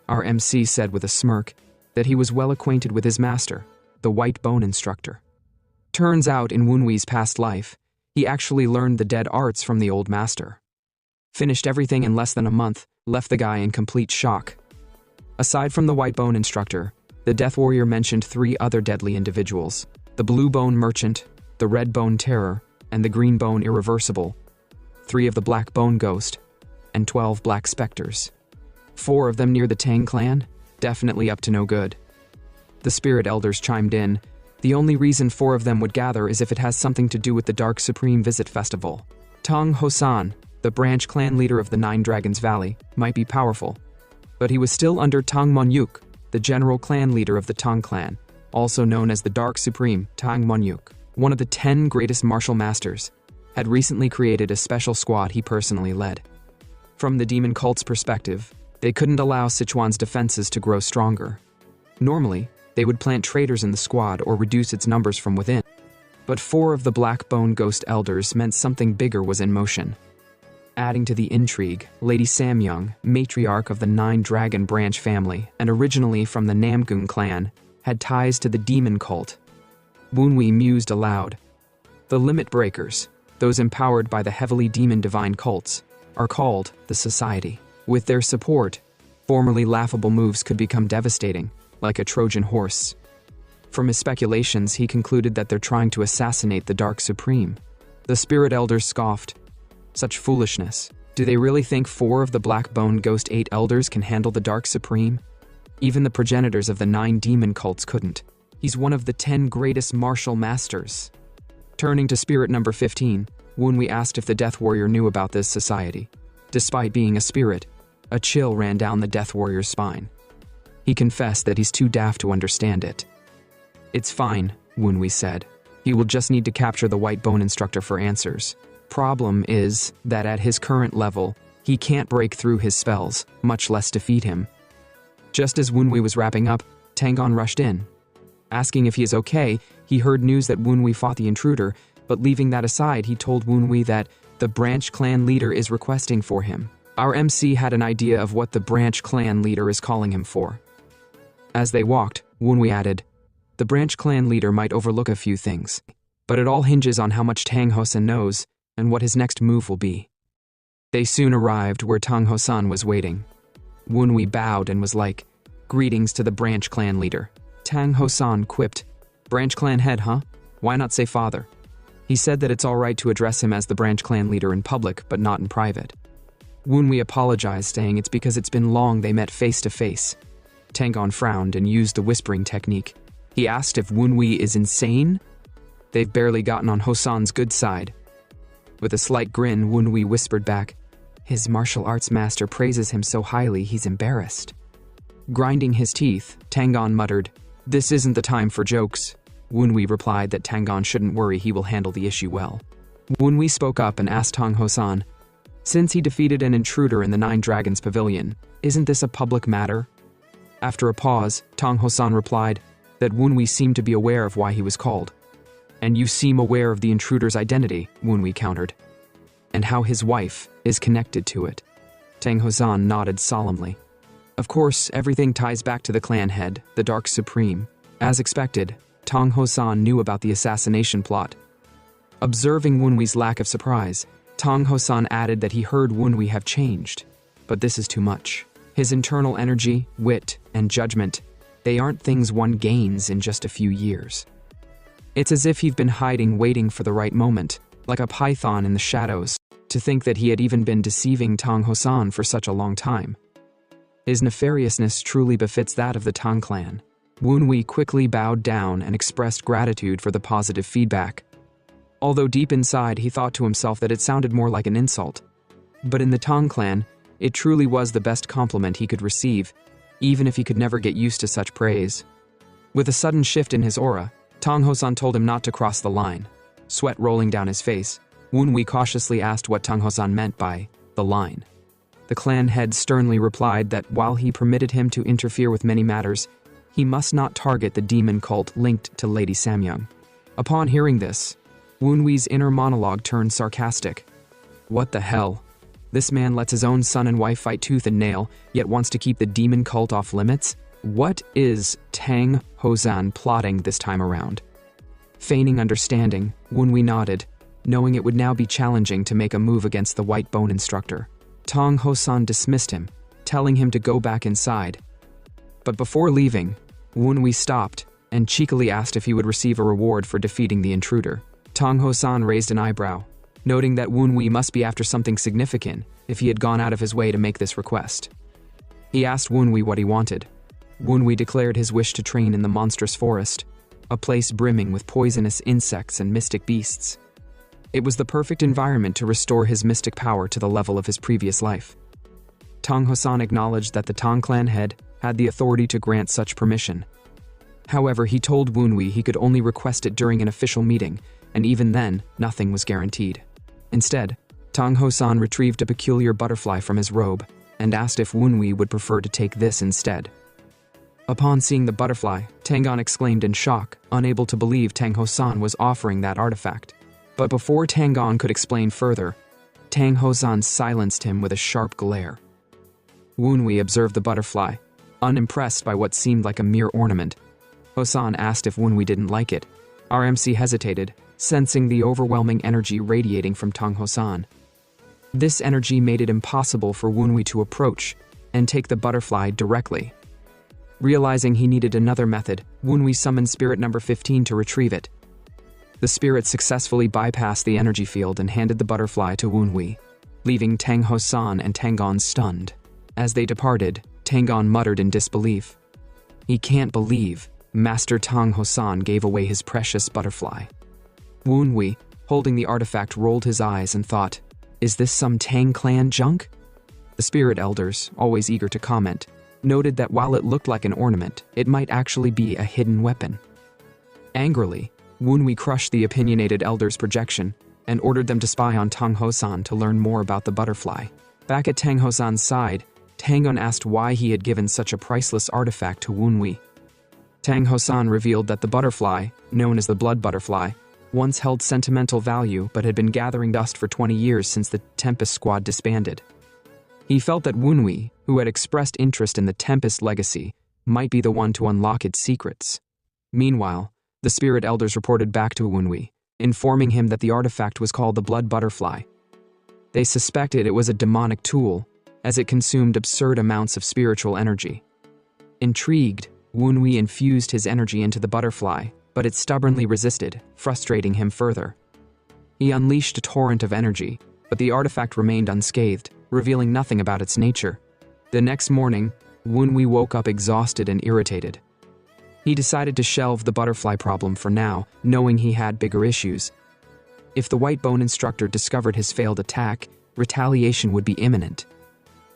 Our MC said with a smirk that he was well acquainted with his master, the White Bone Instructor. Turns out in Wunwi's past life, he actually learned the dead arts from the old master. Finished everything in less than a month, left the guy in complete shock. Aside from the White Bone Instructor, the Death Warrior mentioned 3 other deadly individuals: the Blue Bone Merchant, the Red Bone Terror, and the Green Bone Irreversible, 3 of the Black Bone Ghost, and 12 Black Specters. 4 of them near the Tang clan, definitely up to no good. The Spirit Elders chimed in. The only reason 4 of them would gather is if it has something to do with the Dark Supreme Visit Festival. Tong Hosan, the branch clan leader of the 9 Dragons Valley, might be powerful, but he was still under Tang Monyuk, the general clan leader of the Tang clan, also known as the Dark Supreme Tang Monyuk. One of the 10 greatest martial masters, had recently created a special squad he personally led. From the demon cult's perspective, they couldn't allow Sichuan's defenses to grow stronger. Normally, they would plant traitors in the squad or reduce its numbers from within. But 4 of the Black Bone Ghost Elders meant something bigger was in motion. Adding to the intrigue, Lady Samyong, matriarch of the 9 Dragon Branch family and originally from the Namgung clan, had ties to the demon cult. Wunwi mused aloud. The Limit Breakers, those empowered by the heavily demon divine cults, are called the Society. With their support, formerly laughable moves could become devastating, like a Trojan horse. From his speculations, he concluded that they're trying to assassinate the Dark Supreme. The Spirit Elders scoffed. Such foolishness. Do they really think 4 of the Black Bone Ghost 8 Elders can handle the Dark Supreme? Even the progenitors of the 9 demon cults couldn't. He's one of the 10 greatest martial masters. Turning to spirit number 15, Wunwi asked if the Death Warrior knew about this society. Despite being a spirit, a chill ran down the Death Warrior's spine. He confessed that he's too daft to understand it. It's fine, Wunwi said. He will just need to capture the White Bone Instructor for answers. Problem is that at his current level, he can't break through his spells, much less defeat him. Just as Wunwi was wrapping up, Tagon rushed in. Asking if he is okay, he heard news that Wunwi fought the intruder, but leaving that aside, he told Wunwi that the branch clan leader is requesting for him. Our MC had an idea of what the branch clan leader is calling him for. As they walked, Wunwi added, the branch clan leader might overlook a few things, but it all hinges on how much Tang Hosan knows and what his next move will be. They soon arrived where Tang Hosan was waiting. Wunwi bowed and was like, greetings to the branch clan leader. Tang Hosan quipped, branch clan head, huh? Why not say father? He said that it's all right to address him as the branch clan leader in public, but not in private. Woonwee apologized, saying it's because it's been long they met face to face. Tagon frowned and used the whispering technique. He asked if Woonwee is insane. They've barely gotten on Hosan's good side. With a slight grin, Woonwee whispered back, his martial arts master praises him so highly he's embarrassed. Grinding his teeth, Tagon muttered, this isn't the time for jokes. Woonwee replied that Tagon shouldn't worry, he will handle the issue well. Woonwee spoke up and asked Tong Hosan, since he defeated an intruder in the Nine Dragons Pavilion, isn't this a public matter? After a pause, Tong Hosan replied that Woonwee seemed to be aware of why he was called. And you seem aware of the intruder's identity, Woonwee countered, and how his wife is connected to it. Tang Hosan nodded solemnly. Of course, everything ties back to the clan head, the Dark Supreme. As expected, Tong Hosan knew about the assassination plot. Observing Woonwee's lack of surprise, Tong Hosan added that he heard Woonwee have changed. But this is too much. His internal energy, wit, and judgment, they aren't things one gains in just a few years. It's as if he'd been hiding, waiting for the right moment, like a python in the shadows. To think that he had even been deceiving Tong Hosan for such a long time. His nefariousness truly befits that of the Tang clan. Woonwee quickly bowed down and expressed gratitude for the positive feedback. Although deep inside he thought to himself that it sounded more like an insult. But in the Tang clan, it truly was the best compliment he could receive, even if he could never get used to such praise. With a sudden shift in his aura, Tong Hosan told him not to cross the line. Sweat rolling down his face, Woonwee cautiously asked what Tong Hosan meant by the line. The clan head sternly replied that while he permitted him to interfere with many matters, he must not target the demon cult linked to Lady Samyong. Upon hearing this, Woonwee's inner monologue turned sarcastic. What the hell? This man lets his own son and wife fight tooth and nail, yet wants to keep the demon cult off limits? What is Tang Hosan plotting this time around? Feigning understanding, Woonwee nodded, knowing it would now be challenging to make a move against the white bone instructor. Tong Hosan dismissed him, telling him to go back inside. But before leaving, Woonwee stopped and cheekily asked if he would receive a reward for defeating the intruder. Tong Hosan raised an eyebrow, noting that Woonwee must be after something significant if he had gone out of his way to make this request. He asked Woonwee what he wanted. Woonwee declared his wish to train in the monstrous forest, a place brimming with poisonous insects and mystic beasts. It was the perfect environment to restore his mystic power to the level of his previous life. Tong Hosan acknowledged that the Tang clan head had the authority to grant such permission. However, he told Woonwee he could only request it during an official meeting, and even then, nothing was guaranteed. Instead, Tong Hosan retrieved a peculiar butterfly from his robe and asked if Woonwee would prefer to take this instead. Upon seeing the butterfly, Tagon exclaimed in shock, unable to believe Tang Hosan was offering that artifact. But before Tagon could explain further, Tang Hosan silenced him with a sharp glare. Woonwee observed the butterfly, unimpressed by what seemed like a mere ornament. Hosan asked if Woonwee didn't like it. RMC hesitated, sensing the overwhelming energy radiating from Tang Hosan. This energy made it impossible for Woonwee to approach and take the butterfly directly. Realizing he needed another method, Woonwee summoned spirit number 15 to retrieve it. The spirit successfully bypassed the energy field and handed the butterfly to Woonwee, leaving Tang Hosan and Tagon stunned. As they departed, Tagon muttered in disbelief. He can't believe Master Tang Hosan gave away his precious butterfly. Woonwee, holding the artifact, rolled his eyes and thought, is this some Tang clan junk? The spirit elders, always eager to comment, noted that while it looked like an ornament, it might actually be a hidden weapon. Angrily, Woonwee crushed the opinionated elders' projection and ordered them to spy on Tang Hosan to learn more about the butterfly. Back at Tang Hosan's side, Tagon asked why he had given such a priceless artifact to Woonwee. Tang Hosan revealed that the butterfly, known as the blood butterfly, once held sentimental value but had been gathering dust for 20 years since the Tempest squad disbanded. He felt that Woonwee, who had expressed interest in the Tempest legacy, might be the one to unlock its secrets. Meanwhile, the spirit elders reported back to Woonwee, informing him that the artifact was called the blood butterfly. They suspected it was a demonic tool, as it consumed absurd amounts of spiritual energy. Intrigued, Woonwee infused his energy into the butterfly, but it stubbornly resisted, frustrating him further. He unleashed a torrent of energy, but the artifact remained unscathed, revealing nothing about its nature. The next morning, Wunwi woke up exhausted and irritated. He decided to shelve the butterfly problem for now, knowing he had bigger issues. If the white bone instructor discovered his failed attack, retaliation would be imminent.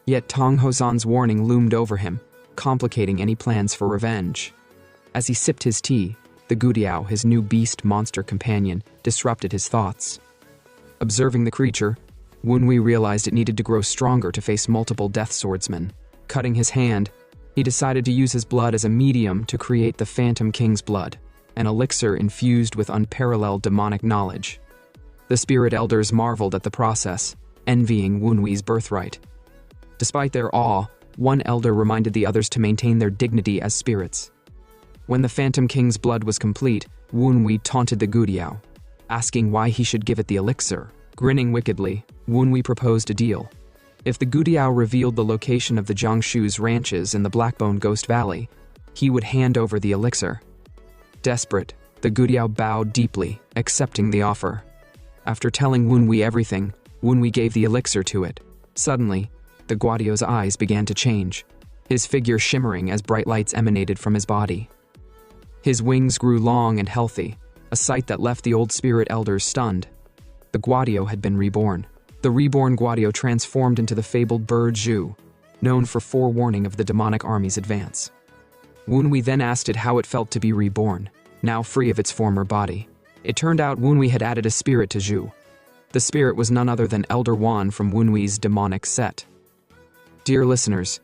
Yet Tong Hosan's warning loomed over him, complicating any plans for revenge. As he sipped his tea, the Gudiao, his new beast monster companion, disrupted his thoughts. Observing the creature, Wunwi realized it needed to grow stronger to face multiple death swordsmen. Cutting his hand, he decided to use his blood as a medium to create the Phantom King's blood, an elixir infused with unparalleled demonic knowledge. The spirit elders marveled at the process, envying Wunwi's birthright. Despite their awe, one elder reminded the others to maintain their dignity as spirits. When the Phantom King's blood was complete, Wunwi taunted the Gudiao, asking why he should give it the elixir. Grinning wickedly, Wunwi proposed a deal. If the Gudiao revealed the location of the Jiangshu's ranches in the Blackbone Ghost Valley, he would hand over the elixir. Desperate, the Gudiao bowed deeply, accepting the offer. After telling Wunwi everything, Wunwi gave the elixir to it. Suddenly, the Guadiao's eyes began to change, his figure shimmering as bright lights emanated from his body. His wings grew long and healthy, a sight that left the old spirit elders stunned. The Guadiao had been reborn. The reborn Guadiao transformed into the fabled bird Zhu, known for forewarning of the demonic army's advance. Wunwi then asked it how it felt to be reborn, now free of its former body. It turned out Wunwi had added a spirit to Zhu. The spirit was none other than Elder Wan from Wunwi's demonic set. Dear listeners,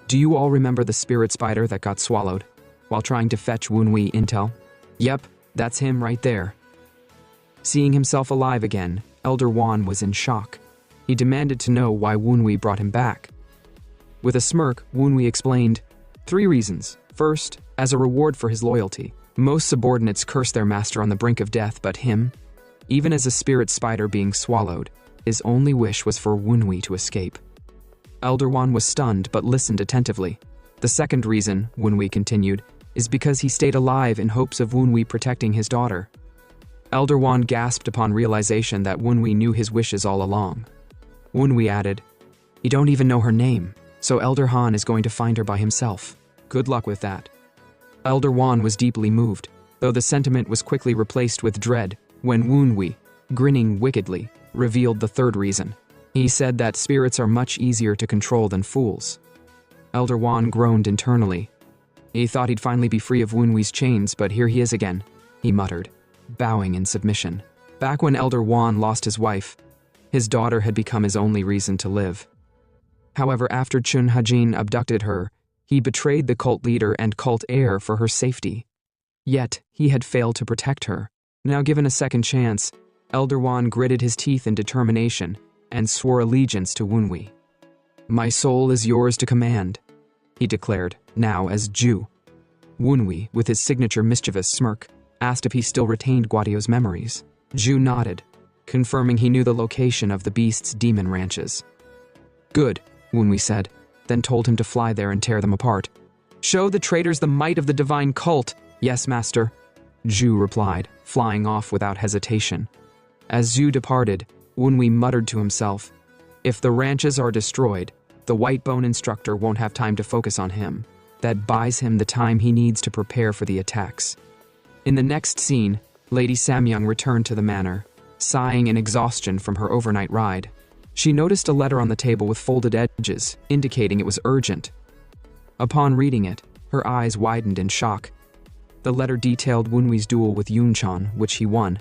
do you all remember the spirit spider that got swallowed while trying to fetch Wunwi intel? Yep, that's him right there. Seeing himself alive again, Elder Wan was in shock. He demanded to know why Wunwi brought him back. With a smirk, Wunwi explained, 3 reasons. First, as a reward for his loyalty. Most subordinates curse their master on the brink of death, but him, even as a spirit spider being swallowed, his only wish was for Wunwi to escape. Elder Wan was stunned but listened attentively. The second reason, Wunwi continued, is because he stayed alive in hopes of Wunwi protecting his daughter. Elder Wan gasped upon realization that Wunwi knew his wishes all along. Wunwi added, "You don't even know her name, so Elder Han is going to find her by himself. Good luck with that." Elder Wan was deeply moved, though the sentiment was quickly replaced with dread when Wunwi, grinning wickedly, revealed the third reason. He said that spirits are much easier to control than fools. Elder Wan groaned internally. He thought he'd finally be free of Wunwi's chains, but here he is again, he muttered, bowing in submission. Back when Elder Wan lost his wife, his daughter had become his only reason to live. However, after Chun Hajin abducted her, he betrayed the cult leader and cult heir for her safety. Yet, he had failed to protect her. Now given a second chance, Elder Wan gritted his teeth in determination and swore allegiance to Wunwi. "My soul is yours to command," he declared, now as Zhu. Wunwi, with his signature mischievous smirk, asked if he still retained Guadiao's memories. Zhu nodded, confirming he knew the location of the beast's demon ranches. "Good," Wunwi said, then told him to fly there and tear them apart. "Show the traitors the might of the divine cult." "Yes, master," Zhu replied, flying off without hesitation. As Zhu departed, Wunwi muttered to himself, "If the ranches are destroyed, the white bone instructor won't have time to focus on him. That buys him the time he needs to prepare for the attacks." In the next scene, Lady Samyong returned to the manor, sighing in exhaustion from her overnight ride. She noticed a letter on the table with folded edges, indicating it was urgent. Upon reading it, her eyes widened in shock. The letter detailed Wunwi's duel with Yunchan, which he won,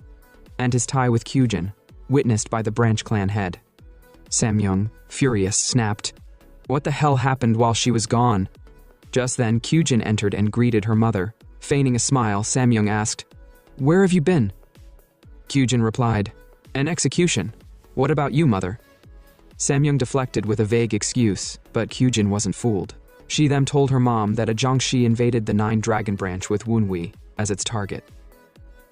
and his tie with Kyujin, witnessed by the branch clan head. Samyong, furious, snapped, "What the hell happened while she was gone?" Just then, Kyujin entered and greeted her mother. Feigning a smile, Samyong asked, "Where have you been?" Kyujin replied, "An execution. What about you, mother?" Samyong deflected with a vague excuse, but Kyujin wasn't fooled. She then told her mom that a Jiangshi invaded the 9 Dragon Branch with Wunwi as its target.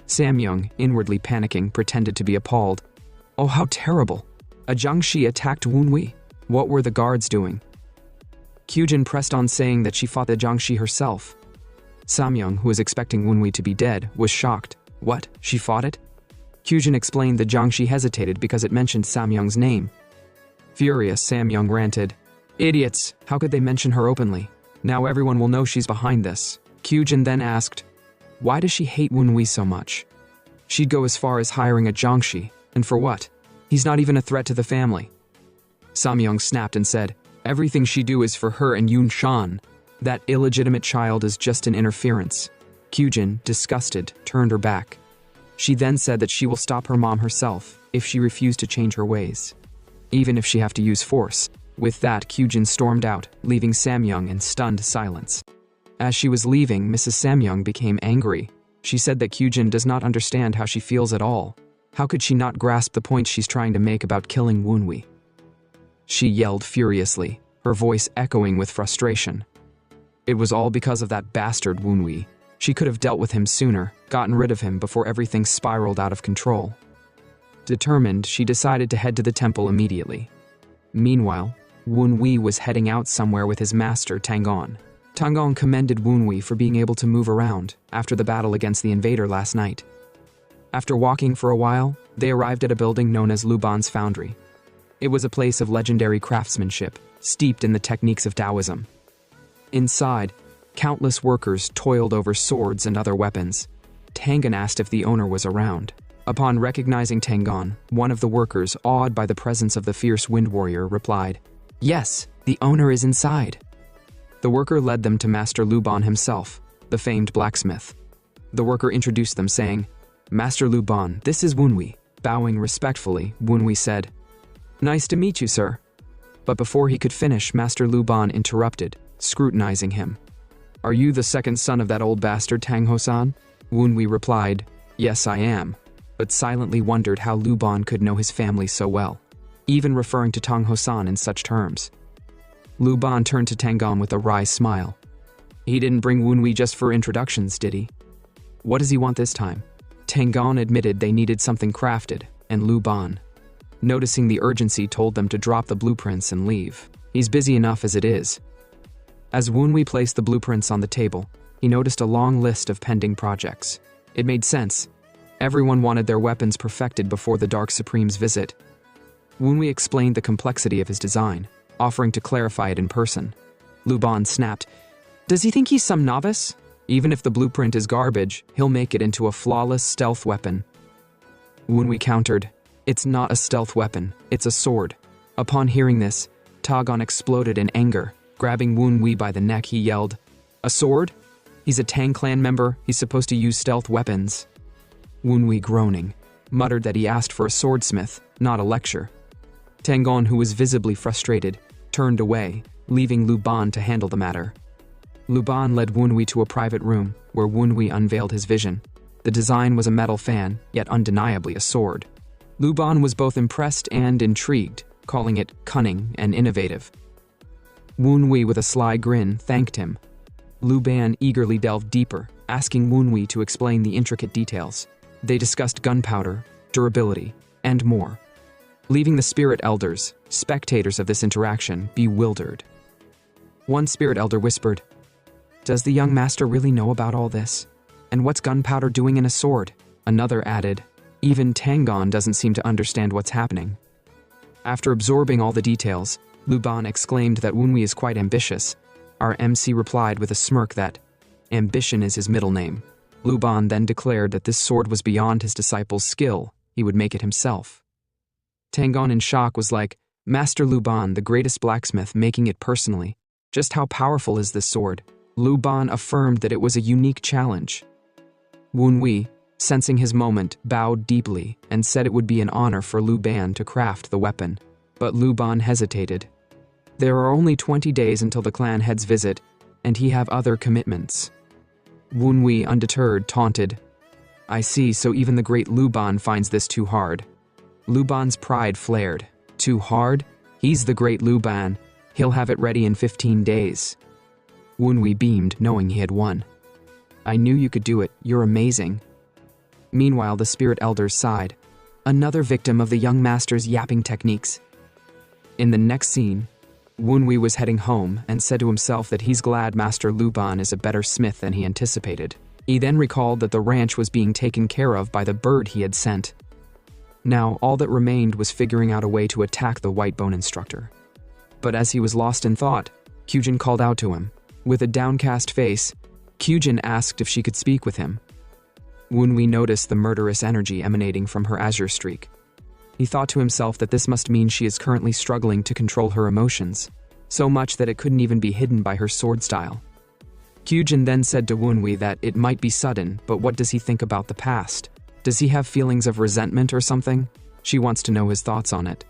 Samyong, inwardly panicking, pretended to be appalled. "Oh, how terrible! A Jiangshi attacked Wunwi. What were the guards doing?" Kyujin pressed on, saying that she fought the Jiangshi herself. Samyong, who was expecting Wunwi to be dead, was shocked. "What? She fought it?" Kyujin explained the Jiangshi hesitated because it mentioned Samyong's name. Furious, Samyong ranted, "Idiots! How could they mention her openly? Now everyone will know she's behind this." Kyujin then asked, "Why does she hate Woonwi so much? She'd go as far as hiring a Jiangshi, and for what? He's not even a threat to the family." Samyong snapped and said, "Everything she do is for her and Yun Shan. That illegitimate child is just an interference." Kyujin, disgusted, turned her back. She then said that she will stop her mom herself if she refused to change her ways, even if she have to use force. With that, Kyujin stormed out, leaving Samyong in stunned silence. As she was leaving, Mrs. Samyong became angry. She said that Kyujin does not understand how she feels at all. How could she not grasp the point she's trying to make about killing Woonwi? She yelled furiously, her voice echoing with frustration. It was all because of that bastard Woonwi. She could have dealt with him sooner, gotten rid of him before everything spiraled out of control. Determined, she decided to head to the temple immediately. Meanwhile, Woonwi was heading out somewhere with his master, Tagon. Tagon commended Woonwi for being able to move around after the battle against the invader last night. After walking for a while, they arrived at a building known as Luban's Foundry. It was a place of legendary craftsmanship, steeped in the techniques of Taoism. Inside, countless workers toiled over swords and other weapons. Tagon asked if the owner was around. Upon recognizing Tagon, one of the workers, awed by the presence of the fierce wind warrior, replied, "Yes, the owner is inside." The worker led them to Master Luban himself, the famed blacksmith. The worker introduced them, saying, "Master Luban, this is Woonwi." Bowing respectfully, Woonwi said, "Nice to meet you, sir." But before he could finish, Master Luban interrupted, scrutinizing him. "Are you the second son of that old bastard Tang Hosan?" Woonwi replied, "Yes, I am," but silently wondered how Luban could know his family so well, even referring to Tang Hosan in such terms. Luban turned to Tagon with a wry smile. "He didn't bring Woonwi just for introductions, did he? What does he want this time?" Tagon admitted they needed something crafted, and Luban, noticing the urgency, told them to drop the blueprints and leave. He's busy enough as it is. As Woonwi placed the blueprints on the table, he noticed a long list of pending projects. It made sense. Everyone wanted their weapons perfected before the Dark Supreme's visit. Woonwi explained the complexity of his design, offering to clarify it in person. Luban snapped, "Does he think he's some novice? Even if the blueprint is garbage, he'll make it into a flawless stealth weapon." Woonwi countered, "It's not a stealth weapon, it's a sword." Upon hearing this, Tagon exploded in anger. Grabbing Woonwi by the neck, he yelled, "A sword? He's a Tang clan member, he's supposed to use stealth weapons." Woonwi, groaning, muttered that he asked for a swordsmith, not a lecture. Tagon, who was visibly frustrated, turned away, leaving Luban to handle the matter. Luban led Woonwi to a private room, where Woonwi unveiled his vision. The design was a metal fan, yet undeniably a sword. Luban was both impressed and intrigued, calling it cunning and innovative. Woonwi, with a sly grin, thanked him. Luban eagerly delved deeper, asking Woonwi to explain the intricate details. They discussed gunpowder, durability, and more, leaving the spirit elders, spectators of this interaction, bewildered. One spirit elder whispered, "Does the young master really know about all this? And what's gunpowder doing in a sword?" Another added, "Even Tagon doesn't seem to understand what's happening." After absorbing all the details, Luban exclaimed that Woonwi is quite ambitious. Our MC replied with a smirk that ambition is his middle name. Luban then declared that this sword was beyond his disciple's skill, he would make it himself. Tagon, in shock, was like, "Master Luban, the greatest blacksmith, making it personally. Just how powerful is this sword?" Luban affirmed that it was a unique challenge. Woonwi, sensing his moment, bowed deeply and said it would be an honor for Luban to craft the weapon. But Luban hesitated. There are only 20 days until the clan head's visit, and he have other commitments. Woonwi, undeterred, taunted, "I see, so even the great Luban finds this too hard." Luban's pride flared. "Too hard? He's the great Luban. He'll have it ready in 15 days. Woonwi beamed, knowing he had won. "I knew you could do it. You're amazing." Meanwhile, the spirit elders sighed. Another victim of the young master's yapping techniques. In the next scene, Woonwi was heading home and said to himself that he's glad Master Luban is a better smith than he anticipated. He then recalled that the ranch was being taken care of by the bird he had sent. Now, all that remained was figuring out a way to attack the white bone instructor. But as he was lost in thought, Kyujin called out to him. With a downcast face, Kyujin asked if she could speak with him. Woonwee noticed the murderous energy emanating from her Azure streak. He thought to himself that this must mean she is currently struggling to control her emotions, so much that it couldn't even be hidden by her sword style. Kyujin then said to Woonwee that it might be sudden, but what does he think about the past? Does he have feelings of resentment or something? She wants to know his thoughts on it.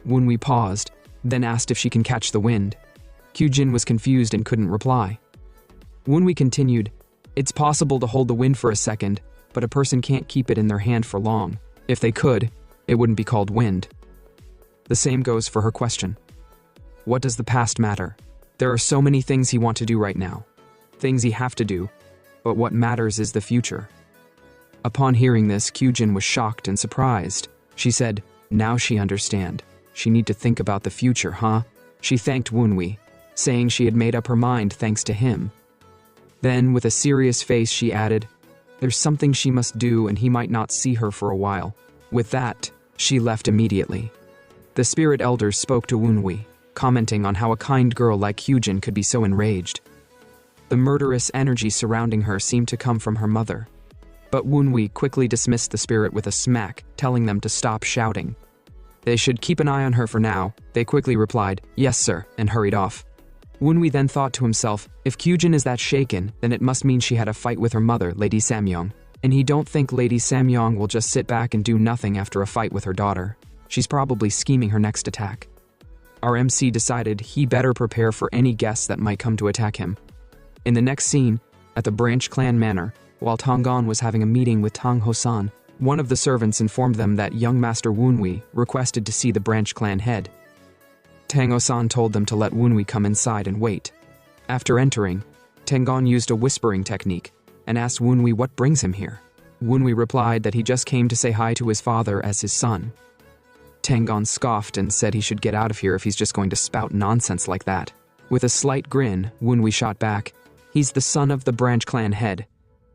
Woonwee paused, then asked if she can catch the wind. Kyujin was confused and couldn't reply. Woonwee continued, "It's possible to hold the wind for a second, but a person can't keep it in their hand for long. If they could, it wouldn't be called wind." The same goes for her question. What does the past matter? There are so many things he wants to do right now. Things he have to do, but what matters is the future. Upon hearing this, Kyujin was shocked and surprised. She said, now she understand. She need to think about the future, huh? She thanked Woonwee, saying she had made up her mind thanks to him. Then, with a serious face, she added, there's something she must do and he might not see her for a while. With that, she left immediately. The spirit elders spoke to Woonwee, commenting on how a kind girl like Kyujin could be so enraged. The murderous energy surrounding her seemed to come from her mother. But Woonwee quickly dismissed the spirit with a smack, telling them to stop shouting. They should keep an eye on her for now. They quickly replied, yes sir, and hurried off. Woonwee then thought to himself, if Kyujin is that shaken, then it must mean she had a fight with her mother, Lady Samyong. And he don't think Lady Samyong will just sit back and do nothing after a fight with her daughter. She's probably scheming her next attack. Our MC decided he better prepare for any guests that might come to attack him. In the next scene, at the branch clan manor, while Tagon was having a meeting with Tang Hosan, one of the servants informed them that young Master Woonwee requested to see the branch clan head. Tang Hosan told them to let Woonwee come inside and wait. After entering, Tagon used a whispering technique and asked Woonwee what brings him here. Woonwee replied that he just came to say hi to his father as his son. Tagon scoffed and said he should get out of here if he's just going to spout nonsense like that. With a slight grin, Woonwee shot back, he's the son of the branch clan head.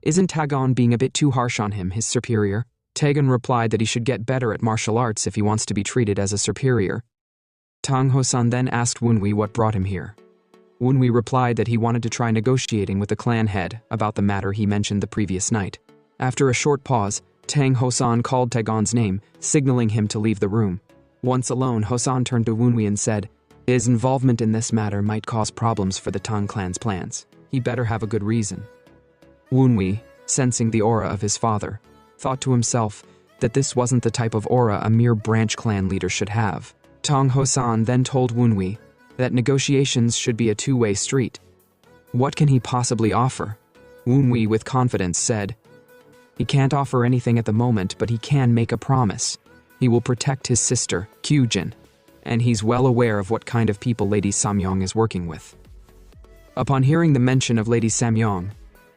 Isn't Tagon being a bit too harsh on him, his superior? Tagon replied that he should get better at martial arts if he wants to be treated as a superior. Tang Hosan then asked Woonwee what brought him here. Woonwee replied that he wanted to try negotiating with the clan head about the matter he mentioned the previous night. After a short pause, Tang Hosan called Tagon's name, signaling him to leave the room. Once alone, Hosan turned to Woonwee and said, his involvement in this matter might cause problems for the Tang clan's plans. He better have a good reason. Woonwee, sensing the aura of his father, thought to himself that this wasn't the type of aura a mere branch clan leader should have. Tang Hosan then told Woonwee that negotiations should be a two-way street. What can he possibly offer? Woonwee with confidence said, he can't offer anything at the moment, but he can make a promise. He will protect his sister, Kyujin, and he's well aware of what kind of people Lady Samyong is working with. Upon hearing the mention of Lady Samyong,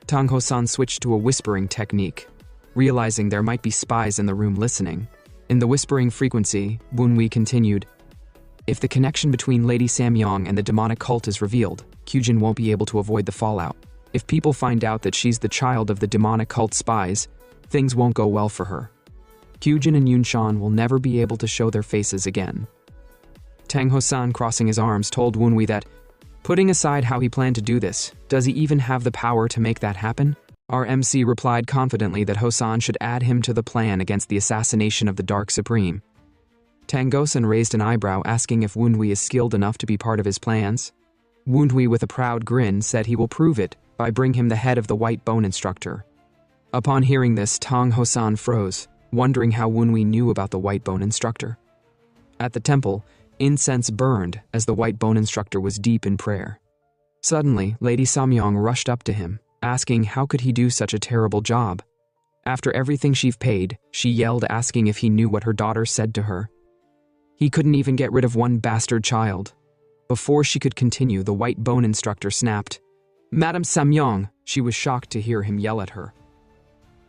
Tang Hosan switched to a whispering technique, realizing there might be spies in the room listening. In the whispering frequency, Woonwee continued, if the connection between Lady Samyong and the demonic cult is revealed, Kyujin won't be able to avoid the fallout. If people find out that she's the child of the demonic cult spies, things won't go well for her. Kyujin and Yunshan will never be able to show their faces again. Tang Hosan, crossing his arms, told Woonwee that, putting aside how he planned to do this, does he even have the power to make that happen? Our MC replied confidently that Hosan should add him to the plan against the assassination of the Dark Supreme. Tang Hosan raised an eyebrow, asking if Woonwee is skilled enough to be part of his plans. Woonwee, with a proud grin, said he will prove it by bringing him the head of the white bone instructor. Upon hearing this, Tang Hosan froze, wondering how Woonwee knew about the white bone instructor. At the temple, incense burned as the white bone instructor was deep in prayer. Suddenly, Lady Samyong rushed up to him, asking how could he do such a terrible job. After everything she've paid, she yelled, asking if he knew what her daughter said to her. He couldn't even get rid of one bastard child. Before she could continue, the white bone instructor snapped, Madam Samyong. She was shocked to hear him yell at her.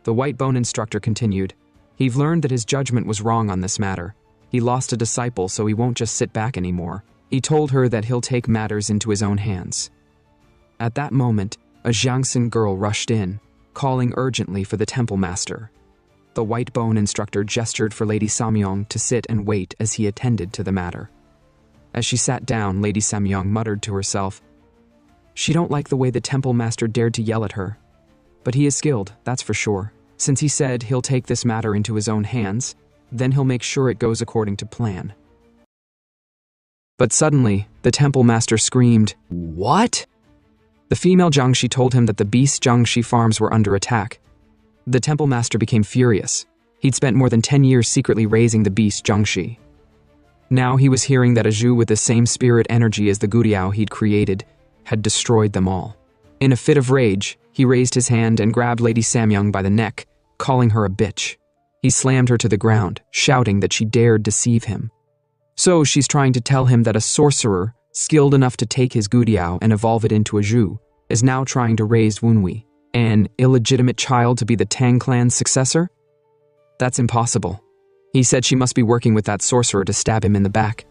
The white bone instructor continued, he've learned that his judgment was wrong on this matter. He lost a disciple, so he won't just sit back anymore. He told her that he'll take matters into his own hands. At that moment, a Jiangxin girl rushed in, calling urgently for the temple master. The white bone instructor gestured for Lady Samyong to sit and wait as he attended to the matter. As she sat down, Lady Samyong muttered to herself, "She don't like the way the temple master dared to yell at her. But he is skilled, that's for sure. Since he said he'll take this matter into his own hands, then he'll make sure it goes according to plan." But suddenly, the temple master screamed, "What?" The female Jiangshi told him that the beast Jiangshi farms were under attack. The temple master became furious. He'd spent more than 10 years secretly raising the beast Jiangshi. Now he was hearing that Azure, with the same spirit energy as the Guriao he'd created, had destroyed them all. In a fit of rage, he raised his hand and grabbed Lady Samyong by the neck, calling her a bitch. He slammed her to the ground, shouting that she dared deceive him. So she's trying to tell him that a sorcerer, skilled enough to take his Guriao and evolve it into Azure, is now trying to raise Wunwi, an illegitimate child, to be the Tang clan's successor? That's impossible. He said she must be working with that sorcerer to stab him in the back.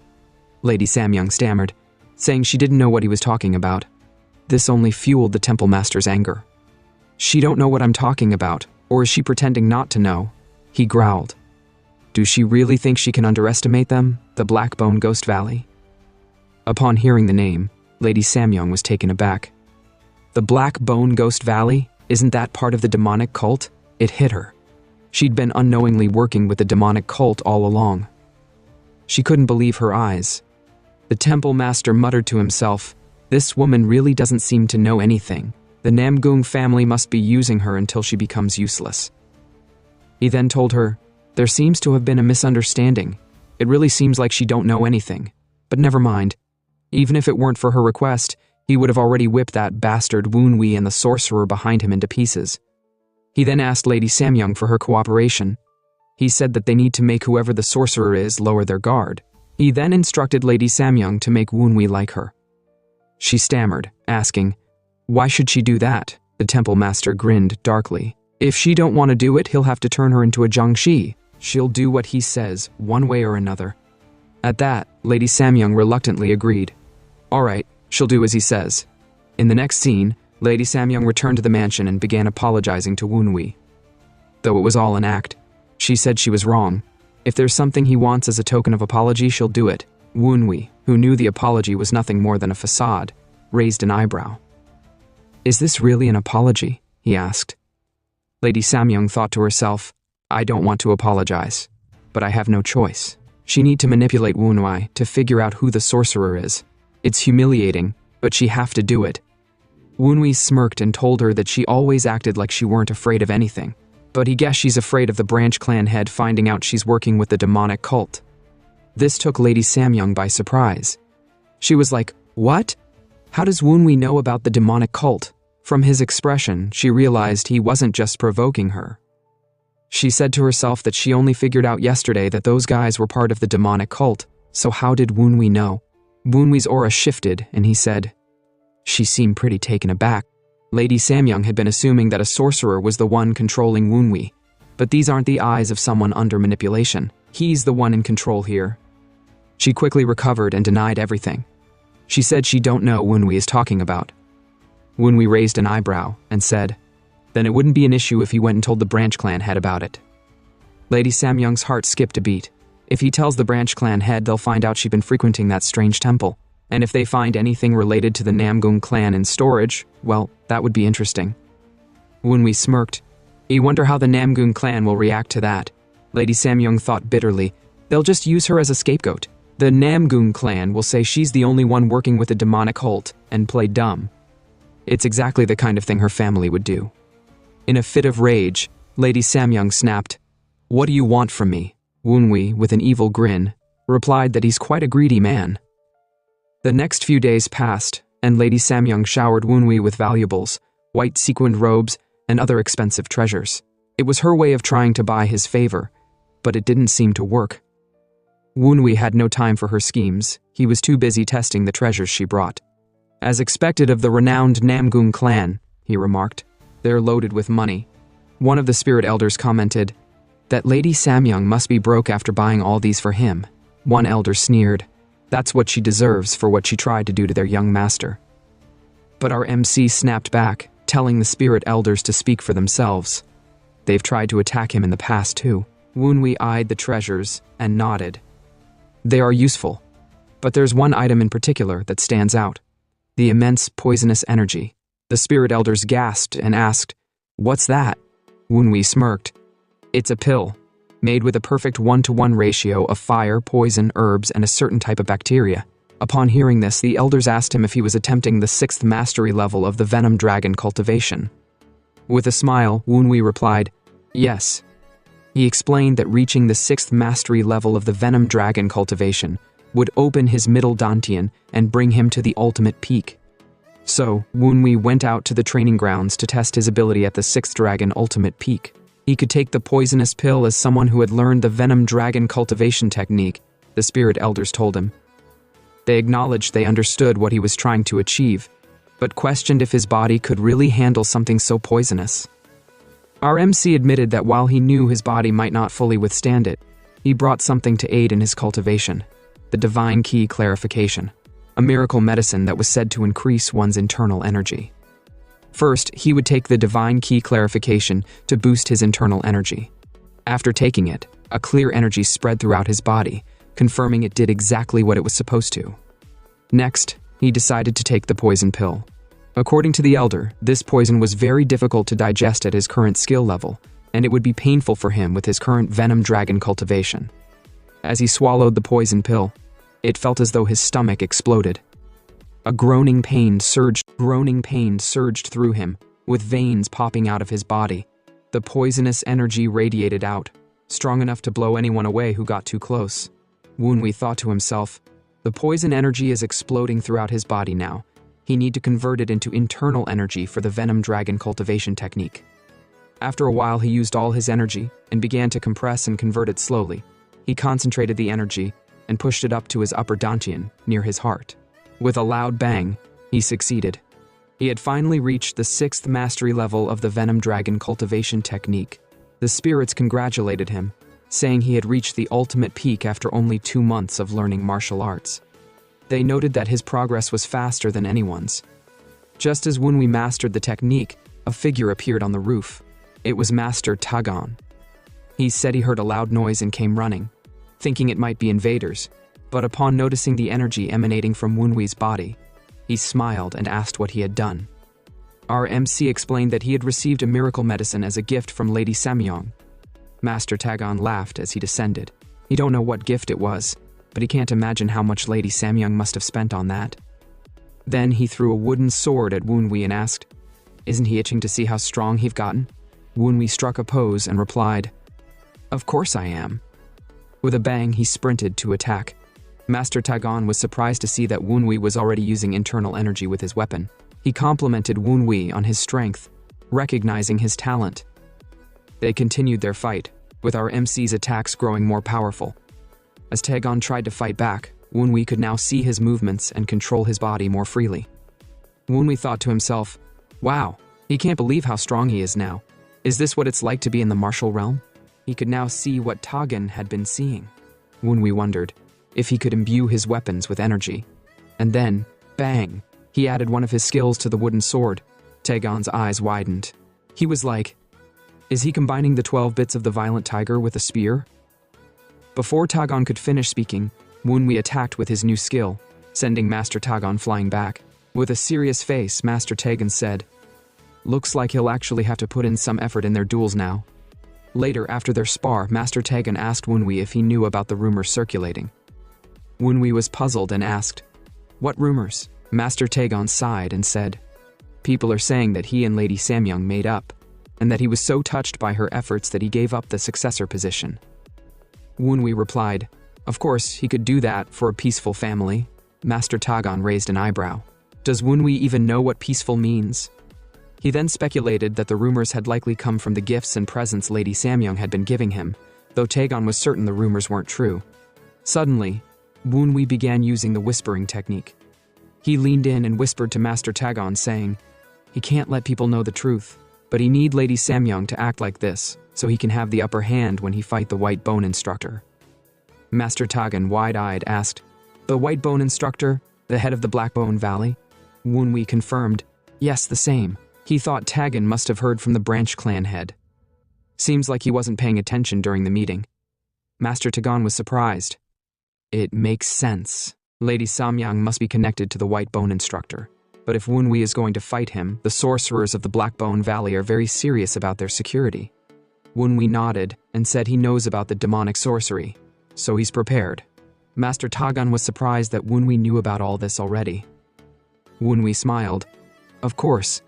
Lady Samyong stammered, saying she didn't know what he was talking about. This only fueled the temple master's anger. "She don't know what I'm talking about, or is she pretending not to know?" he growled. "Do she really think she can underestimate them, the Blackbone Ghost Valley?" Upon hearing the name, Lady Samyong was taken aback. The Blackbone Ghost Valley? Isn't that part of the demonic cult? It hit her. She'd been unknowingly working with the demonic cult all along. She couldn't believe her eyes. The temple master muttered to himself, "This woman really doesn't seem to know anything. The Namgung family must be using her until she becomes useless." He then told her, "There seems to have been a misunderstanding. It really seems like she don't know anything. But never mind. Even if it weren't for her request, he would have already whipped that bastard Wunwi and the sorcerer behind him into pieces." He then asked Lady Samyong for her cooperation. He said that they need to make whoever the sorcerer is lower their guard. He then instructed Lady Samyong to make Wunwi like her. She stammered, asking, "Why should she do that?" The temple master grinned darkly. "If she don't want to do it, he'll have to turn her into a Jiangshi. She'll do what he says, one way or another." At that, Lady Samyong reluctantly agreed. "All right, she'll do as he says." In the next scene, Lady Samyong returned to the mansion and began apologizing to Wunwi. Though it was all an act, she said she was wrong. If there's something he wants as a token of apology, she'll do it. Wunwi, who knew the apology was nothing more than a facade, raised an eyebrow. "Is this really an apology?" he asked. Lady Samyong thought to herself, "I don't want to apologize, but I have no choice. She need to manipulate Wunwi to figure out who the sorcerer is. It's humiliating, but she have to do it." Wunwi smirked and told her that she always acted like she weren't afraid of anything, but he guessed she's afraid of the branch clan head finding out she's working with the demonic cult. This took Lady Samyong by surprise. She was like, "What? How does Wunwi know about the demonic cult?" From his expression, she realized he wasn't just provoking her. She said to herself that she only figured out yesterday that those guys were part of the demonic cult, so how did Wunwi know? Wunwi's aura shifted, and he said, She seemed pretty taken aback. Lady Samyong had been assuming that a sorcerer was the one controlling Wunwi, but these aren't the eyes of someone under manipulation. He's the one in control here. She quickly recovered and denied everything. She said she don't know Wunwi is talking about. Wunwi raised an eyebrow and said, "Then it wouldn't be an issue if he went and told the branch clan head about it." Lady Samyong's heart skipped a beat. If he tells the branch clan head, they'll find out she'd been frequenting that strange temple. And if they find anything related to the Namgung clan in storage, well, that would be interesting. Wunwi smirked. "You wonder how the Namgung clan will react to that." Lady Samyong thought bitterly, "They'll just use her as a scapegoat. The Namgung clan will say she's the only one working with a demonic cult and play dumb." It's exactly the kind of thing her family would do. In a fit of rage, Lady Samyong snapped, "What do you want from me?" Wunwi, with an evil grin, replied that he's quite a greedy man. The next few days passed, and Lady Samyong showered Wunwi with valuables, white sequined robes, and other expensive treasures. It was her way of trying to buy his favor, but it didn't seem to work. Wunwi had no time for her schemes. He was too busy testing the treasures she brought. "As expected of the renowned Namgung clan," he remarked, "they're loaded with money." One of the spirit elders commented that Lady Samyong must be broke after buying all these for him. One elder sneered, "That's what she deserves for what she tried to do to their young master." But our MC snapped back, telling the spirit elders to speak for themselves. They've tried to attack him in the past too. Woonwee eyed the treasures and nodded. They are useful, but there's one item in particular that stands out. The immense poisonous energy. The spirit elders gasped and asked, "What's that?" Woonwee smirked. "It's a pill, made with a perfect 1-to-1 ratio of fire, poison, herbs, and a certain type of bacteria." Upon hearing this, the elders asked him if he was attempting the 6th mastery level of the Venom Dragon Cultivation. With a smile, Woonwee replied, "Yes." He explained that reaching the 6th mastery level of the Venom Dragon Cultivation would open his middle dantian and bring him to the ultimate peak. So, Woonwee went out to the training grounds to test his ability at the 6th Dragon Ultimate Peak. He could take the poisonous pill as someone who had learned the Venom Dragon Cultivation technique, the spirit elders told him. They acknowledged they understood what he was trying to achieve, but questioned if his body could really handle something so poisonous. Our MC admitted that while he knew his body might not fully withstand it, he brought something to aid in his cultivation, the Divine Key Clarification, a miracle medicine that was said to increase one's internal energy. First, he would take the Divine Key Clarification to boost his internal energy. After taking it, a clear energy spread throughout his body, confirming it did exactly what it was supposed to. Next, he decided to take the poison pill. According to the elder, this poison was very difficult to digest at his current skill level, and it would be painful for him with his current Venom Dragon Cultivation. As he swallowed the poison pill, it felt as though his stomach exploded. A groaning pain surged through him, with veins popping out of his body. The poisonous energy radiated out, strong enough to blow anyone away who got too close. Woonwee thought to himself, the poison energy is exploding throughout his body now. He need to convert it into internal energy for the Venom Dragon Cultivation technique. After a while, he used all his energy and began to compress and convert it slowly. He concentrated the energy and pushed it up to his upper dantian, near his heart. With a loud bang, he succeeded. He had finally reached the 6th mastery level of the Venom Dragon Cultivation technique. The spirits congratulated him, saying he had reached the ultimate peak after only 2 months of learning martial arts. They noted that his progress was faster than anyone's. Just as Woonwee mastered the technique, a figure appeared on the roof. It was Master Tagon. He said he heard a loud noise and came running, thinking it might be invaders, but upon noticing the energy emanating from Woonwee's body, he smiled and asked what he had done. Our MC explained that he had received a miracle medicine as a gift from Lady Samyong. Master Tagon laughed as he descended. He don't know what gift it was, but he can't imagine how much Lady Samyong must have spent on that. Then he threw a wooden sword at Woonwee and asked, "Isn't he itching to see how strong he've gotten?" Woonwee struck a pose and replied, "Of course I am." With a bang, he sprinted to attack. Master Tagon was surprised to see that Woonwee was already using internal energy with his weapon. He complimented Woonwee on his strength, recognizing his talent. They continued their fight, with our MC's attacks growing more powerful. As Tagon tried to fight back, Woonwee could now see his movements and control his body more freely. Woonwee thought to himself, "Wow, he can't believe how strong he is now. Is this what it's like to be in the martial realm?" He could now see what Tagon had been seeing. Woonwee wondered if he could imbue his weapons with energy. And then, bang, he added one of his skills to the wooden sword. Tagon's eyes widened. He was like, is he combining the 12 bits of the violent tiger with a spear? Before Tagon could finish speaking, Woonwee attacked with his new skill, sending Master Tagon flying back. With a serious face, Master Tagon said, "Looks like he'll actually have to put in some effort in their duels now." Later, after their spar, Master Tagon asked Woonwee if he knew about the rumors circulating. Woonwee was puzzled and asked, "What rumors?" Master Tagon sighed and said, "People are saying that he and Lady Samyong made up, and that he was so touched by her efforts that he gave up the successor position." Woonwee replied, "Of course, he could do that for a peaceful family." Master Tagon raised an eyebrow. Does Woonwee even know what peaceful means? He then speculated that the rumors had likely come from the gifts and presents Lady Samyong had been giving him, though Tagon was certain the rumors weren't true. Suddenly, Woonwee began using the whispering technique. He leaned in and whispered to Master Tagon, saying, "He can't let people know the truth, but he need Lady Samyong to act like this, so he can have the upper hand when he fight the White Bone Instructor." Master Tagon, wide-eyed, asked, "The White Bone Instructor, the head of the Blackbone Valley?" Woonwee confirmed, "Yes, the same." He thought Tagon must have heard from the branch clan head. Seems like he wasn't paying attention during the meeting. Master Tagon was surprised. It makes sense. Lady Samyong must be connected to the White Bone instructor. But if Wunwi is going to fight him, the sorcerers of the Black Bone Valley are very serious about their security. Wunwi nodded and said he knows about the demonic sorcery, so he's prepared. Master Tagon was surprised that Wunwi knew about all this already. Wunwi smiled. Of course,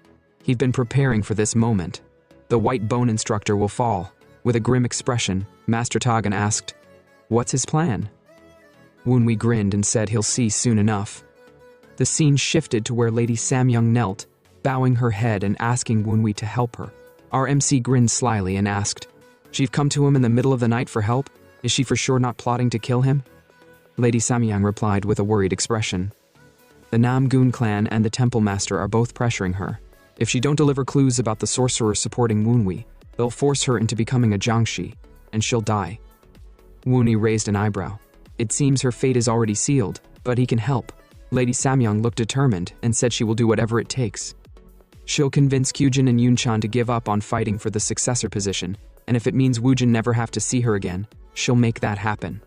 he'd been preparing for this moment. The White Bone instructor will fall. With a grim expression, Master Tagon asked, "What's his plan?" Wunwi grinned and said he'll see soon enough. The scene shifted to where Lady Samyong knelt, bowing her head and asking Wunwi to help her. Our MC grinned slyly and asked, "She've come to him in the middle of the night for help? Is she for sure not plotting to kill him?" Lady Samyong replied with a worried expression. The Namgun clan and the Temple Master are both pressuring her. If she don't deliver clues about the sorcerer supporting Wunwi, they'll force her into becoming a Jiangshi, and she'll die. Wunwi raised an eyebrow. It seems her fate is already sealed, but he can help. Lady Samyong looked determined and said she will do whatever it takes. She'll convince Kyujin and Yunchan to give up on fighting for the successor position, and if it means Woojin never have to see her again, she'll make that happen.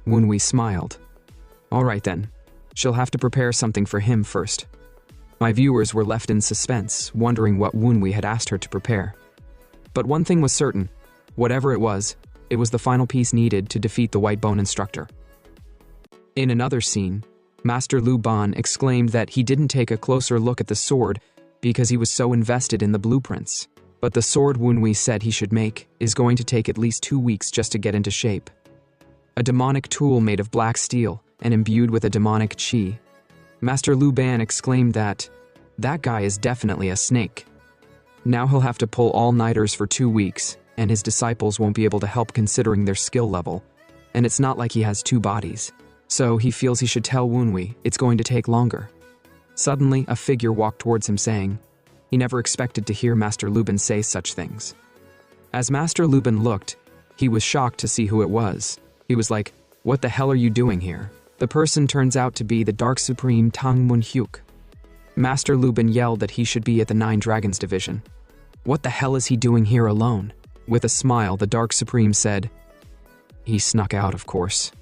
Wunwi smiled. All right then. She'll have to prepare something for him first. My viewers were left in suspense, wondering what Wunwi had asked her to prepare. But one thing was certain. Whatever it was the final piece needed to defeat the White Bone instructor. In another scene, Master Lu Ban exclaimed that he didn't take a closer look at the sword because he was so invested in the blueprints. But the sword Wunwi said he should make is going to take at least 2 weeks just to get into shape. A demonic tool made of black steel and imbued with a demonic chi. Master Lu Ban exclaimed that guy is definitely a snake. Now he'll have to pull all-nighters for 2 weeks, and his disciples won't be able to help considering their skill level. And it's not like he has 2 bodies. So he feels he should tell Wunwi it's going to take longer. Suddenly, a figure walked towards him saying, he never expected to hear Master Luban say such things. As Master Luban looked, he was shocked to see who it was. He was like, "What the hell are you doing here?" The person turns out to be the Dark Supreme Tang Mun-hyuk. Master Luban yelled that he should be at the 9 Dragons Division. What the hell is he doing here alone? With a smile, the Dark Supreme said, "He snuck out, of course."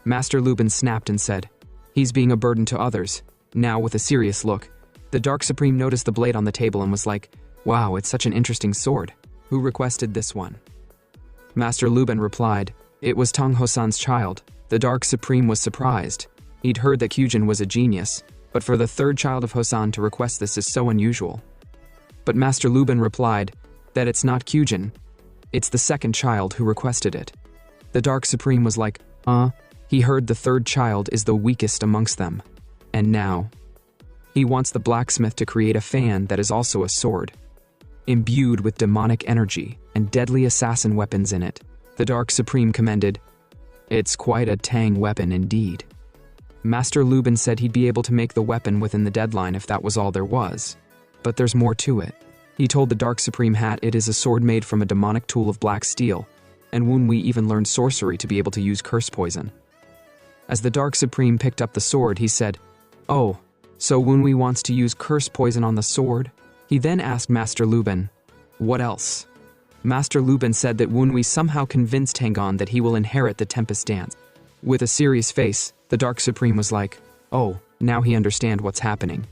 Master Luban snapped and said, "He's being a burden to others." Now, with a serious look, the Dark Supreme noticed the blade on the table and was like, "Wow, it's such an interesting sword. Who requested this one?" Master Luban replied, "It was Tang Hosan's child." The Dark Supreme was surprised. He'd heard that Kyujin was a genius, but for the 3rd child of Hosan to request this is so unusual. But Master Luban replied that it's not Kyujin, it's the 2nd child who requested it. The Dark Supreme was like, He heard the 3rd child is the weakest amongst them. And now, he wants the blacksmith to create a fan that is also a sword, imbued with demonic energy and deadly assassin weapons in it. The Dark Supreme commended, "It's quite a Tang weapon indeed." Master Luban said he'd be able to make the weapon within the deadline if that was all there was. But there's more to it. He told the Dark Supreme it is a sword made from a demonic tool of black steel, and Wunwi even learned sorcery to be able to use curse poison. As the Dark Supreme picked up the sword, he said, "Oh, so Wunwi wants to use curse poison on the sword?" He then asked Master Luban, "What else?" Master Luban said that Wunwi somehow convinced Tagon that he will inherit the Tempest dance. With a serious face, the Dark Supreme was like, "Oh, now he understands what's happening."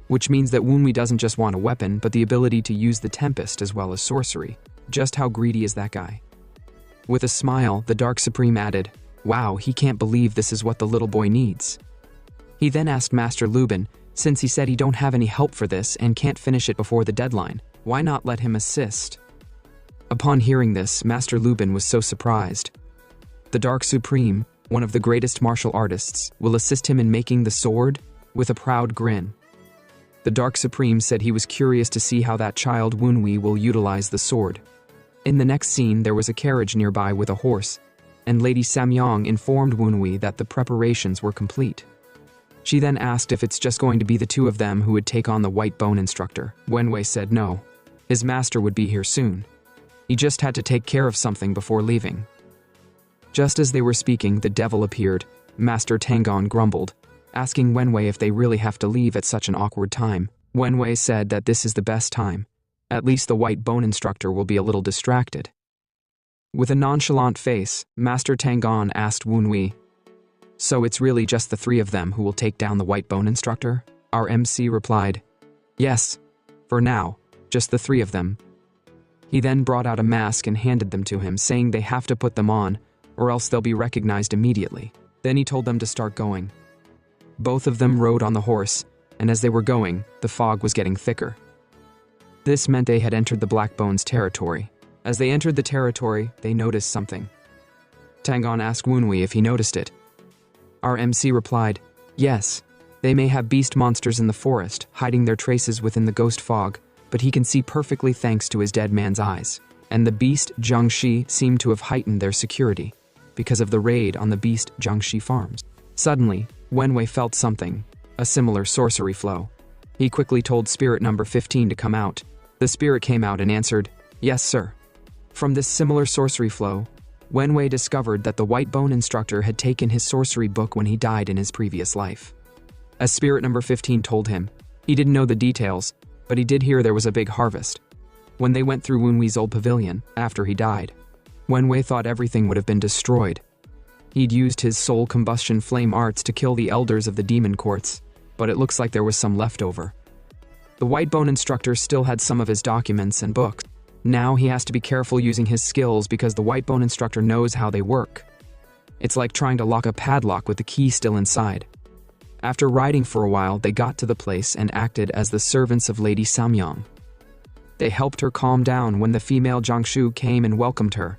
Which means that Wunwi doesn't just want a weapon, but the ability to use the Tempest as well as sorcery. Just how greedy is that guy? With a smile, the Dark Supreme added, "Wow, he can't believe this is what the little boy needs." He then asked Master Luban, since he said he don't have any help for this and can't finish it before the deadline, why not let him assist? Upon hearing this, Master Luban was so surprised. The Dark Supreme, one of the greatest martial artists, will assist him in making the sword? With a proud grin. The Dark Supreme said he was curious to see how that child Wunwi will utilize the sword. In the next scene, there was a carriage nearby with a horse, and Lady Samyong informed Wunwi that the preparations were complete. She then asked if it's just going to be the 2 of them who would take on the White Bone instructor. Wenwei said no. His master would be here soon. He just had to take care of something before leaving. Just as they were speaking, the devil appeared. Master Tagon grumbled, asking Wenwei if they really have to leave at such an awkward time. Wenwei said that this is the best time, At least the white bone instructor will be a little distracted. With a nonchalant face, Master Tagon asked Woonwee, "So it's really just the three of them who will take down the white bone instructor?" Our MC replied, "Yes, for now, just the three of them." He then brought out a mask and handed them to him, saying they have to put them on, or else they'll be recognized immediately. Then he told them to start going. Both of them rode on the horse, and as they were going, the fog was getting thicker. This meant they had entered the Black Bones territory. As they entered the territory, they noticed something. Tagon asked Woonwee if he noticed it. Our MC replied, "Yes, they may have beast monsters in the forest, hiding their traces within the ghost fog, but he can see perfectly thanks to his dead man's eyes. And the beast Jiangxi seemed to have heightened their security because of the raid on the beast Jiangxi farms." Suddenly, Wenwei felt something, a similar sorcery flow. He quickly told spirit number 15 to come out. The spirit came out and answered, "Yes, sir." From this similar sorcery flow, Wenwei discovered that the white bone instructor had taken his sorcery book when he died in his previous life. As spirit number 15 told him, he didn't know the details, but he did hear there was a big harvest. When they went through Woonwee's old pavilion, after he died, Wenwei thought everything would have been destroyed. He'd used his soul combustion flame arts to kill the elders of the demon courts, but it looks like there was some left over. The white bone instructor still had some of his documents and books. Now he has to be careful using his skills because the white bone instructor knows how they work. It's like trying to lock a padlock with the key still inside. After riding for a while, they got to the place and acted as the servants of Lady Samyong. They helped her calm down when the female Jiangshu came and welcomed her.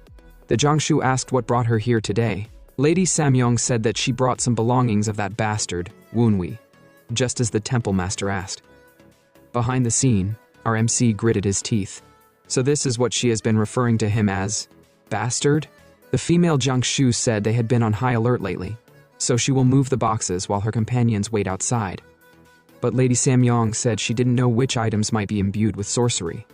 The Jiangshu asked what brought her here today. Lady Samyong said that she brought some belongings of that bastard, Woonwee, just as the temple master asked. Behind the scene, our MC gritted his teeth. So this is what she has been referring to him as, bastard? The female Jiangshu said they had been on high alert lately, so she will move the boxes while her companions wait outside. But Lady Samyong said she didn't know which items might be imbued with sorcery.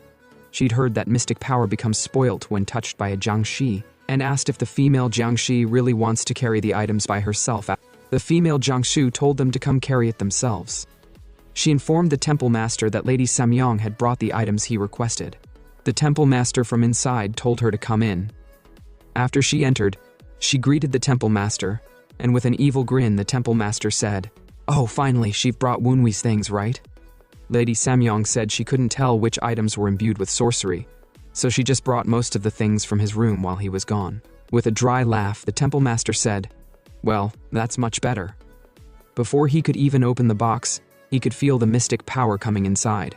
She'd heard that mystic power becomes spoilt when touched by a Jiangshi, and asked if the female Jiangshi really wants to carry the items by herself. The female Jiangshu told them to come carry it themselves. She informed the temple master that Lady Samyong had brought the items he requested. The temple master from inside told her to come in. After she entered, she greeted the temple master, and with an evil grin the temple master said, "Oh, finally, she've brought Woonwee's things, right?" Lady Samyong said she couldn't tell which items were imbued with sorcery, so she just brought most of the things from his room while he was gone. With a dry laugh, the temple master said, "Well, that's much better." Before he could even open the box, he could feel the mystic power coming inside.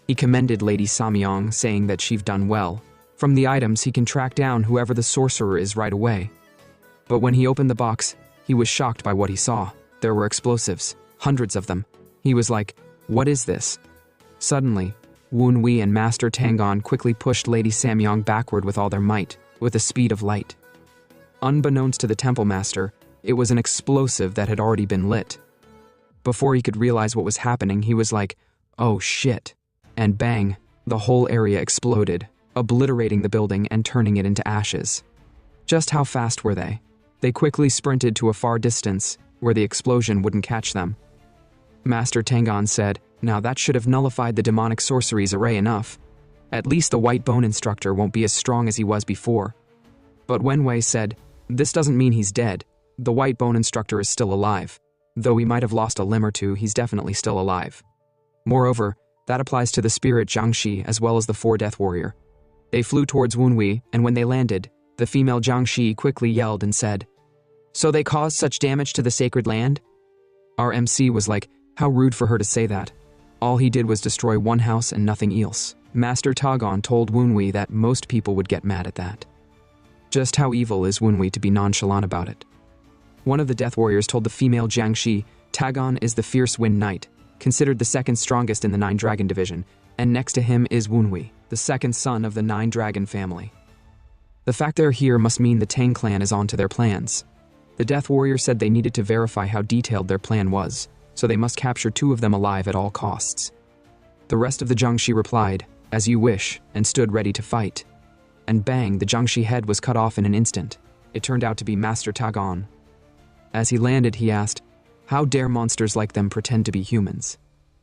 He commended Lady Samyong, saying that she've done well. From the items, he can track down whoever the sorcerer is right away. But when he opened the box, he was shocked by what he saw. There were explosives, hundreds of them. He was like, "What is this?" Suddenly, Woonwee and Master Tagon quickly pushed Lady Samyong backward with all their might, with the speed of light. Unbeknownst to the temple master, it was an explosive that had already been lit. Before he could realize what was happening, he was like, "Oh shit." And bang, the whole area exploded, obliterating the building and turning it into ashes. Just how fast were they? They quickly sprinted to a far distance, where the explosion wouldn't catch them. Master Tagon said, "Now that should have nullified the demonic sorcery's array enough. At least the white bone instructor won't be as strong as he was before." But Wenwei said, "This doesn't mean he's dead. The white bone instructor is still alive. Though he might have lost a limb or two, he's definitely still alive. Moreover, that applies to the spirit Jiangxi as well as the 4 Death Warrior." They flew towards Woonwee, and when they landed, the female Jiangxi quickly yelled and said, "So they caused such damage to the sacred land?" Our MC was like, how rude for her to say that. All he did was destroy one house and nothing else. Master Tagon told Woonwee that most people would get mad at that. Just how evil is Woonwee to be nonchalant about it? One of the Death Warriors told the female Jiangxi, "Tagon is the fierce Wind Knight, considered the second strongest in the 9 Dragon division, and next to him is Woonwee, the second son of the 9 Dragon family. The fact they're here must mean the Tang clan is onto their plans." The Death Warrior said they needed to verify how detailed their plan was, so they must capture 2 of them alive at all costs. The rest of the Jiangxi replied, "As you wish," and stood ready to fight. And bang, the Jiangxi head was cut off in an instant. It turned out to be Master Tagon. As he landed, he asked, "How dare monsters like them pretend to be humans?"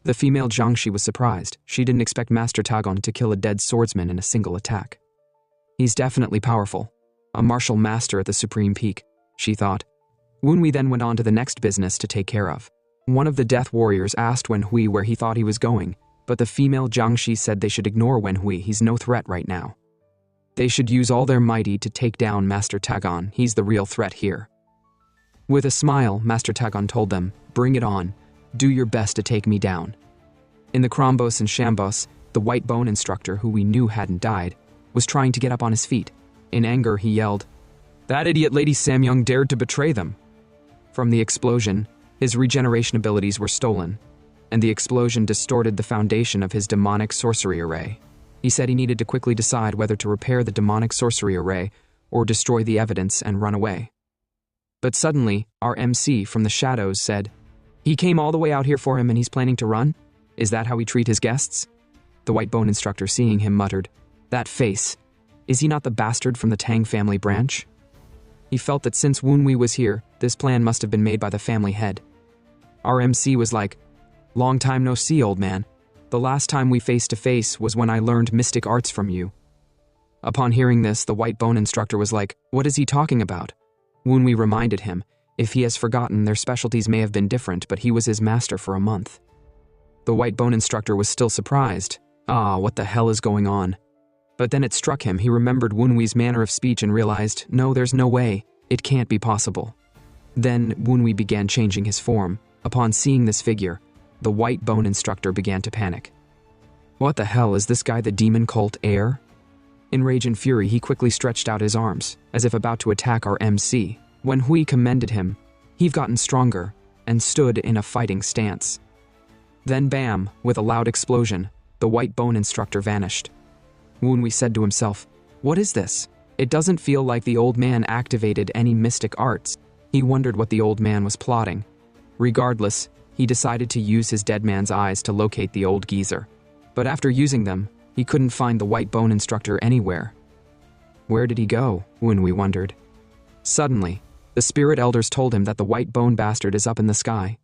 The female Jiangshi was surprised. She didn't expect Master Tagon to kill a dead swordsman in a single attack. He's definitely powerful. A martial master at the supreme peak, she thought. Wenhui then went on to the next business to take care of. One of the death warriors asked Wenhui where he thought he was going, but the female Jiangshi said they should ignore Wenhui. He's no threat right now. They should use all their mighty to take down Master Tagon. He's the real threat here. With a smile, Master Tagon told them, "Bring it on. Do your best to take me down." In the Krombos and Shambos, the white bone instructor, who we knew hadn't died, was trying to get up on his feet. In anger, he yelled, "That idiot Lady Samyong dared to betray them." From the explosion, his regeneration abilities were stolen, and the explosion distorted the foundation of his demonic sorcery array. He said he needed to quickly decide whether to repair the demonic sorcery array or destroy the evidence and run away. But suddenly, our MC from the shadows said, "He came all the way out here for him and he's planning to run? Is that how we treat his guests?" The white bone instructor, seeing him, muttered, "That face. Is he not the bastard from the Tang family branch?" He felt that since Wenhui was here, this plan must have been made by the family head. Our MC was like, "Long time no see, old man. The last time we face to face was when I learned mystic arts from you." Upon hearing this, the white bone instructor was like, "What is he talking about?" Wenhui reminded him, if he has forgotten, their specialties may have been different, but he was his master for a month. The white bone instructor was still surprised. What the hell is going on? But then it struck him. He remembered Wenhui's manner of speech and realized, no, there's no way. It can't be possible. Then Wenhui began changing his form. Upon seeing this figure, the white bone instructor began to panic. What the hell, is this guy the demon cult heir? In rage and fury, he quickly stretched out his arms, as if about to attack our MC. Wenhui commended him. He'd gotten stronger, and stood in a fighting stance. Then bam, with a loud explosion, the white bone instructor vanished. Wenhui said to himself, "What is this? It doesn't feel like the old man activated any mystic arts." He wondered what the old man was plotting. Regardless, he decided to use his dead man's eyes to locate the old geezer. But after using them, he couldn't find the white bone instructor anywhere. Where did he go? Wenhui wondered. Suddenly, the spirit elders told him that the white bone bastard is up in the sky.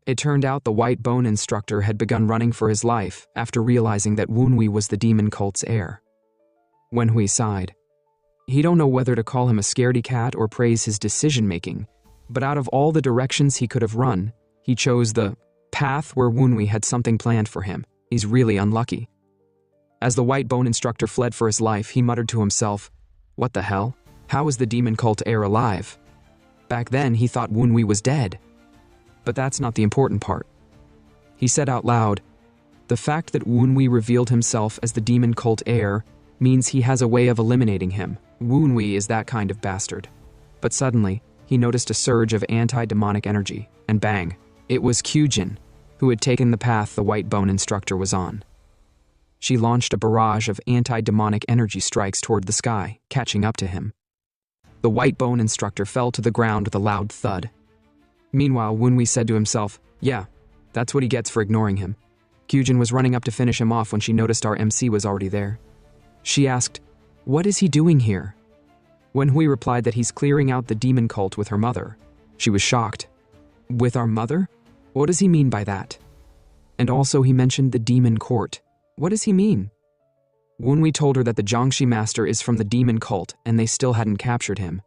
It turned out the white bone instructor had begun running for his life after realizing that Wenhui was the demon cult's heir. Wenhui sighed. He don't know whether to call him a scaredy cat or praise his decision-making, but out of all the directions he could have run, he chose the path where Wenhui had something planned for him. He's really unlucky. As the white bone instructor fled for his life, he muttered to himself, "What the hell? How is the demon cult heir alive?" Back then, he thought Wenhui was dead. But that's not the important part. He said out loud, "The fact that Wenhui revealed himself as the demon cult heir means he has a way of eliminating him. Wenhui is that kind of bastard." But suddenly, he noticed a surge of anti-demonic energy, and bang, it was Kyujin, who had taken the path the white bone instructor was on. She launched a barrage of anti-demonic energy strikes toward the sky, catching up to him. The white bone instructor fell to the ground with a loud thud. Meanwhile, Wenhui said to himself, "Yeah, that's what he gets for ignoring him." Kyujin was running up to finish him off when she noticed our MC was already there. She asked, "What is he doing here?" Wenhui replied that he's clearing out the demon cult with her mother. She was shocked. "With our mother? What does he mean by that?" And also he mentioned the demon court. What does he mean? Wenhui told her that the Jiangshi master is from the demon cult and they still hadn't captured him.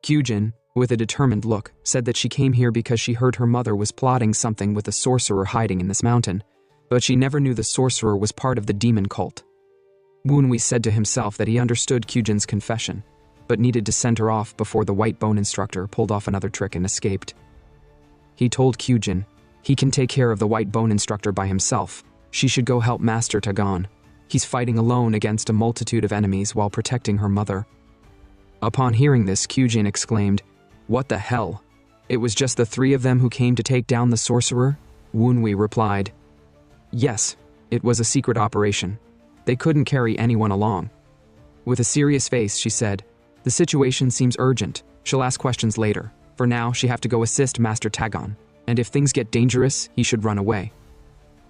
Kyujin, with a determined look, said that she came here because she heard her mother was plotting something with a sorcerer hiding in this mountain, but she never knew the sorcerer was part of the demon cult. Wenhui said to himself that he understood Kyujin's confession, but needed to send her off before the white bone instructor pulled off another trick and escaped. He told Kyujin he can take care of the white bone instructor by himself. She should go help Master Tagon. He's fighting alone against a multitude of enemies while protecting her mother. Upon hearing this, Kyujin exclaimed, "What the hell? It was just the three of them who came to take down the sorcerer?" Wenhui replied, "Yes, it was a secret operation. They couldn't carry anyone along." With a serious face, she said, "The situation seems urgent. She'll ask questions later. For now, she have to go assist Master Tagon, and if things get dangerous, he should run away."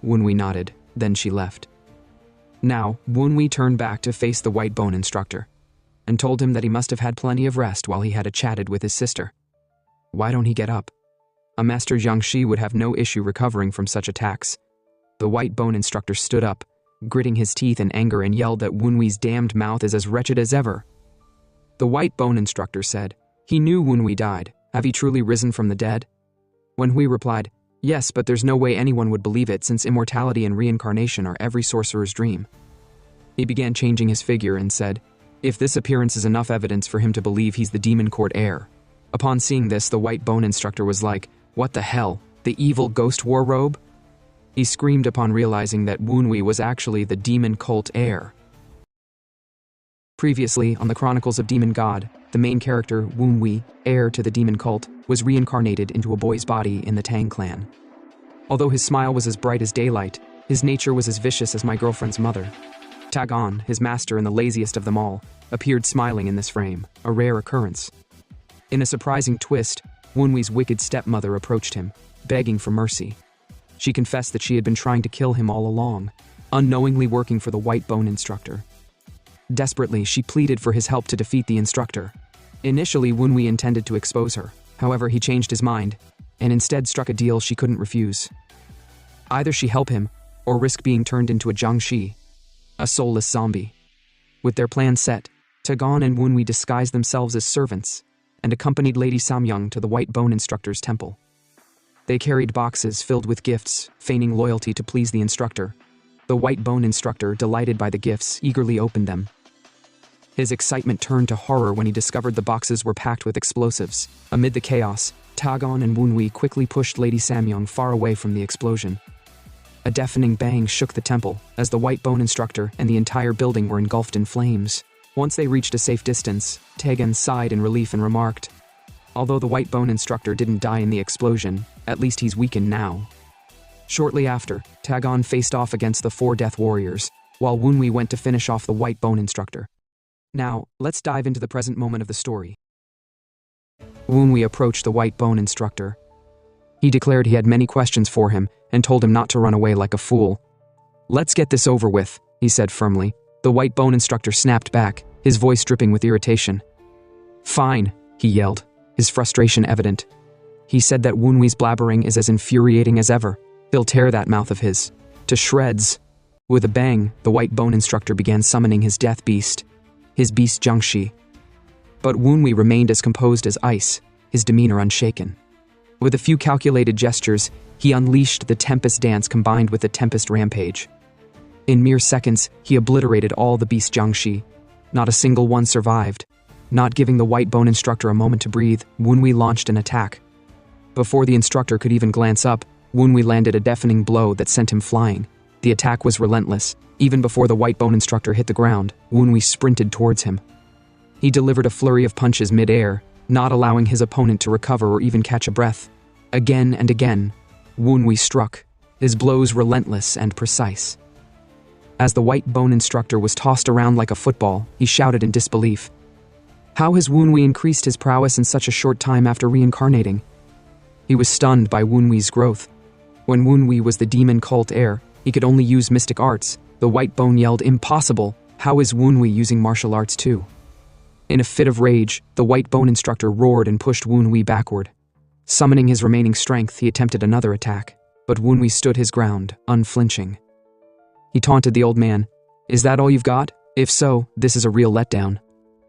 Wenhui nodded, then she left. Now, Wenhui turned back to face the white bone instructor, and told him that he must have had plenty of rest while he had chatted with his sister. Why don't he get up? A Master Jiangshi would have no issue recovering from such attacks. The white bone instructor stood up, gritting his teeth in anger, and yelled that Woonwee's damned mouth is as wretched as ever. The white bone instructor said, "He knew Woonwee died. Have he truly risen from the dead?" Woonwee replied, "Yes, but there's no way anyone would believe it since immortality and reincarnation are every sorcerer's dream." He began changing his figure and said, "If this appearance is enough evidence for him to believe he's the demon court heir." Upon seeing this, the white bone instructor was like, "What the hell? The evil ghost war robe?" He screamed upon realizing that Woonwee was actually the demon cult heir. Previously, on the Chronicles of Demon God, the main character, Woonwee, heir to the demon cult, was reincarnated into a boy's body in the Tang clan. Although his smile was as bright as daylight, his nature was as vicious as my girlfriend's mother. Tagon, his master and the laziest of them all, appeared smiling in this frame, a rare occurrence. In a surprising twist, Woonwee's wicked stepmother approached him, begging for mercy. She confessed that she had been trying to kill him all along, unknowingly working for the white bone instructor. Desperately, she pleaded for his help to defeat the instructor. Initially, Woonwee intended to expose her. However, he changed his mind, and instead struck a deal she couldn't refuse. Either she help him, or risk being turned into a Jiangshi, a soulless zombie. With their plan set, Tagon and Woonwee disguised themselves as servants, and accompanied Lady Samyong to the white bone instructor's temple. They carried boxes filled with gifts, feigning loyalty to please the instructor. The white bone instructor, delighted by the gifts, eagerly opened them. His excitement turned to horror when he discovered the boxes were packed with explosives. Amid the chaos, Tagon and Woonwee quickly pushed Lady Samyong far away from the explosion. A deafening bang shook the temple, as the white bone instructor and the entire building were engulfed in flames. Once they reached a safe distance, Tagon sighed in relief and remarked, "Although the white bone instructor didn't die in the explosion, at least he's weakened now." Shortly after, Tagon faced off against the 4 death warriors, while Woonwee went to finish off the white bone instructor. Now, let's dive into the present moment of the story. Woonwee approached the white bone instructor. He declared he had many questions for him and told him not to run away like a fool. "Let's get this over with," he said firmly. The white bone instructor snapped back, his voice dripping with irritation. "Fine," he yelled, his frustration evident. He said that Woonwee's blabbering is as infuriating as ever. He'll tear that mouth of his to shreds. With a bang, the white bone instructor began summoning his death beast, his beast Jiangshi. But Woonwee remained as composed as ice, his demeanor unshaken. With a few calculated gestures, he unleashed the Tempest dance combined with the Tempest rampage. In mere seconds, he obliterated all the beast Jiangshi. Not a single one survived. Not giving the white bone instructor a moment to breathe, Woonwee launched an attack. Before the instructor could even glance up, Woonwee landed a deafening blow that sent him flying. The attack was relentless. Even before the white bone instructor hit the ground, Woonwee sprinted towards him. He delivered a flurry of punches mid-air, not allowing his opponent to recover or even catch a breath. Again and again, Woonwee struck, his blows relentless and precise. As the white bone instructor was tossed around like a football, he shouted in disbelief. How has Woonwee increased his prowess in such a short time after reincarnating? He was stunned by Woonwee's growth. When Woonwee was the demon cult heir, he could only use mystic arts. The white bone yelled, "Impossible! How is Woonwee using martial arts too?" In a fit of rage, the white bone instructor roared and pushed Woonwee backward. Summoning his remaining strength, he attempted another attack, but Woonwee stood his ground, unflinching. He taunted the old man. "Is that all you've got? If so, this is a real letdown."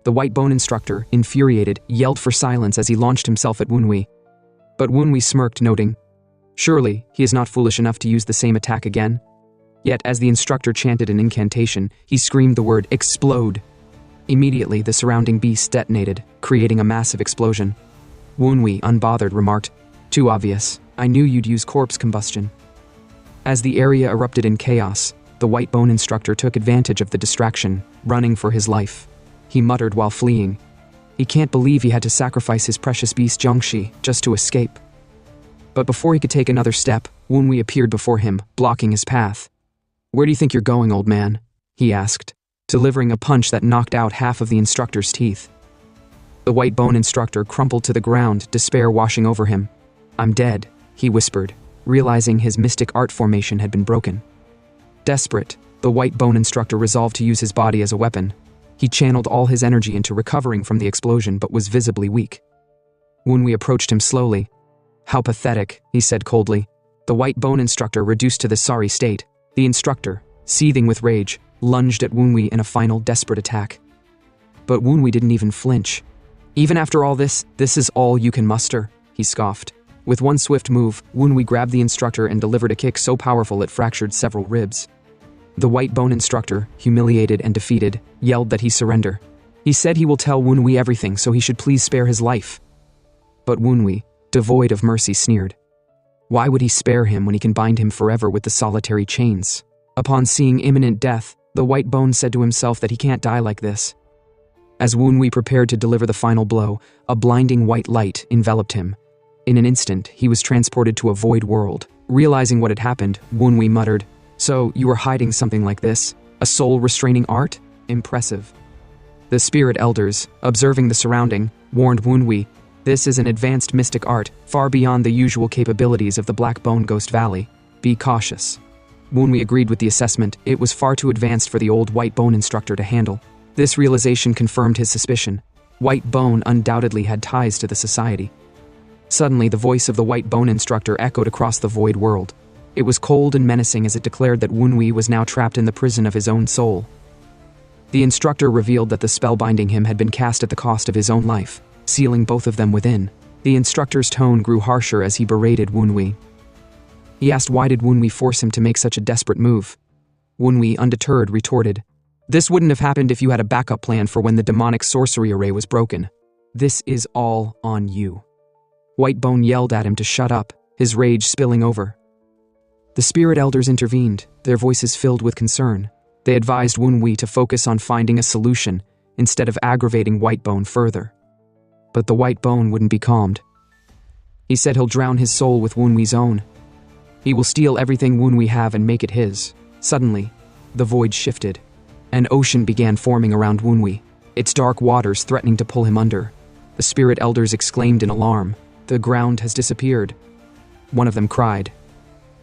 The white bone instructor, infuriated, yelled for silence as he launched himself at Woonwee. But Woonwee smirked, noting, "Surely, he is not foolish enough to use the same attack again?" Yet, as the instructor chanted an incantation, he screamed the word, "Explode!" Immediately, the surrounding beast detonated, creating a massive explosion. Woonwee, unbothered, remarked, "Too obvious. I knew you'd use corpse combustion." As the area erupted in chaos, the white bone instructor took advantage of the distraction, running for his life. He muttered while fleeing. He can't believe he had to sacrifice his precious beast Jiangshi just to escape. But before he could take another step, Woonwee appeared before him, blocking his path. "Where do you think you're going, old man?" he asked, delivering a punch that knocked out half of the instructor's teeth. The white bone instructor crumpled to the ground, despair washing over him. "I'm dead," he whispered, realizing his mystic art formation had been broken. Desperate, the white bone instructor resolved to use his body as a weapon. He channeled all his energy into recovering from the explosion but was visibly weak. Woonwee approached him slowly. "How pathetic," he said coldly. The white bone instructor reduced to this sorry state, the instructor, seething with rage, lunged at Woonwee in a final desperate attack. But Woonwee didn't even flinch. "Even after all this is all you can muster," he scoffed. With one swift move, Woonwee grabbed the instructor and delivered a kick so powerful it fractured several ribs. The white bone instructor, humiliated and defeated, yelled that he surrender. He said he will tell Woonwee everything, so he should please spare his life. But Woonwee, devoid of mercy, sneered. Why would he spare him when he can bind him forever with the solitary chains? Upon seeing imminent death, the white bone said to himself that he can't die like this. As Woonwee prepared to deliver the final blow, a blinding white light enveloped him. In an instant, he was transported to a void world. Realizing what had happened, Woonwee muttered, "So, you were hiding something like this? A soul-restraining art? Impressive." The spirit elders, observing the surrounding, warned Woonwee, "This is an advanced mystic art, far beyond the usual capabilities of the Black Bone Ghost Valley. Be cautious." Woonwee agreed with the assessment. It was far too advanced for the old white bone instructor to handle. This realization confirmed his suspicion. White Bone undoubtedly had ties to the society. Suddenly, the voice of the white bone instructor echoed across the void world. It was cold and menacing as it declared that Woonwee was now trapped in the prison of his own soul. The instructor revealed that the spell binding him had been cast at the cost of his own life, sealing both of them within. The instructor's tone grew harsher as he berated Woonwee. He asked why did Woonwee force him to make such a desperate move. Woonwee, undeterred, retorted, "This wouldn't have happened if you had a backup plan for when the demonic sorcery array was broken. This is all on you." White Bone yelled at him to shut up, his rage spilling over. The spirit elders intervened, their voices filled with concern. They advised Woonwee to focus on finding a solution instead of aggravating White Bone further. But the White Bone wouldn't be calmed. He said he'll drown his soul with Woonwee's own. He will steal everything Woonwee have and make it his. Suddenly, the void shifted. An ocean began forming around Woonwee, its dark waters threatening to pull him under. The spirit elders exclaimed in alarm, "The ground has disappeared." One of them cried.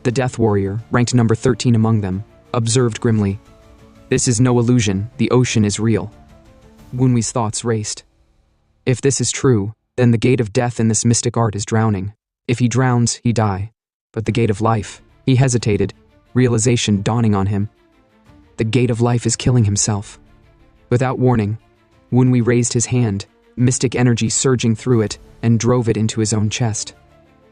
The Death Warrior, ranked number 13 among them, observed grimly, "This is no illusion, the ocean is real." Woonwee's thoughts raced. If this is true, then the gate of death in this mystic art is drowning. If he drowns, he die. But the gate of life, he hesitated, realization dawning on him. The gate of life is killing himself. Without warning, Woonwee raised his hand, mystic energy surging through it, and drove it into his own chest.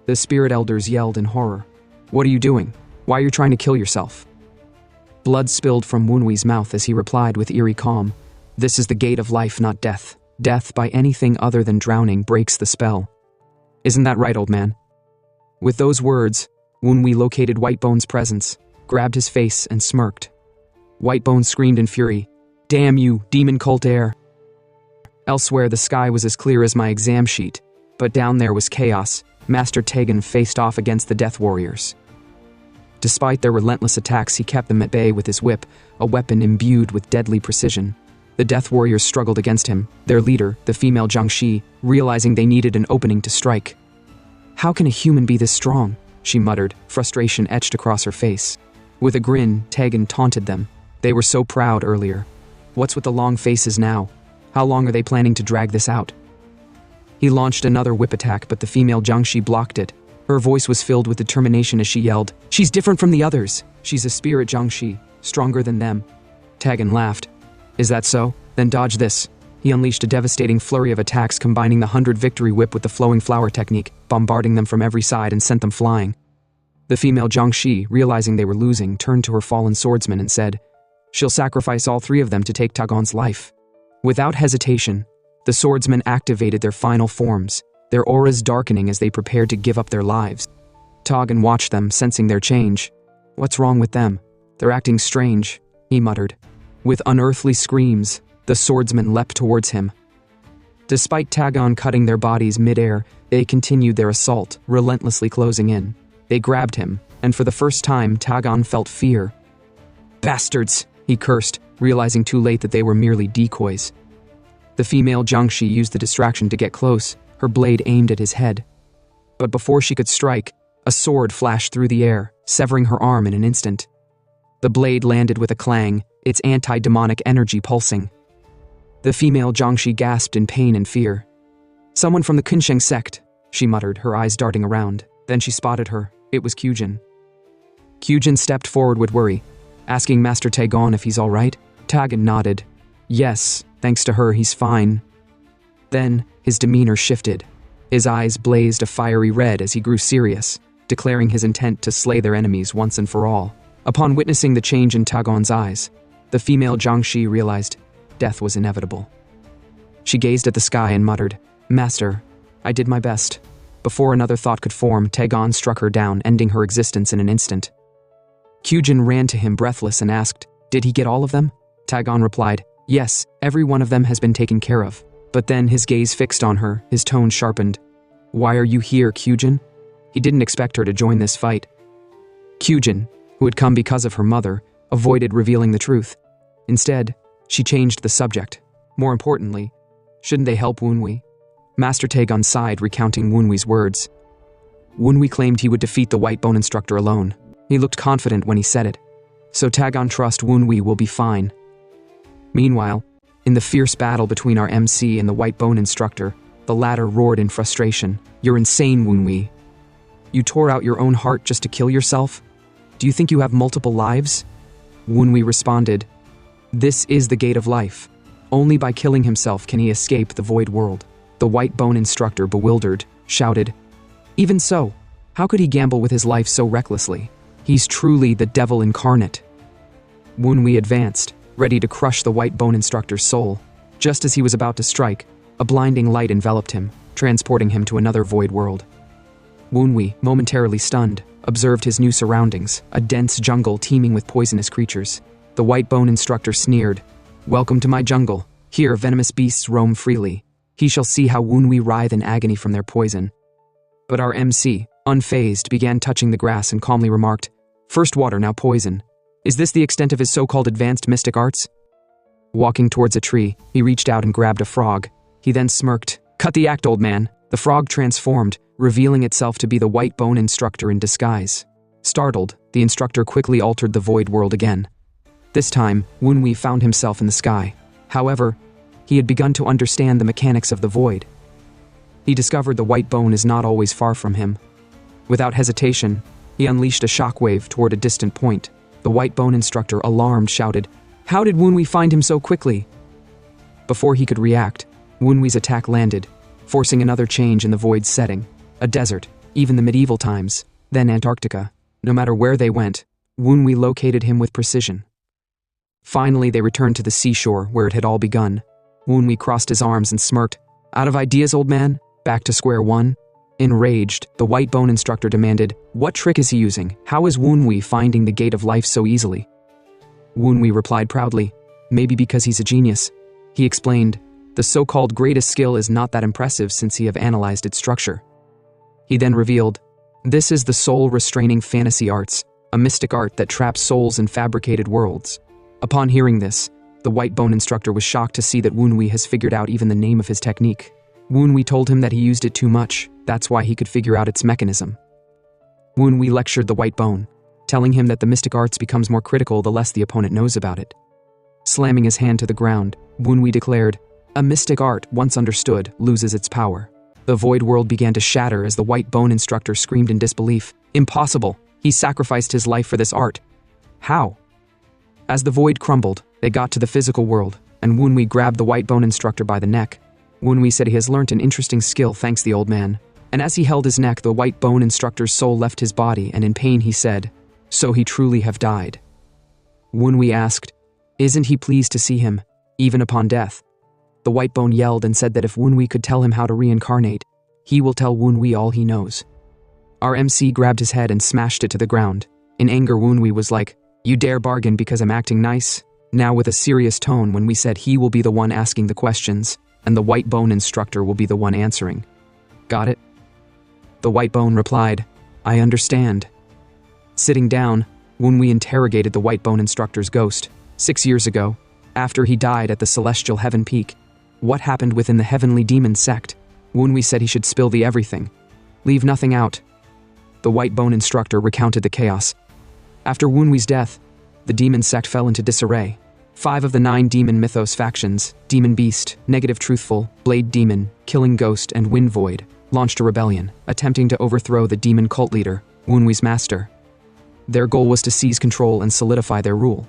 The spirit elders yelled in horror. "What are you doing? Why are you trying to kill yourself?" Blood spilled from Woonwee's mouth as he replied with eerie calm, "This is the gate of life, not death. Death by anything other than drowning breaks the spell. Isn't that right, old man?" With those words, Woonwee located Whitebone's presence, grabbed his face, and smirked. Whitebone screamed in fury, "Damn you, demon cult heir!" Elsewhere, the sky was as clear as my exam sheet, but down there was chaos. Master Tagon faced off against the Death Warriors. Despite their relentless attacks, he kept them at bay with his whip, a weapon imbued with deadly precision. The Death Warriors struggled against him, their leader, the female Jiangshi, realizing they needed an opening to strike. "How can a human be this strong?" she muttered, frustration etched across her face. With a grin, Tagon taunted them. They were so proud earlier. What's with the long faces now? How long are they planning to drag this out? He launched another whip attack, but the female Jiangshi blocked it. Her voice was filled with determination as she yelled, "She's different from the others. She's a spirit Jiangshi, stronger than them." Tagon laughed. "Is that so? Then dodge this." He unleashed a devastating flurry of attacks, combining the 100 victory whip with the flowing flower technique, bombarding them from every side and sent them flying. The female Jiangshi, realizing they were losing, turned to her fallen swordsman and said, "She'll sacrifice all three of them to take Tagon's life." Without hesitation, the swordsmen activated their final forms, their auras darkening as they prepared to give up their lives. Tagon watched them, sensing their change. "What's wrong with them? They're acting strange," he muttered. With unearthly screams, the swordsmen leapt towards him. Despite Tagon cutting their bodies mid-air, they continued their assault, relentlessly closing in. They grabbed him, and for the first time, Tagon felt fear. "Bastards!" he cursed, realizing too late that they were merely decoys. The female Jiangshi used the distraction to get close, her blade aimed at his head. But before she could strike, a sword flashed through the air, severing her arm in an instant. The blade landed with a clang, its anti-demonic energy pulsing. The female Jiangshi gasped in pain and fear. "Someone from the Kunsheng sect," she muttered, her eyes darting around. Then she spotted her. It was Kyujin. Kyujin stepped forward with worry, asking Master Tagon if he's all right. Tagon nodded. Yes, thanks to her, he's fine. Then, his demeanor shifted. His eyes blazed a fiery red as he grew serious, declaring his intent to slay their enemies once and for all. Upon witnessing the change in Tagon's eyes, the female Jiangshi realized death was inevitable. She gazed at the sky and muttered, "Master, I did my best." Before another thought could form, Tagon struck her down, ending her existence in an instant. Kyujin ran to him breathless and asked, "Did he get all of them?" Tagon replied, "Yes, every one of them has been taken care of." But then his gaze fixed on her, his tone sharpened. "Why are you here, Kyujin?" He didn't expect her to join this fight. Kyujin, who had come because of her mother, avoided revealing the truth. Instead, she changed the subject. More importantly, shouldn't they help Woonwee? Master Tagon sighed, recounting Woonwee's words. Woonwee claimed he would defeat the White Bone instructor alone. He looked confident when he said it. So Tagon trusts Woonwee will be fine. Meanwhile, in the fierce battle between our MC and the White Bone instructor, the latter roared in frustration, "You're insane, Woonwee. You tore out your own heart just to kill yourself? Do you think you have multiple lives?" Woonwee responded, "This is the gate of life. Only by killing himself can he escape the void world." The White Bone instructor, bewildered, shouted, "Even so, how could he gamble with his life so recklessly? He's truly the devil incarnate." Woonwee advanced, ready to crush the White Bone instructor's soul. Just as he was about to strike, a blinding light enveloped him, transporting him to another void world. Woonwee, momentarily stunned, observed his new surroundings, a dense jungle teeming with poisonous creatures. The White Bone instructor sneered, "Welcome to my jungle. Here venomous beasts roam freely. He shall see how Woonwee writhe in agony from their poison." But our MC, unfazed, began touching the grass and calmly remarked, "First water, now poison. Is this the extent of his so-called advanced mystic arts?" Walking towards a tree, he reached out and grabbed a frog. He then smirked, "Cut the act, old man." The frog transformed, revealing itself to be the White Bone instructor in disguise. Startled, the instructor quickly altered the void world again. This time, Woonwee found himself in the sky. However, he had begun to understand the mechanics of the void. He discovered the White Bone is not always far from him. Without hesitation, he unleashed a shockwave toward a distant point. The White Bone instructor, alarmed, shouted, "How did Woonwee find him so quickly?" Before he could react, Woonwee's attack landed, forcing another change in the void's setting. A desert, even the medieval times, then Antarctica. No matter where they went, Woonwee located him with precision. Finally, they returned to the seashore where it had all begun. Woonwee crossed his arms and smirked, "Out of ideas, old man? Back to square one?" Enraged, the White Bone instructor demanded, "What trick is he using? How is Woonwee finding the gate of life so easily?" Woonwee replied proudly, "Maybe because he's a genius." He explained, "The so-called greatest skill is not that impressive since he have analyzed its structure." He then revealed, "This is the soul-restraining fantasy arts, a mystic art that traps souls in fabricated worlds." Upon hearing this, the White Bone instructor was shocked to see that Woonwee has figured out even the name of his technique. Woonwee told him that he used it too much, that's why he could figure out its mechanism. Woonwee lectured the White Bone, telling him that the mystic arts becomes more critical the less the opponent knows about it. Slamming his hand to the ground, Woonwee declared, "A mystic art, once understood, loses its power." The void world began to shatter as the White Bone instructor screamed in disbelief, "Impossible! He sacrificed his life for this art." "How?" As the void crumbled, they got to the physical world, and Woonwee grabbed the White Bone instructor by the neck. Woonwee said he has learnt an interesting skill thanks the old man. And as he held his neck, the White Bone instructor's soul left his body, and in pain he said, "So he truly have died." Woonwee asked, "Isn't he pleased to see him, even upon death?" The White Bone yelled and said that if Woonwee could tell him how to reincarnate, he will tell Woonwee all he knows. Our MC grabbed his head and smashed it to the ground. In anger, Woonwee was like, "You dare bargain because I'm acting nice?" Now with a serious tone when we said he will be the one asking the questions, and the White Bone instructor will be the one answering. "Got it?" The White Bone replied, "I understand." Sitting down, Woonwee interrogated the White Bone instructor's ghost. 6 years ago, after he died at the Celestial Heaven Peak, what happened within the Heavenly Demon sect? Woonwee said he should spill the everything. Leave nothing out. The White Bone instructor recounted the chaos. After Woonwee's death, the demon sect fell into disarray. 5 of the 9 demon mythos factions, Demon Beast, Negative Truthful, Blade Demon, Killing Ghost, and Wind Void, launched a rebellion, attempting to overthrow the demon cult leader, Wunwi's master. Their goal was to seize control and solidify their rule.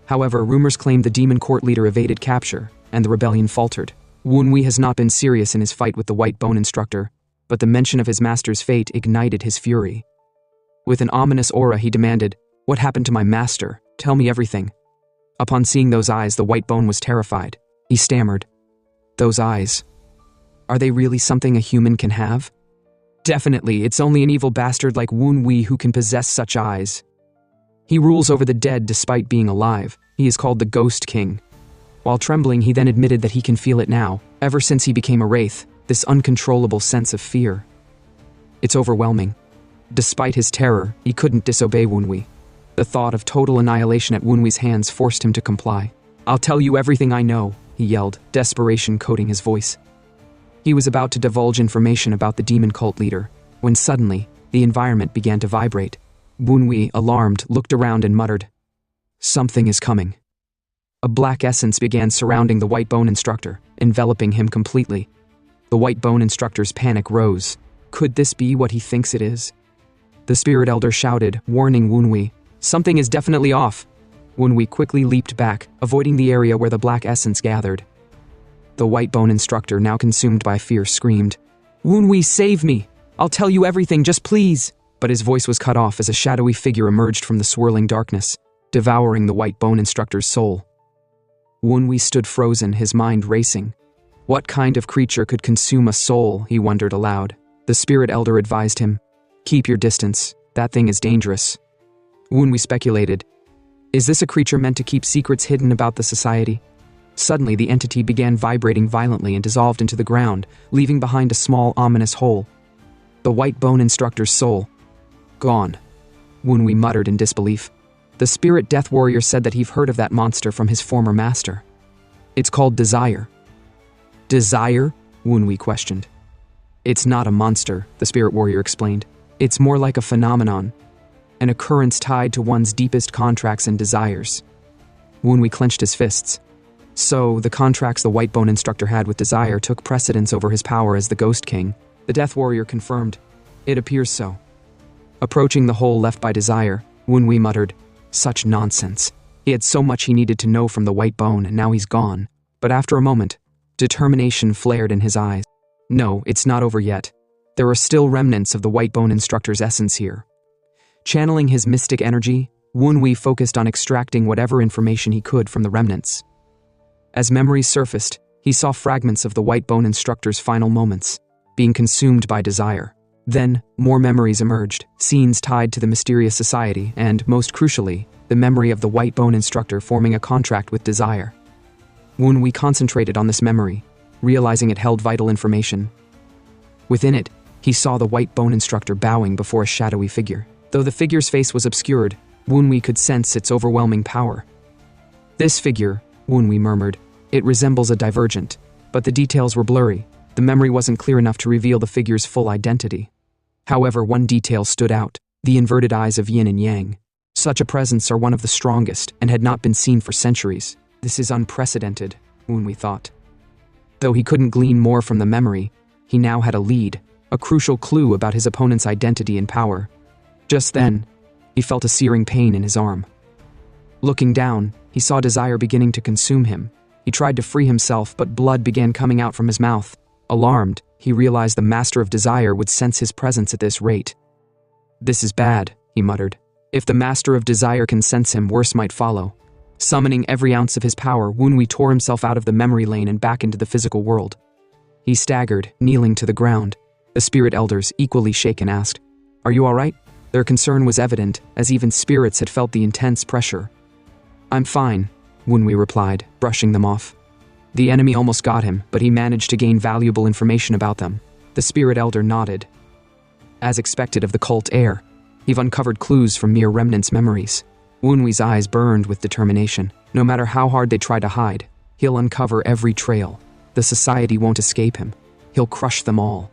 However, rumors claimed the demon court leader evaded capture, and the rebellion faltered. Wunwi has not been serious in his fight with the White Bone instructor, but the mention of his master's fate ignited his fury. With an ominous aura, he demanded, "What happened to my master? Tell me everything." Upon seeing those eyes, the White Bone was terrified. He stammered, "Those eyes. Are they really something a human can have?" "Definitely, it's only an evil bastard like Wunwi who can possess such eyes. He rules over the dead despite being alive. He is called the Ghost King." While trembling, he then admitted that he can feel it now, ever since he became a wraith, this uncontrollable sense of fear. It's overwhelming. Despite his terror, he couldn't disobey Wunwi. The thought of total annihilation at Wunwi's hands forced him to comply. "I'll tell you everything I know," he yelled, desperation coating his voice. He was about to divulge information about the demon cult leader, when suddenly, the environment began to vibrate. Wunwi, alarmed, looked around and muttered, "Something is coming." A black essence began surrounding the White Bone instructor, enveloping him completely. The White Bone instructor's panic rose. Could this be what he thinks it is? The spirit elder shouted, warning Wunwi, "Something is definitely off." Wunwi quickly leaped back, avoiding the area where the black essence gathered. The White Bone instructor, now consumed by fear, screamed, "Wunwi, save me! I'll tell you everything, just please!" But his voice was cut off as a shadowy figure emerged from the swirling darkness, devouring the White Bone instructor's soul. Wunwi stood frozen, his mind racing. What kind of creature could consume a soul, he wondered aloud. The spirit elder advised him, "Keep your distance, that thing is dangerous." Wunwi speculated, "Is this a creature meant to keep secrets hidden about the society?" Suddenly, the entity began vibrating violently and dissolved into the ground, leaving behind a small, ominous hole. The White Bone instructor's soul. Gone. Wunwi muttered in disbelief. The spirit death warrior said that he'd heard of that monster from his former master. "It's called Desire." "Desire?" Wunwi questioned. "It's not a monster," the spirit warrior explained. "It's more like a phenomenon, an occurrence tied to one's deepest contracts and desires." Wunwi clenched his fists. So, the contracts the White Bone instructor had with Desire took precedence over his power as the Ghost King. The Death Warrior confirmed, "It appears so." Approaching the hole left by Desire, Wunwi muttered, "Such nonsense. He had so much he needed to know from the White Bone, and now he's gone." But after a moment, determination flared in his eyes. "No, it's not over yet. There are still remnants of the White Bone instructor's essence here." Channeling his mystic energy, Wunwi focused on extracting whatever information he could from the remnants. As memories surfaced, he saw fragments of the White Bone instructor's final moments, being consumed by Desire. Then, more memories emerged, scenes tied to the mysterious society, and, most crucially, the memory of the White Bone instructor forming a contract with Desire. Wunwi concentrated on this memory, realizing it held vital information. Within it, he saw the White Bone instructor bowing before a shadowy figure. Though the figure's face was obscured, Wunwi could sense its overwhelming power. "This figure," Wunwi murmured, "it resembles a divergent," but the details were blurry. The memory wasn't clear enough to reveal the figure's full identity. However, one detail stood out, the inverted eyes of yin and yang. Such a presence are one of the strongest and had not been seen for centuries. This is unprecedented, Wunwi thought. Though he couldn't glean more from the memory, he now had a lead, a crucial clue about his opponent's identity and power. Just then, he felt a searing pain in his arm. Looking down, he saw Desire beginning to consume him. He tried to free himself, but blood began coming out from his mouth. Alarmed, he realized the Master of Desire would sense his presence at this rate. "This is bad," he muttered. "If the Master of Desire can sense him, worse might follow." Summoning every ounce of his power, Wunwi tore himself out of the memory lane and back into the physical world. He staggered, kneeling to the ground. The spirit elders, equally shaken, asked, "Are you all right?" Their concern was evident, as even spirits had felt the intense pressure. "I'm fine," Wunwi replied, brushing them off. The enemy almost got him, but he managed to gain valuable information about them. The spirit elder nodded. As expected of the cult heir, he've uncovered clues from mere remnants' memories. Wunwi's eyes burned with determination. No matter how hard they try to hide, he'll uncover every trail. The society won't escape him. He'll crush them all.